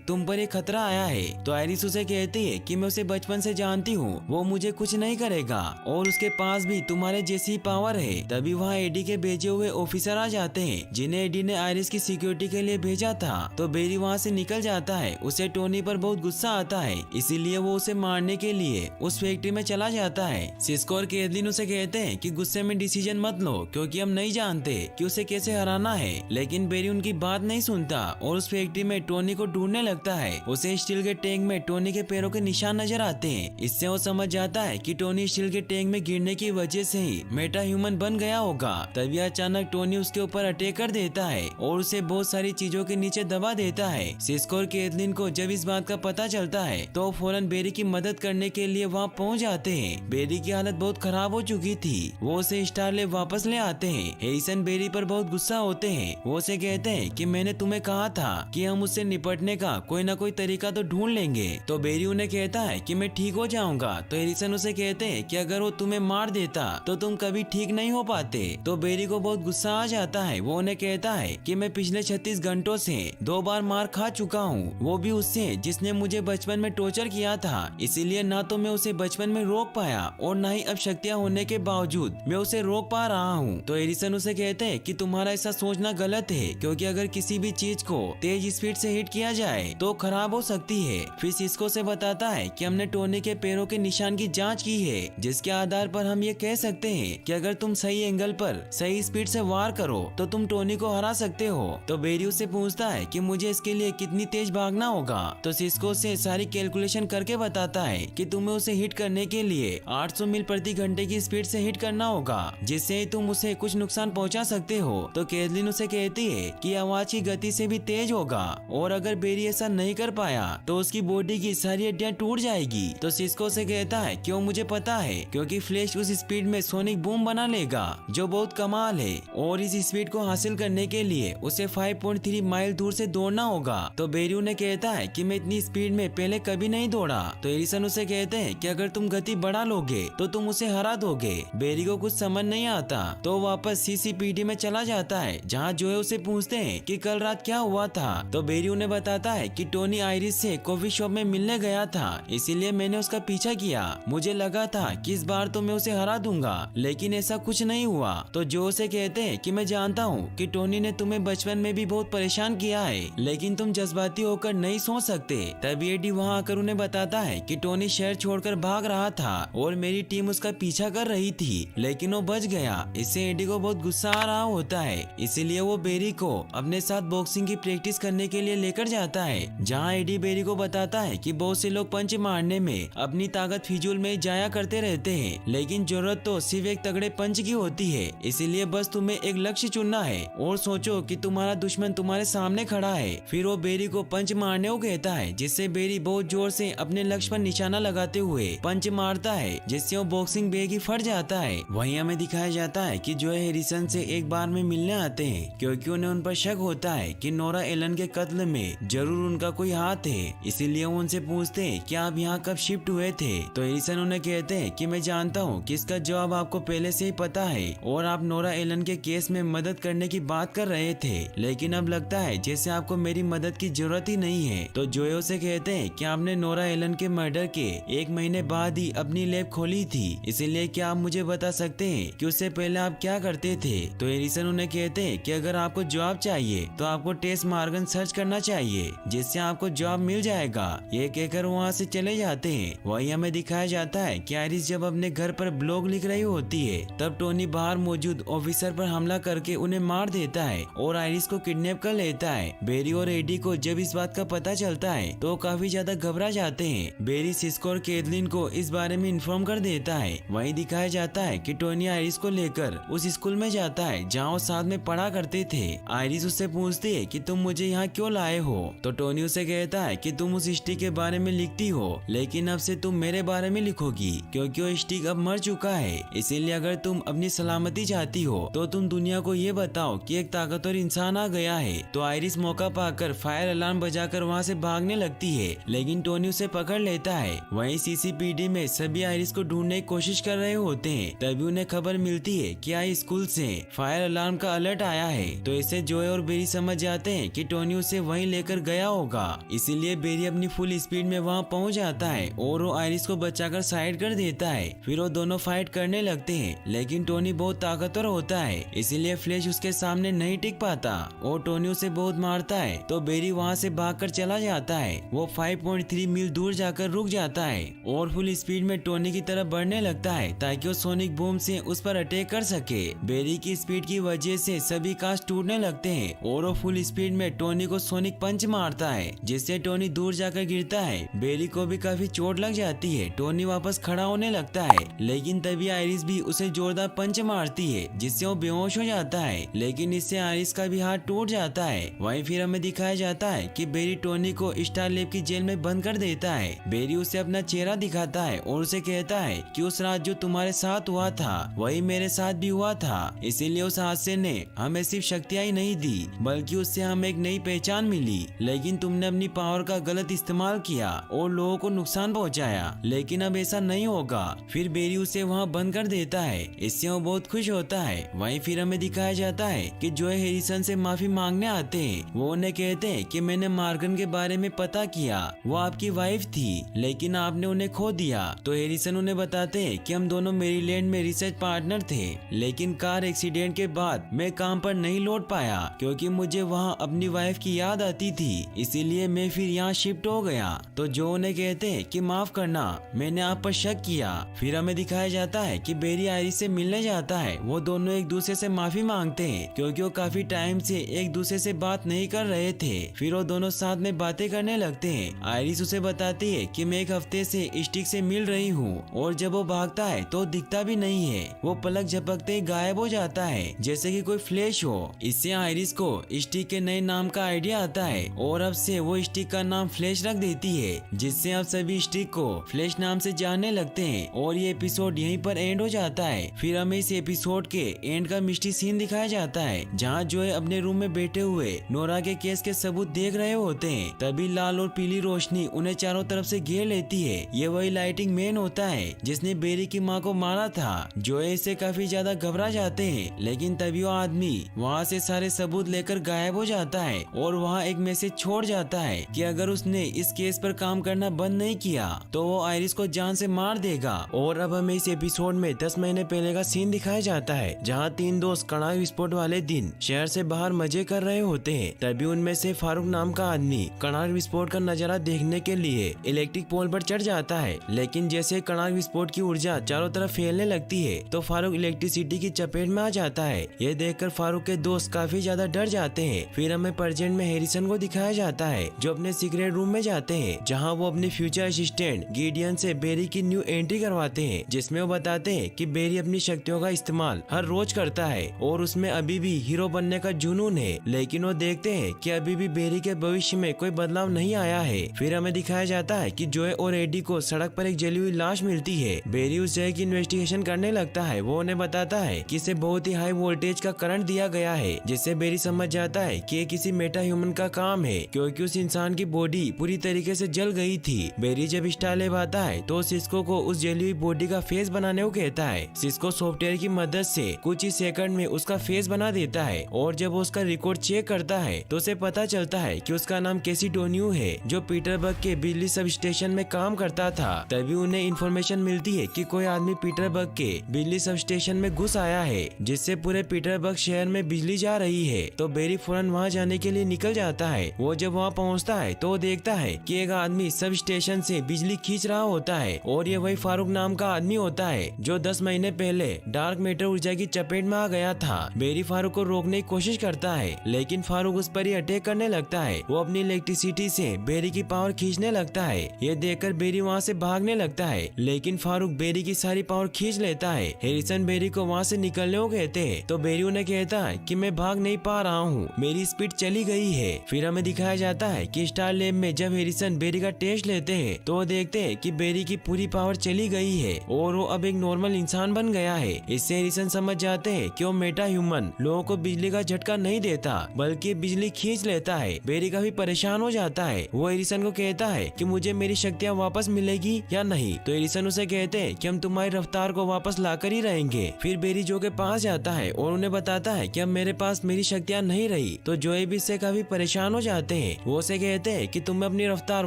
तुम पर एक खतरा आया है। तो आयरिस उसे कहती है कि मैं उसे बचपन से जानती हूँ, वो मुझे कुछ नहीं करेगा और उसके पास भी तुम्हारे जैसी पावर है। तभी वहाँ एडी के भेजे हुए ऑफिसर आ जाते हैं जिन्हें एडी ने आयरिस की सिक्योरिटी के लिए भेजा था। तो बेरी वहाँ से निकल जाता है। उसे टोनी पर बहुत गुस्सा आता है, इसीलिए वो उसे मारने के लिए उस फैक्ट्री में चला जाता है। सिस्को और कैथलीन उसे कहते हैं कि गुस्से में डिसीजन मत लो क्योंकि हम नहीं जानते कि उसे कैसे हराना है, लेकिन बेरी उनकी बात नहीं सुनता और उस फैक्ट्री में टोनी को ढूंढने लगता है। उसे स्टील के टैंक में टोनी के पैरों के निशान नजर आते हैं। इससे वो समझ जाता है कि टोनी स्टील के टैंक में गिरने की वजह से ही मेटा ह्यूमन बन गया होगा। तभी अचानक टोनी उसके ऊपर अटैक कर देता है और उसे बहुत सारी चीजों के नीचे दबा देता है। सिस्को और कैथलीन को जब इस बात का पता चलता है तो वो फौरन बेरी की मदद करने के लिए वहाँ पहुँच जाते हैं। बेरी की हालत बहुत खराब हो चुकी थी। वो उसे स्टारलैब वापस ले आते हैं। हेरिसन बेरी पर बहुत गुस्सा होते हैं। वो उसे कहते हैं कि मैंने तुम्हें कहा था कि हम उससे निपटने का कोई ना कोई तरीका तो ढूंढ लेंगे। तो बेरी उन्हें कहता है कि मैं ठीक हो जाऊंगा। तो हेरिसन उसे कहते हैं कि अगर वो तुम्हें मार देता तो तुम कभी ठीक नहीं हो पाते। तो बेरी को बहुत गुस्सा आ जाता है। वो उन्हें कहता है कि मैं पिछले 36 घंटों से 2 बार मार खा चुका हूँ, वो भी उससे जिसने मुझे बचपन में टॉर्चर किया था। इसीलिए ना तो मैं उसे बचपन में रोक पाया और ना ही अब शक्तियाँ होने के बावजूद मैं उसे रोक पा रहा हूँ। तो हेरिसन उसे कहते हैं कि तुम्हारा ऐसा सोचना गलत है, क्योंकि अगर किसी भी चीज को तेज स्पीड से हिट किया जाए तो खराब हो सकती है। फिर सिस्को से बताता है कि हमने टोनी के पैरों के निशान की जांच की है, जिसके आधार पर हम ये कह सकते हैं कि अगर तुम सही एंगल पर सही स्पीड से वार करो तो तुम टोनी को हरा सकते हो। तो बेरी उससे पूछता है कि मुझे इसके लिए कितनी तेज भागना होगा। तो सिस्को से सारी कैलकुलेशन करके बताता है कि तुम्हें उसे हिट करने के लिए 800 मील प्रति घंटे की स्पीड से हिट करना होगा, जिससे तुम उसे कुछ नुकसान पहुंचा सकते हो। तो कैथलीन उसे कहती है कि आवाज की गति से भी तेज होगा और अगर बेरी ऐसा नहीं कर पाया तो उसकी बॉडी की सारी हड्डियां टूट जाएगी। तो सिस्को से कहता है कि वो मुझे पता है, क्योंकि फ्लैश उस स्पीड में सोनिक बूम बना लेगा जो बहुत कमाल है और इस स्पीड को हासिल करने के लिए उसे 5.3 माइल दूर से दौड़ना होगा। तो बेरी उन्हें कहता है कि मैं इतनी स्पीड में पहले कभी नहीं दौड़ा। तो हेरिसन उसे कहते हैं कि अगर तुम गति बढ़ा लोगे तो तुम उसे हरा दोगे। बेरी को कुछ समझ नहीं आता तो वापस CCPD में चला जाता है, जहाँ जोए उसे पूछते हैं कि कल रात क्या हुआ था। तो बेरी उन्हें बताता है कि टोनी आयरिस से कॉफी शॉप में मिलने गया था, इसीलिए मैंने उसका पीछा किया। मुझे लगा था कि इस बार तो मैं उसे हरा दूंगा, लेकिन ऐसा कुछ नहीं हुआ। तो जो उसे कहते हैं कि मैं जानता हूँ कि टोनी ने तुम्हें बचपन में भी बहुत परेशान किया है, लेकिन तुम जज्बाती होकर नहीं सोच सकते। तभी एडी वहाँ आकर उन्हें बताता है कि टोनी शहर छोड़कर भाग रहा था और मेरी टीम उसका पीछा कर रही थी, लेकिन वो बच गया। इससे एडी को बहुत गुस्सा आ रहा होता है, इसीलिए वो बेरी को अपने साथ बॉक्सिंग की प्रैक्टिस करने के लिए लेकर जाता है, जहाँ एडी बेरी को बताता है कि बहुत से लोग पंच मारने में अपनी ताकत फिजूल में जाया करते रहते हैं, लेकिन जरूरत तो सिर्फ एक तगड़े पंच की होती है। इसीलिए बस तुम्हें एक लक्ष्य चुनना है और सोचो कि तुम्हारा दुश्मन तुम्हारे सामने खड़ा है। फिर वो बेरी को पंच मारने को कहता है, जिससे बेरी बहुत जोर से अपने लक्ष्य पर निशाना लगाते हुए पंच मारता है, जिससे वो बॉक्सिंग बैग ही फट जाता है। वहीं हमें दिखाया जाता है कि जो हेरिसन से एक बार में मिलने आते हैं, क्योंकि उन्हें उन पर शक होता है कि नोरा एलन के कत्ल में जरूर उनका कोई हाथ है। इसीलिए वो उनसे पूछते हैं कि आप यहाँ कब शिफ्ट हुए थे। तो हेरिसन उन्हें कहते हैं कि मैं जानता हूँ कि इसका जवाब आपको पहले से ही पता है और आप नोरा एलन के केस में मदद करने की बात कर रहे थे, लेकिन अब लगता है जैसे आपको मेरी मदद की जरूरत ही नहीं है। तो जोयो से कहते हैं कि आपने नोरा एलन के मर्डर के 1 महीने बाद ही अपनी लैब खोली थी, इसीलिए क्या आप मुझे बता सकते हैं कि उससे पहले आप क्या करते थे। तो हेरिसन उन्हें कहते हैं कि अगर आपको जवाब चाहिए तो आपको टेस मार्गन सर्च करना चाहिए, जिससे आपको जवाब मिल जाएगा। ये कहकर वहाँ से चले जाते हैं। वही हमें दिखाया जाता है कि आयरिस जब अपने घर पर ब्लॉग लिख रही होती है, तब टोनी बाहर मौजूद ऑफिसर पर हमला करके उन्हें मार देता है और आयरिस को किडनैप कर लेता है। बेरी और एडी को जब इस बात का पता चलता है तो काफी ज्यादा घबरा जाते हैं। बेरी सिस्को और कैथलीन को इस बारे में इन्फॉर्म कर देता है। वहीं दिखाया जाता है कि टोनी आयरिस को लेकर उस स्कूल में जाता है जहाँ वो साथ में पढ़ा करते थे। आयरिस उससे पूछती है कि तुम मुझे यहाँ क्यों लाए हो। तो टोनी उसे कहता है कि तुम उस स्टिक के बारे में लिखती हो, लेकिन अब से तुम मेरे बारे में लिखोगी, क्योंकि वो स्टिक अब मर चुका है। इसीलिए अगर तुम अपनी सलामती चाहती हो तो तुम दुनिया को ये बताओ कि एक ताकतवर इंसान आ गया है। तो आयरिस मौका पाकर फायर अलार्म बजाकर वहाँ से भागने लगती है, लेकिन टोनी उसे पकड़ लेता है। वहीं सीसीपीडी में सभी आयरिस को ढूंढने की कोशिश कर रहे होते हैं। तभी उन्हें खबर मिलती है कि हाई स्कूल से फायर अलार्म का अलर्ट आया है। तो इससे जोए और बेरी समझ जाते हैं कि टोनी उसे वहीं लेकर गया होगा। इसीलिए बेरी अपनी फुल स्पीड में वहां पहुंच जाता है और वो आयरिस को बचाकर साइड कर देता है। फिर वो दोनों फाइट करने लगते हैं, लेकिन टोनी बहुत ताकतवर होता है, इसीलिए फ्लैश उसके सामने नहीं टिक पाता और टोनी उसे बहुत मारता है। तो बेरी वहां से भागकर चला जाता है। वो 5.3 मील दूर जाकर रुक जाता है और फुल स्पीड में टोनी की तरफ बढ़ने लगता है ताकि वो सोनिक बूम से उस पर अटैक कर सके। बेरी की स्पीड की वजह से सभी कांच टूटने लगते हैं और वो फुल स्पीड में टोनी को सोनिक पंच मारता है, जिससे टोनी दूर जाकर गिरता है। बेरी को भी काफी चोट लग जाती है। टोनी वापस खड़ा होने लगता है, लेकिन तभी आयरिस भी उसे जोरदार पंच मारती है, जिससे वो बेहोश हो जाता है। लेकिन इससे आयरिस का भी हाथ टूट जाता है। वहीं फिर हमें दिखाया जाता है कि बेरी टोनी को स्टार लैब की जेल में बंद कर देता है। बेरी उसे अपना चेहरा दिखाता है और उसे कहता है कि उस रात जो तुम्हारे साथ हुआ था वही मेरे साथ भी हुआ था, इसीलिए उस हादसे ने हमें सिर्फ शक्तियां ही नहीं दी बल्कि उससे हमें एक नई पहचान मिली। लेकिन तुमने अपनी पावर का गलत इस्तेमाल किया और लोगों को नुकसान पहुंचाया, लेकिन अब ऐसा नहीं होगा। फिर बेरी उसे वहां बंद कर देता है। इससे वो बहुत खुश होता है। वहीं फिर हमें दिखाया जाता है कि जोए हैरिसन से माफी मांगने आते हैं। वो उन्हें कहते हैं कि मैंने मार्गन के बारे में पता किया, वो आपकी वाइफ थी, लेकिन आपने उन्हें खो दिया। तो हैरिसन उन्हें बताते हैं कि हम दोनों मेरीलैंड में रिसर्च पार्टनर थे, लेकिन कार एक्सीडेंट के बाद मैं काम पर नहीं लौट पाया क्योंकि मुझे वहाँ अपनी वाइफ की याद आती थी, इसीलिए मैं फिर यहाँ शिफ्ट हो गया। तो जो उन्हें कहते हैं कि माफ करना, मैंने आप पर शक किया। फिर हमें दिखाया जाता है कि बेरी आयरिस से मिलने जाता है। वो दोनों एक दूसरे से माफी मांगते हैं क्योंकि वो काफी टाइम से एक दूसरे से बात नहीं कर रहे थे। फिर वो दोनों साथ में बातें करने लगते हैं। आयरिस उसे बताती है कि मैं एक हफ्ते से स्टिक से मिल रही हूँ और जब वो भागता है तो दिखता भी नहीं है। वो पलक झपकते ही गायब हो जाता है जैसे कि कोई फ्लैश हो। इससे आयरिस को स्टिक के नए नाम का आइडिया आता है और अब से वो स्टिक का नाम फ्लैश रख देती है, जिससे अब सभी स्टिक को फ्लैश नाम से जानने लगते हैं। और ये एपिसोड यहीं पर एंड हो जाता है। फिर हमें इस एपिसोड के एंड का मिस्ट्री सीन दिखाया जाता है जहाँ जोए अपने रूम में बैठे हुए नोरा के केस के सबूत देख रहे होते हैं। तभी लाल और पीली रोशनी उन्हें चारों तरफ से घेर लेती है। ये वही लाइटिंग मैन होता है जिसने बेरी की माँ को मारा था। जोए इससे काफी ज्यादा घबरा जाते हैं, लेकिन तभी वो आदमी वहाँ से सारे सबूत लेकर गायब हो जाता है और वहाँ एक मैसेज छोड़ जाता है कि अगर उसने इस केस पर काम करना बंद नहीं किया तो वो आयरिस को जान से मार देगा। और अब हमें इस एपिसोड में 10 महीने पहले का सीन दिखाया जाता है जहाँ 3 दोस्त कड़ाक विस्फोट वाले दिन शहर से बाहर मजे कर रहे होते हैं। तभी उनमें से फारूक नाम का आदमी कड़ाक विस्फोट का नजारा देखने के लिए इलेक्ट्रिक पोल पर चढ़ जाता है, लेकिन जैसे कड़ाक विस्फोट की ऊर्जा चारों तरफ फैलने लगती है तो फारूक इलेक्ट्रिसिटी की चपेट में आ जाता है। ये देखकर फारूक के दोस्त काफी ज्यादा डर जाते हैं। फिर हमें प्रेजेंट में हैरिसन को दिखाया जाता है जो अपने सीक्रेट रूम में जाते हैं जहाँ वो अपने फ्यूचर असिस्टेंट गिडियन से बेरी की न्यू एंट्री करवाते हैं, जिसमें वो बताते हैं कि बेरी अपनी शक्तियों का इस्तेमाल हर रोज करता है और उसमें अभी भी हीरो बनने का जुनून है। लेकिन वो देखते हैं कि अभी भी बेरी के भविष्य में कोई बदलाव नहीं आया है। फिर हमें दिखाया जाता है कि जोए और एडी को सड़क पर एक जली हुई लाश मिलती है। बेरी उस जगह की इन्वेस्टिगेशन करने लगता है। वो उन्हें बताता है कि इसे बहुत ही हाई वोल्टेज का करंट दिया गया है, जिससे बेरी समझ जाता है कि ये किसी मेटा ह्यूमन का काम है क्योंकि उस इंसान की बॉडी पूरी तरीके से जल गई थी। बेरी जब स्टार लैब आता है तो सिस्को को उस जली हुई बॉडी का फेस बनाने को कहता है। सिस्को सॉफ्टवेयर की मदद से कुछ ही सेकंड में उसका फेस बना देता है और जब वो उसका रिकॉर्ड चेक करता है तो उसे पता चलता है कि उसका नाम केसी डोन्यू है जो पीटरबर्ग के बिजली सब स्टेशन में काम करता था। तभी उन्हें इन्फॉर्मेशन मिलती है कि कोई आदमी पीटरबर्ग के बिजली सब स्टेशन में घुस आया है, जिससे पूरे पीटरबर्ग शहर में बिजली जा रही है। तो बेरी फौरन वहाँ जाने के लिए निकल जाता है। वो जब वहाँ पहुँचता है तो वो देखता है कि एक आदमी सब स्टेशन से बिजली खींच रहा होता है और ये वही फारूक नाम का आदमी होता है जो 10 महीने पहले डार्क मैटर ऊर्जा की चपेट में आ गया था। बेरी फारूक को रोकने की कोशिश करता है, लेकिन फारूक उस पर ही अटैक करने लगता है। वो अपनी इलेक्ट्रिसिटी से बेरी की पावर खींचने लगता है। ये देखकर बेरी वहाँ से भागने लगता है, लेकिन फारूक बेरी की सारी पावर खींच लेता है। हैरिसन बेरी को वहाँ से निकलने को कहते हैं तो बेरी उन्हें कहता है कि मैं भाग नहीं पा रहा हूँ, मेरी स्पीड चली गई है। फिर हमें दिखाया जाता है कि स्टार लैब में जब हैरिसन बेरी का टेस्ट लेते हैं तो वो देखते हैं कि बेरी की पूरी पावर चली गई है और वो अब एक नॉर्मल इंसान बन गया है। इससे हैरिसन समझ जाते हैं कि वो मेटा ह्यूमन लोगों को बिजली का झटका नहीं देता बल्कि बिजली खींच लेता है। बेरी काफी परेशान हो जाता है। वो हैरिसन को कहता है कि मुझे मेरी शक्तियाँ वापस मिलेगी या नहीं। तो एरिसन उसे कहते हैं कि हम तुम्हारी रफ्तार को वापस लाकर ही रहेंगे। फिर बेरी जो के पास जाता है और उन्हें बताता है कि अब मेरे पास मेरी शक्तियाँ नहीं रही। तो जोए भी इससे काफी परेशान हो जाते हैं। वो उसे कहते हैं कि तुम्हें अपनी रफ्तार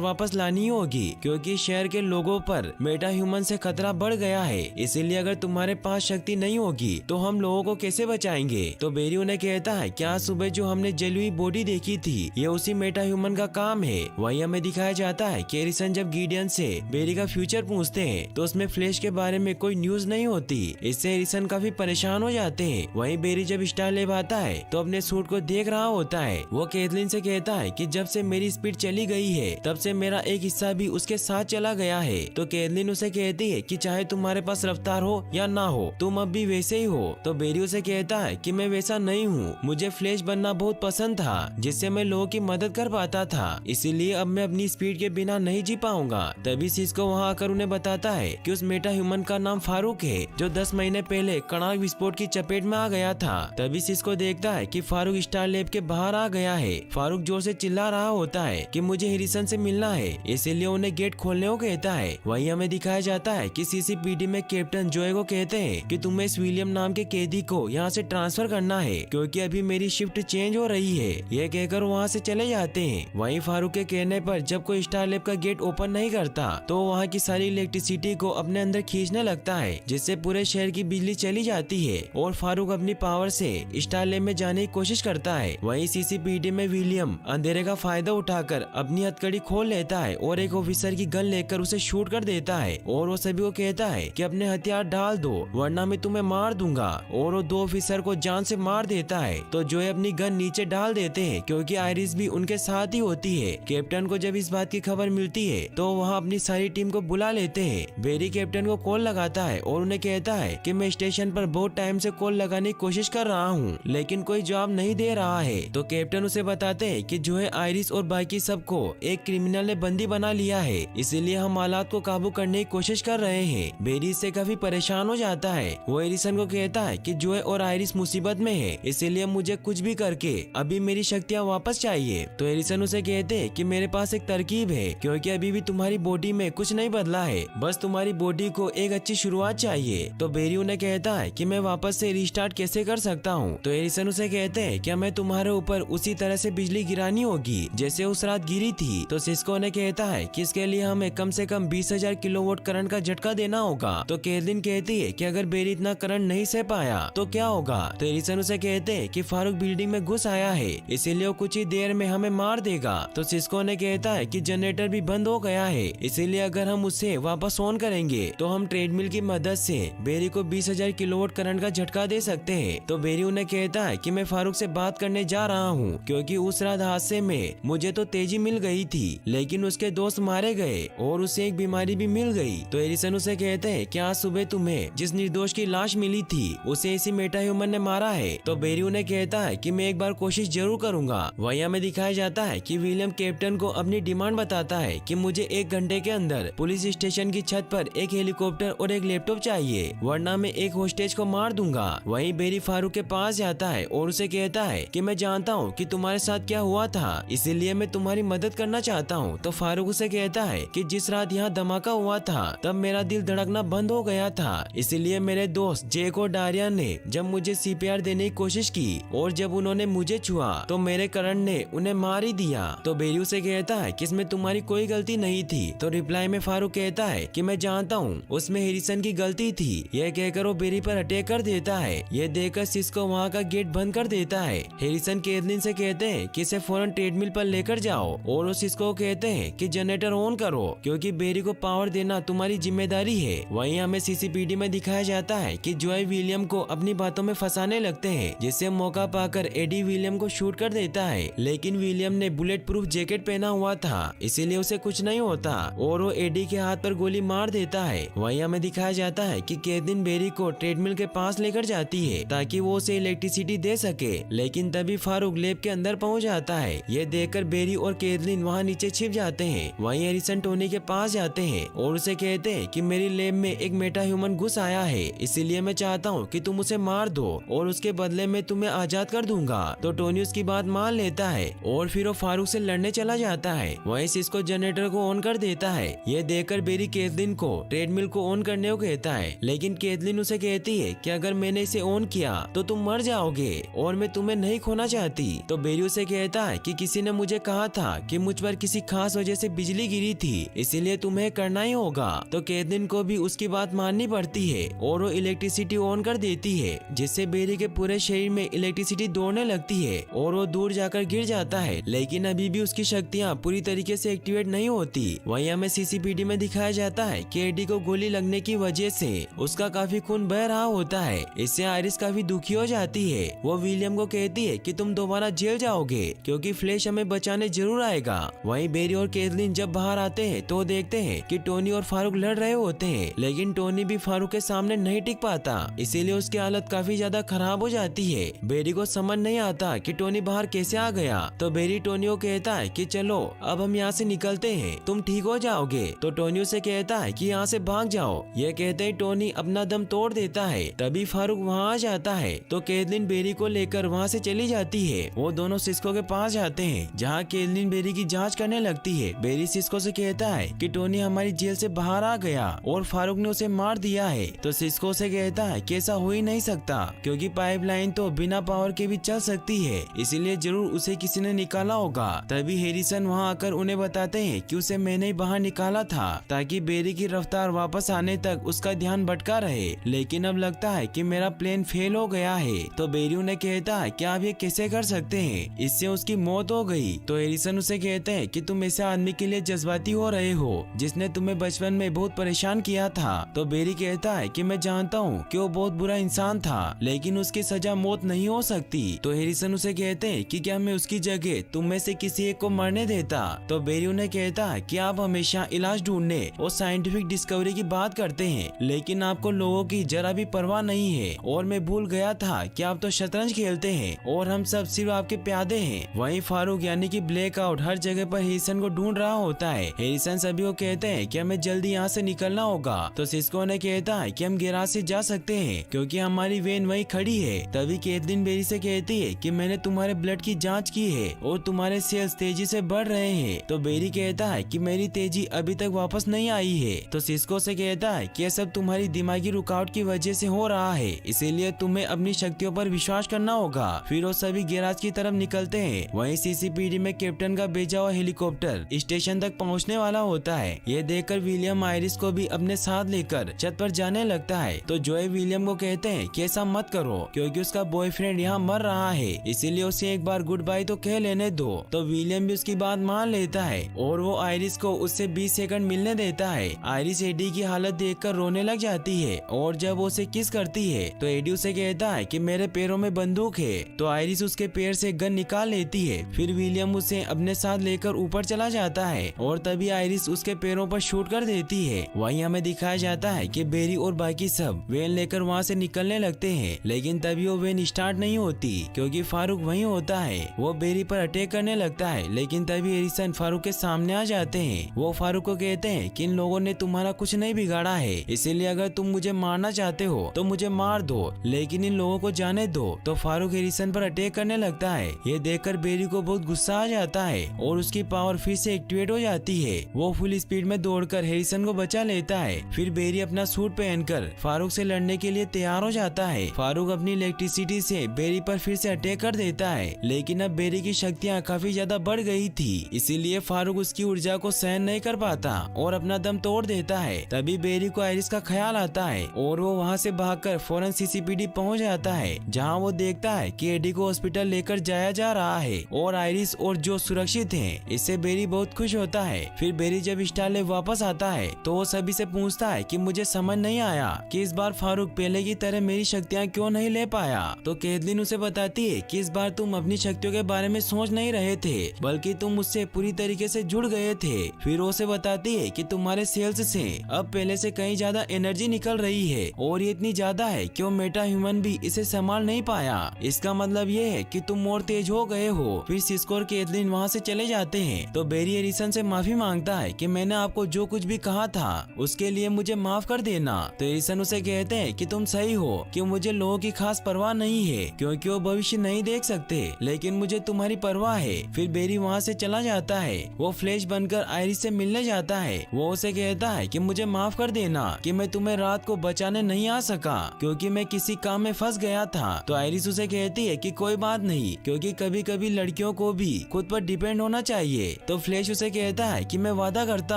वापस लानी होगी क्योंकि शहर के लोगों पर मेटा ह्यूमन से खतरा बढ़ गया है। इसीलिए अगर तुम्हारे पास शक्ति नहीं होगी तो हम लोगों को कैसे बचाएंगे। तो बेरी उन्हें कहता है कि आज सुबह जो हमने जली हुई बॉडी देखी थी ये उसी मेटा ह्यूमन का काम है। वही हमें दिखाया जाता है कि एरिसन जब गिडियन से बेरी का फ्यूचर पूछते हैं तो उसमें फ्लैश के बारे में कोई न्यूज नहीं होती। इससे एरिसन काफी परेशान हो जाते हैं। वहीं बेरी जब स्टार लैब आता है तो अपने सूट को देख रहा होता है। वो कैथलीन से कहता है कि जब से मेरी स्पीड चली गई है तब से मेरा एक हिस्सा भी उसके साथ चला गया है। तो कैथलीन उसे कहती है कि चाहे तुम्हारे पास रफ्तार हो या ना हो तुम अब भी वैसे ही हो। तो बेरी उसे कहता है कि मैं वैसा नहीं हूँ, मुझे फ्लैश बनना बहुत पसंद था जिससे मैं लोगों की मदद कर पाता था, इसीलिए अब मैं अपनी स्पीड के बिना नहीं जी पाऊंगा। तभी सिस्को वहाँ आकर उन्हें बताता है कि उस मेटा ह्यूमन का नाम फारूक है जो 10 महीने पहले कड़ाक विस्फोट की चपेट में आ गया था। तभी सिस्को देखता है कि फारूक स्टार लैब के बाहर आ गया है। फारूक जोर से चिल्ला रहा होता है कि मुझे हैरिसन से मिलना है, इसीलिए उन्हें गेट खोलने को कहता है। वहीं हमें दिखाया जाता है कि सीसीपीडी में कैप्टन जोए को कहते हैं कि तुम्हें इस विलियम नाम के कैदी को यहाँ से ट्रांसफर करना है क्योंकि अभी मेरी शिफ्ट चेंज हो रही है। यह कहकर वहाँ से चले जाते हैं। वहीं फारूक के कहने पर जब कोई स्टार लैब का गेट ओपन नहीं करता तो वहाँ की सारी इलेक्ट्रिसिटी को अपने अंदर खींचने लगता है जिससे पूरे शहर की बिजली चली जाती है और फारूक अपनी पावर से स्टार लैब में जाने की कोशिश करता है। वहीं सीसीपीडी में विलियम अंधेरे का फायदा उठाकर अपनी हथकड़ी खोल लेता है और एक ऑफिसर की गन लेकर उसे शूट कर देता है और वो सभी को कहता है कि अपने हथियार डाल दो वरना मैं तुम्हें मार दूंगा, और वो 2 ऑफिसर को जान से मार देता है। तो जोए अपनी गन नीचे डाल देते हैं क्योंकि आयरिस भी उनके साथ ही होती है। कैप्टन को जब इस बात की खबर मिलती है तो वहाँ अपनी सारी टीम को बुला लेते हैं। बेरी कैप्टन को कॉल लगाता है और उन्हें कहता है कि मैं स्टेशन पर बहुत टाइम से कॉल लगाने की कोशिश कर रहा हूँ लेकिन कोई जवाब नहीं दे रहा है। तो कैप्टन उसे बताते हैं कि जोए, आयरिस और बाकी सबको एक क्रिमिनल ने बंदी बना लिया है, इसीलिए हम हालात को काबू करने की कोशिश कर रहे हैं। बेरी इससे काफी परेशान हो जाता है। वो एरिसन को कहता है कि जोए और आयरिस मुसीबत में है, इसीलिए मुझे कुछ भी करके अभी मेरी शक्तियाँ वापस चाहिए। तो एरिसन उसे कहते हैं कि मेरे पास एक तरकीब है क्योंकि अभी भी तुम्हारी बॉडी में कुछ नहीं बदला है, बस तुम्हारी बॉडी को एक अच्छी शुरुआत चाहिए। तो बेरी उन्हें कहता है कि मैं वापस से रिस्टार्ट कैसे कर सकता हूँ। तो एरिसन उसे कहते हैं कि मैं तुम्हारे ऊपर उसी तरह से बिजली गिरानी होगी जैसे उस रात गिरी थी। तो सिस्को ने कहता है कि इसके लिए हमें कम से कम 20,000 किलोवाट करंट का झटका देना होगा। तो कैथलीन कहती है कि अगर बेरी इतना करंट नहीं सह पाया तो क्या होगा। तो एरिसन उसे कहते हैं कि फारूक बिल्डिंग में घुस आया है इसीलिए वो कुछ ही देर में हमें मार देगा। तो सिस्को ने कहता है कि जनरेटर भी बंद हो गया है, इसीलिए अगर हम उसे वापस ऑन करेंगे तो हम ट्रेडमिल की मदद से बेरी को 20,000 किलोवाट करंट का झटका दे सकते हैं। तो बेरी उन्हें कहता है कि मैं फारूक से बात करने जा रहा हूँ क्योंकि उस रात हादसे में मुझे तो तेजी मिल गई थी लेकिन उसके दोस्त मारे गए और उसे एक बीमारी भी मिल गई। तो एरिसन उसे कहते हैं कि आज सुबह तुम्हें जिस निर्दोष की लाश मिली थी उसे इसी मेटा ह्यूमन ने मारा है। तो बेरी उन्हें कहता है कि मैं एक बार कोशिश जरूर करूंगा। वहीं हमें दिखाया जाता है कि विलियम कैप्टन को अपनी डिमांड बताता है कि मुझे 1 घंटे के अंदर पुलिस स्टेशन की छत पर एक हेलीकॉप्टर और एक लैपटॉप चाहिए वरना मैं एक होस्टेज को मार दूंगा। वहीं बेरी फारूक के पास जाता है और उसे कहता है कि मैं जानता हूँ कि तुम्हारे साथ क्या हुआ था, इसीलिए मैं तुम्हारी मदद करना चाहता हूँ। तो फारूक उसे कहता है कि जिस रात यहाँ धमाका हुआ था तब मेरा दिल धड़कना बंद हो गया था, इसीलिए मेरे दोस्त जेक और डारिया ने जब मुझे सीपीआर देने की कोशिश की और जब उन्होंने मुझे छुआ तो मेरे करंट ने उन्हें मार ही दिया। तो बेरी उसे कहता है कि इसमें तुम्हारी कोई गलती नहीं थी। तो रिप्लाई में फारूक कहता है कि मैं जानता हूँ उसमें हैरिसन की गलती थी। यह कहकर वो बेरी पर अटैक कर देता है। यह देखकर सिस्को वहाँ का गेट बंद कर देता है। हैरिसन कैथलीन से कहते हैं कि इसे फौरन ट्रेडमिल पर लेकर जाओ और वो सिस्को को कहते हैं कि जनरेटर ऑन करो क्योंकि बेरी को पावर देना तुम्हारी जिम्मेदारी है। वहीं हमें सीसीपीडी में दिखाया जाता है कि जोए विलियम को अपनी बातों में फंसाने लगते हैं जिससे मौका पाकर एडी विलियम को शूट कर देता है, लेकिन विलियम ने बुलेट प्रूफ जैकेट पहना हुआ था इसीलिए उसे कुछ नहीं होता और वो एडी के हाथ पर गोली मार देता है। वहीं हमें दिखाया जाता है कि कैथलीन बेरी को ट्रेडमिल के पास लेकर जाती है ताकि वो उसे इलेक्ट्रिसिटी दे सके, लेकिन तभी फारूक लैब के अंदर पहुंच जाता है। यह देखकर बेरी और कैथलीन वहां नीचे छिप जाते हैं। वहीं हैरिसन टोनी के पास जाते हैं और उसे कहते हैं कि मेरी लैब में एक मेटा ह्यूमन घुस आया है, इसीलिए मैं चाहता हूँ कि तुम उसे मार दो और उसके बदले में तुम्हें आजाद कर दूंगा। तो टोनी उसकी बात मान लेता है और फिर वो फारूक से लड़ने चला जाता है। वहीं सिस्को जनरेटर को ऑन कर देता है। ये देखकर बेरी कैथलीन को ट्रेडमिल को ऑन करने को कहता है, लेकिन कैथलीन उसे कहती है कि अगर मैंने इसे ऑन किया तो तुम मर जाओगे और मैं तुम्हें नहीं खोना चाहती। तो बेरी उसे कहता है कि किसी ने मुझे कहा था कि मुझ पर किसी खास वजह से बिजली गिरी थी, इसीलिए तुम्हें करना ही होगा। तो कैथलीन को भी उसकी बात माननी पड़ती है और वो इलेक्ट्रिसिटी ऑन कर देती है, जिससे बेरी के पूरे शरीर में इलेक्ट्रिसिटी दौड़ने लगती है और वो दूर जाकर गिर जाता है। लेकिन अभी भी उसकी शक्तियाँ पूरी तरीके से एक्टिवेट नहीं होती। वहीं हमें सीसीपीडी में दिखाया जाता है कि एडी को गोली लगने की वजह से उसका काफी खून बह रहा होता है। इससे आयरिस काफी दुखी हो जाती है। वो विलियम को कहती है कि तुम दोबारा जेल जाओगे क्योंकि फ्लैश हमें बचाने जरूर आएगा। वहीं बेरी और कैथलीन जब बाहर आते हैं तो देखते हैं कि टोनी और फारूक लड़ रहे होते हैं, लेकिन टोनी भी फारूक के सामने नहीं टिक पाता, इसीलिए उसकी हालत काफी ज्यादा खराब हो जाती है। बेरी को समझ नहीं आता कि टोनी बाहर कैसे आ गया। तो बेरी टोनी को कहता है कि चलो अब हम यहाँ से निकलते हैं, तुम ठीक हो जाओगे। तो टोनी उसे कहता है कि यहाँ से भाग जाओ। ये कहते ही टोनी अपना दम तोड़ देता है। तभी फारूक वहाँ आ जाता है तो कैथलीन बेरी को लेकर वहाँ से चली जाती है। वो दोनों सिस्को के पास जाते हैं जहाँ कैथलीन बेरी की जांच करने लगती है। बेरी सिस्को से कहता है कि टोनी हमारी जेल से बाहर आ गया और फारूक ने उसे मार दिया है। तो सिस्को से कहता है कि ऐसा हो ही नहीं सकता क्योंकि पाइपलाइन तो बिना पावर के भी चल सकती है, इसीलिए जरूर उसे किसी ने निकाला होगा। तभी हैरिसन वहाँ आकर उन्हें बताते हैं कि उसे मैंने ही बाहर निकाला था ताकि बेरी की रफ्तार वापस आने तक उसका ध्यान भटका रहे, लेकिन अब लगता है कि मेरा प्लान फेल हो गया है। तो बेरी उन्हें कहता है कि आप ये कैसे कर सकते हैं, इससे उसकी मौत हो गई। तो हैरिसन उसे कहते हैं कि तुम ऐसे आदमी के लिए जज्बाती हो रहे हो जिसने तुम्हें बचपन में बहुत परेशान किया था। तो बेरी कहता है कि मैं जानता हूँ कि वो बहुत बुरा इंसान था, लेकिन उसकी सजा मौत नहीं हो सकती। तो हैरिसन उसे कहते हैं कि क्या मैं उसकी जगह तुम में से किसी एक को मरने देता। तो बेरी उन्हें कहता है कि आप हमेशा इलाज ढूंढने और साइंटिफिक डिस्कवरी की बात करते हैं, लेकिन आपको लोगों की जरा भी परवाह नहीं है। और मैं भूल गया था कि आप तो शतरंज खेलते हैं और हम सब सिर्फ आपके प्यादे हैं। वहीं फारूक यानी कि ब्लैकआउट हर जगह पर हैरिसन को ढूंढ रहा होता है। हैरिसन सभी को कहते हैं कि हमें जल्दी यहाँ से निकलना होगा। तो सिस्को ने कहता है कि हम गैराज से जा सकते हैं क्योंकि हमारी वैन वहीं खड़ी है। तभी कैथलीन बेरी से कहती है कि मैंने तुम्हारे ब्लड की जांच की है और तुम्हारे सेल्स तेजी से बढ़ रहे हैं। तो बेरी कहता है कि मेरी तेजी अभी तक वापस नहीं आई है। तो सिस्को से कहता है कि यह सब तुम्हारी दिमागी रुकावट की वजह से हो रहा है, इसीलिए तुम्हें अपनी शक्तियों पर विश्वास करना होगा। फिर वो सभी गैराज की तरफ निकलते हैं। वहीं सीसीपीडी में कैप्टन का भेजा हुआ हेलीकॉप्टर स्टेशन तक पहुंचने वाला होता है। ये देखकर विलियम आयरिस को भी अपने साथ लेकर छत पर जाने लगता है। तो जोए विलियम को कहते हैं कि ऐसा मत करो क्योंकि उसका बॉयफ्रेंड यहाँ मर रहा है, इसीलिए उसे एक बार गुड बाय तो कह लेने दो। तो विलियम भी उसकी बात मान लेता है और वो आयरिस को उससे 20 सेकंड मिलने देता है। आयरिस एडी की हालत देखकर रोने लग जाती है और जब वो उसे किस करती है तो एडी उसे कहता है कि मेरे पैरों में बंदूक है। तो आयरिस उसके पैर से गन निकाल लेती है। फिर विलियम उसे अपने साथ लेकर ऊपर चला जाता है और तभी आयरिस उसके पैरों पर शूट कर देती है। वहीं हमें दिखाया जाता है कि बेरी और बाकी सब वैन लेकर वहाँ से निकलने लगते हैं, लेकिन तभी वो वैन स्टार्ट नहीं होती क्योंकि फारूक वहीं होता है। वो बेरी पर अटैक करने लगता है, लेकिन तभी हैरिसन फारूक के सामने आ जाते हैं। वो फारूक को कहते हैं कि इन लोगों ने तुम्हारा कुछ नहीं बिगाड़ा है, इसीलिए अगर तुम मुझे मारना चाहते हो तो मुझे मार दो, लेकिन इन लोगों को जाने दो। तो फारूक हैरिसन पर अटैक करने लगता है। ये देखकर बेरी को बहुत गुस्सा आ जाता है और उसकी पावर फिर से एक्टिवेट हो जाती है। वो फुल स्पीड में दौड़कर हैरिसन को बचा लेता है। फिर बेरी अपना सूट पहनकर फारूक से लड़ने के लिए तैयार हो जाता है। फारूक अपनी इलेक्ट्रिसिटी से बेरी पर फिर से अटैक कर देता है, लेकिन अब बेरी की शक्तियाँ काफी ज्यादा बढ़ गई थी, इसीलिए फारूक उसकी ऊर्जा को सहन नहीं कर पाता और अपना दम तोड़ देता है। तभी बेरी को आयरिस का ख्याल आता है और वो वहाँ से भागकर फौरन सीसीपीडी पहुँच जाता है, जहाँ वो देखता है कि एडी को हॉस्पिटल लेकर जाया जा रहा है और आयरिस और जो सुरक्षित हैं। इससे बेरी बहुत खुश होता है। फिर बेरी जब स्टारले वापस आता है तो वो सभी से पूछता है कि मुझे समझ नहीं आया कि इस बार फारूक पहले की तरह मेरी शक्तियाँ क्यों नहीं ले पाया। तो कैथलीन उसे बताती है कि इस बार तुम अपनी शक्तियों के बारे में सोच नहीं रहे थे, बल्कि तुम उससे पूरी तरीके से जुड़ गए थे। फिर वो उसे बताती है कि तुम्हारे सेल्स से अब पहले से कहीं ज्यादा एनर्जी निकल रही है और ये इतनी ज्यादा है कि वो मेटा ह्यूमन भी इसे संभाल नहीं पाया। इसका मतलब ये है कि तुम और तेज हो गए हो। फिर सिस्को और कैथलीन वहाँ से चले जाते हैं। तो बेरी हैरिसन से माफी मांगता है कि मैंने आपको जो कुछ भी कहा था उसके लिए मुझे माफ कर देना। तो हैरिसन उसे कहते हैं कि तुम सही हो कि मुझे लोगों की खास परवाह नहीं है क्योंकि वो भविष्य नहीं देख सकते, लेकिन मुझे तुम्हारी परवाह है। फिर बेरी वहाँ से चला जाता है। वो फ्लैश बनकर आयरिस से मिलने जाता है। वो उसे कहता है कि मुझे माफ कर देना कि मैं तुम्हें रात को बचाने नहीं आ सका क्योंकि मैं किसी काम में फंस गया था। तो आयरिस उसे कहती है कि कोई बात नहीं, क्योंकि कभी कभी लड़कियों को भी खुद पर डिपेंड होना चाहिए। तो फ्लैश उसे कहता है कि मैं वादा करता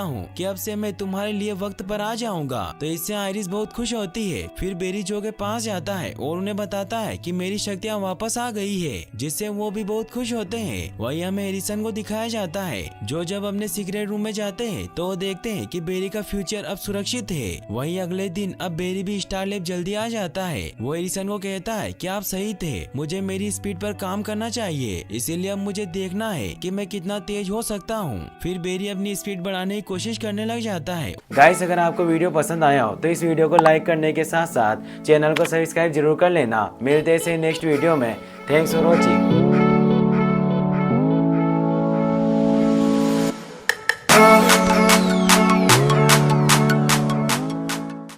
हूँ कि अब से मैं तुम्हारे लिए वक्त पर आ जाऊंगा। तो इससे आयरिस बहुत खुश होती है। फिर बेरी जो के पास जाता है और उन्हें बताता है कि मेरी शक्तियाँ वापस आ गई है, जिससे वो भी बहुत खुश होते हैं। वही हमें एरिसन को दिखाया जाता है, जो जब अपने सीक्रेट रूम में जाते हैं तो वो देखते हैं कि बेरी का फ्यूचर अब सुरक्षित है। वही अगले दिन अब बेरी भी स्टार लैब जल्दी आ जाता है। वो एरिसन को कहता है कि आप सही थे, मुझे मेरी स्पीड पर काम करना चाहिए, इसीलिए अब मुझे देखना है कि मैं कितना तेज हो सकता हूँ। फिर बेरी अपनी स्पीड बढ़ाने की कोशिश करने लग जाता है। गाइस, अगर आपको वीडियो पसंद आया हो तो इस वीडियो को लाइक करने के साथ साथ चैनल को सब्सक्राइब जरूर कर लेना। मिलते हैं नेक्स्ट वीडियो में। Thanks for watching.